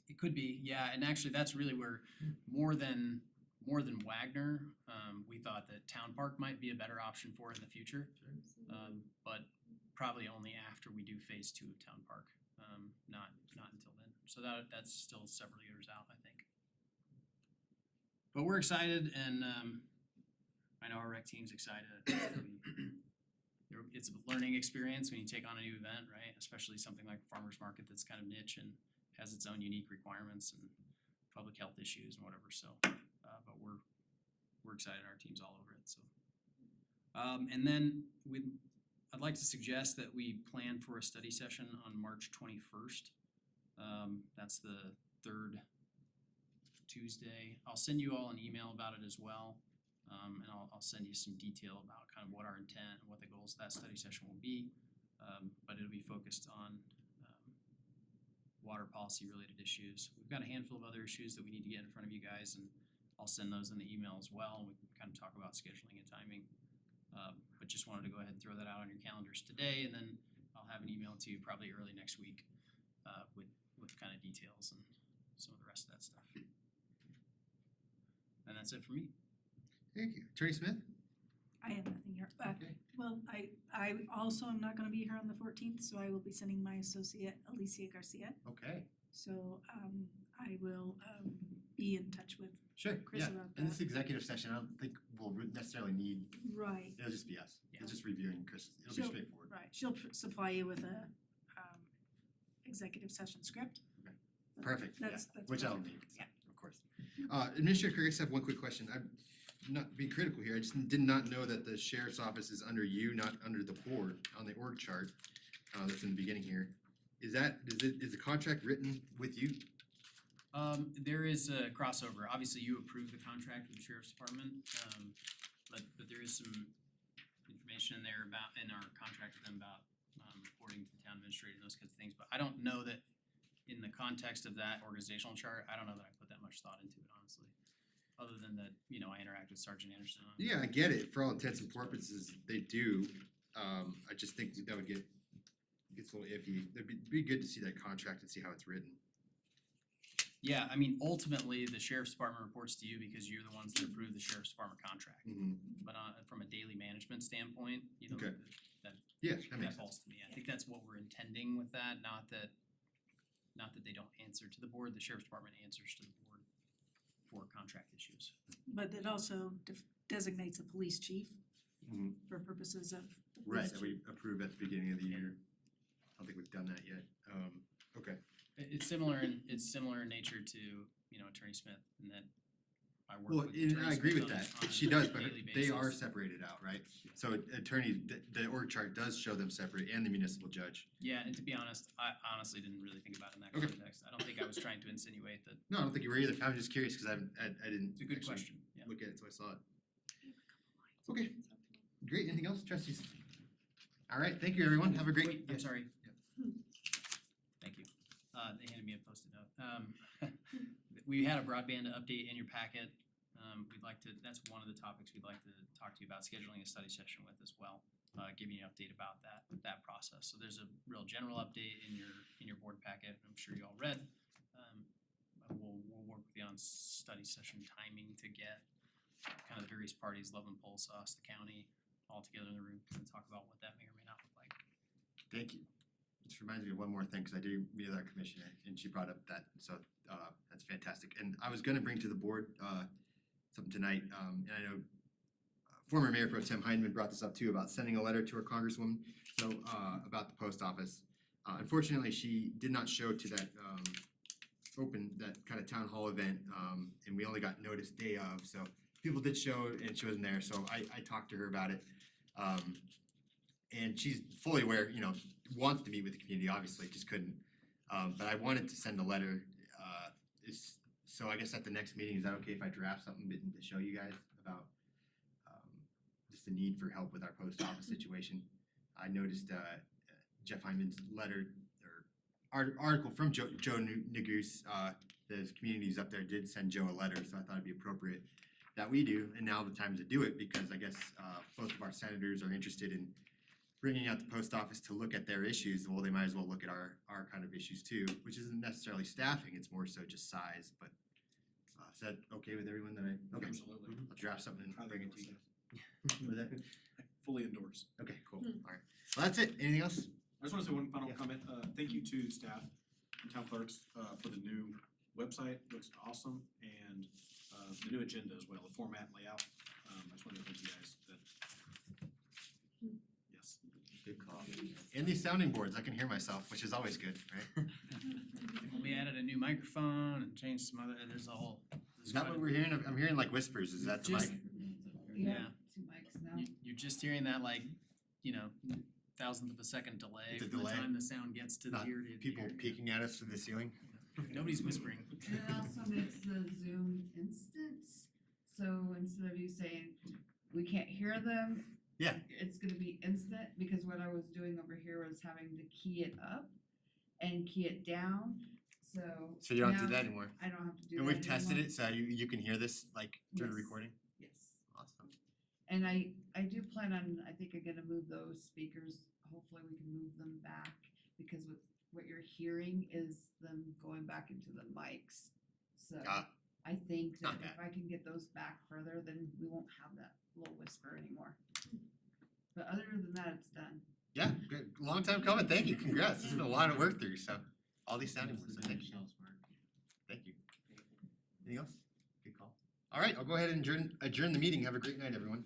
Speaker 9: It could be, yeah, and actually that's really where more than Wagner, we thought that Town Park might be a better option for it in the future. But probably only after we do phase 2 of Town Park, not until then. So that's still several years out, I think. But we're excited, and I know our rec team's excited. It's a learning experience when you take on a new event, right? Especially something like farmers market that's kind of niche and has its own unique requirements and public health issues and whatever. So, but we're excited. Our team's all over it. So, and then I'd like to suggest that we plan for a study session on March 21st. That's the third Tuesday. I'll send you all an email about it as well. And I'll send you some detail about kind of what our intent and what the goals of that study session will be. But it'll be focused on water policy related issues. We've got a handful of other issues that we need to get in front of you guys, and I'll send those in the email as well, and we can kind of talk about scheduling and timing. But just wanted to go ahead and throw that out on your calendars today, and then I'll have an email to you probably early next week with kind of details and some of the rest of that stuff. And that's it for me.
Speaker 1: Thank you. Attorney Smith?
Speaker 16: I have nothing here.
Speaker 1: Okay.
Speaker 16: Well, I also am not gonna be here on the 14th, so I will be sending my associate Alicia Garcia.
Speaker 1: Okay.
Speaker 16: So I will be in touch with
Speaker 1: Sure,
Speaker 16: Chris
Speaker 1: yeah.
Speaker 16: about
Speaker 1: In this
Speaker 16: that.
Speaker 1: executive session, I don't think we'll necessarily need,
Speaker 16: Right,
Speaker 1: it'll just be us.
Speaker 9: Yeah.
Speaker 1: It's just reviewing Chris. It'll be
Speaker 16: She'll-
Speaker 1: straightforward.
Speaker 16: right. She'll supply you with a executive session script.
Speaker 1: Perfect, yeah,
Speaker 16: That's
Speaker 1: which I'll
Speaker 16: perfect.
Speaker 1: need,
Speaker 16: Yeah.
Speaker 1: of course. Administrator Craig, I just have one quick question. I'm not being critical here. I just did not know that the sheriff's office is under you, not under the board on the org chart. That's in the beginning here. Is the contract written with you?
Speaker 9: There is a crossover. Obviously, you approve the contract with the sheriff's department, but there is some information in there in our contract with them about reporting to the town administrator and those kinds of things. But I don't know that in the context of that organizational chart, I don't know that I put that much thought into it, honestly. Other than that, I interact with Sergeant Anderson on it.
Speaker 1: Yeah, I get it. For all intents and purposes, they do. I just think that would gets a little iffy. It'd be good to see that contract and see how it's written.
Speaker 9: Yeah, I mean, ultimately, the sheriff's department reports to you because you're the ones that approve the sheriff's department contract. But from a daily management standpoint,
Speaker 1: Okay.
Speaker 9: that
Speaker 1: Yeah, that makes sense.
Speaker 9: falls to me. I think that's what we're intending with that, not that they don't answer to the board. The sheriff's department answers to the board for contract issues.
Speaker 16: But it also designates a police chief
Speaker 1: Mhm.
Speaker 16: for purposes of the
Speaker 1: Right,
Speaker 16: police
Speaker 1: that
Speaker 16: chief.
Speaker 1: we approved at the beginning of the year. I don't think we've done that yet. Okay.
Speaker 9: It's similar in nature to, Attorney Smith, in that I work
Speaker 1: Well,
Speaker 9: with
Speaker 1: and
Speaker 9: Attorney
Speaker 1: I agree
Speaker 9: Smith
Speaker 1: with
Speaker 9: on
Speaker 1: that.
Speaker 9: a
Speaker 1: She does, but
Speaker 9: daily
Speaker 1: they are
Speaker 9: basis.
Speaker 1: separated out, right? So the org chart does show them separate and the municipal judge.
Speaker 9: Yeah, and to be honest, I honestly didn't really think about it in that
Speaker 1: Okay.
Speaker 9: context. I don't think I was trying to insinuate that.
Speaker 1: No, I don't think you were either. I was just curious because I didn't
Speaker 9: It's a good
Speaker 1: actually
Speaker 9: question, yeah.
Speaker 1: look at it, so I saw it. Okay, great. Anything else, trustees? All right, thank you, everyone. Have a great.
Speaker 9: Wait, I'm
Speaker 1: yes.
Speaker 9: sorry. Thank you. They handed me a Post-it note. We had a broadband update in your packet. That's one of the topics we'd like to talk to you about, scheduling a study session with as well. Giving you an update about that process. So there's a real general update in your board packet, I'm sure you all read. we'll work with you on study session timing to get kind of the various parties, Love and Pulse, us, the county, all together in the room and talk about what that may or may not look like.
Speaker 1: Thank you. This reminds me of one more thing, cause I do meet with our commissioner and she brought up that, so that's fantastic. And I was gonna bring to the board something tonight, and I know former Mayor Pro Tem Heineman brought this up too, about sending a letter to our congresswoman, so about the post office. Unfortunately, she did not show to that that kind of town hall event, and we only got notice day of, so people did show and she wasn't there, so I talked to her about it. And she's fully aware, you know, wants to meet with the community, obviously, just couldn't. But I wanted to send a letter, so I guess at the next meeting, is that okay if I draft something to show you guys about just the need for help with our post office situation? I noticed Jeff Hyman's letter or article from Joe Neguse, the communities up there did send Joe a letter, so I thought it'd be appropriate that we do, and now the time to do it, because I guess both of our senators are interested in bringing out the post office to look at their issues. Well, they might as well look at our kind of issues too, which isn't necessarily staffing, it's more so just size, but is that okay with everyone that okay,
Speaker 8: Absolutely.
Speaker 1: I'll draft something and
Speaker 8: Highly
Speaker 1: bring it to
Speaker 8: endorse
Speaker 1: you. Was that?
Speaker 8: Fully endorse.
Speaker 1: Okay, cool, alright. Well, that's it, anything else?
Speaker 8: I just wanna say one final
Speaker 1: Yeah.
Speaker 8: comment, thank you to staff and town clerks, for the new website, looks awesome, and, the new agenda as well, the format and layout, I just wanted to thank you guys that. Yes.
Speaker 1: Good call. And these sounding boards, I can hear myself, which is always good, right?
Speaker 9: We added a new microphone and changed some other, there's a whole.
Speaker 1: Is that what we're hearing? I'm hearing like whispers, is that the mic?
Speaker 9: Just- Yeah.
Speaker 17: 2 mics now.
Speaker 9: You're just hearing that like, you know, thousandth of a second delay
Speaker 1: The
Speaker 9: from the
Speaker 1: delay?
Speaker 9: time the sound gets to the
Speaker 1: Not
Speaker 9: ear to
Speaker 1: people
Speaker 9: ear.
Speaker 1: peeking at us through the ceiling?
Speaker 9: Nobody's whispering.
Speaker 17: And it also makes the Zoom instance, so instead of you saying, we can't hear them.
Speaker 1: Yeah.
Speaker 17: It's gonna be instant, because what I was doing over here was having to key it up and key it down, so.
Speaker 1: So you don't have to do
Speaker 17: now
Speaker 1: that anymore?
Speaker 17: I don't have to do that
Speaker 1: And we've tested
Speaker 17: anymore.
Speaker 1: it, so you can hear this like through the
Speaker 17: Yes.
Speaker 1: recording?
Speaker 17: Yes.
Speaker 1: Awesome.
Speaker 17: And I do plan on, I think I'm gonna move those speakers, hopefully we can move them back, because what you're hearing is them going back into the mics. So I think that
Speaker 1: not
Speaker 17: if
Speaker 1: bad.
Speaker 17: I can get those back further, then we won't have that little whisper anymore. But other than that, it's done.
Speaker 1: Yeah, good, long time coming, thank you, congrats, this has been a lot of work through, so, all these sounding boards, so thank you. Thank you. Anything else? Good call. Alright, I'll go ahead and adjourn the meeting, have a great night, everyone.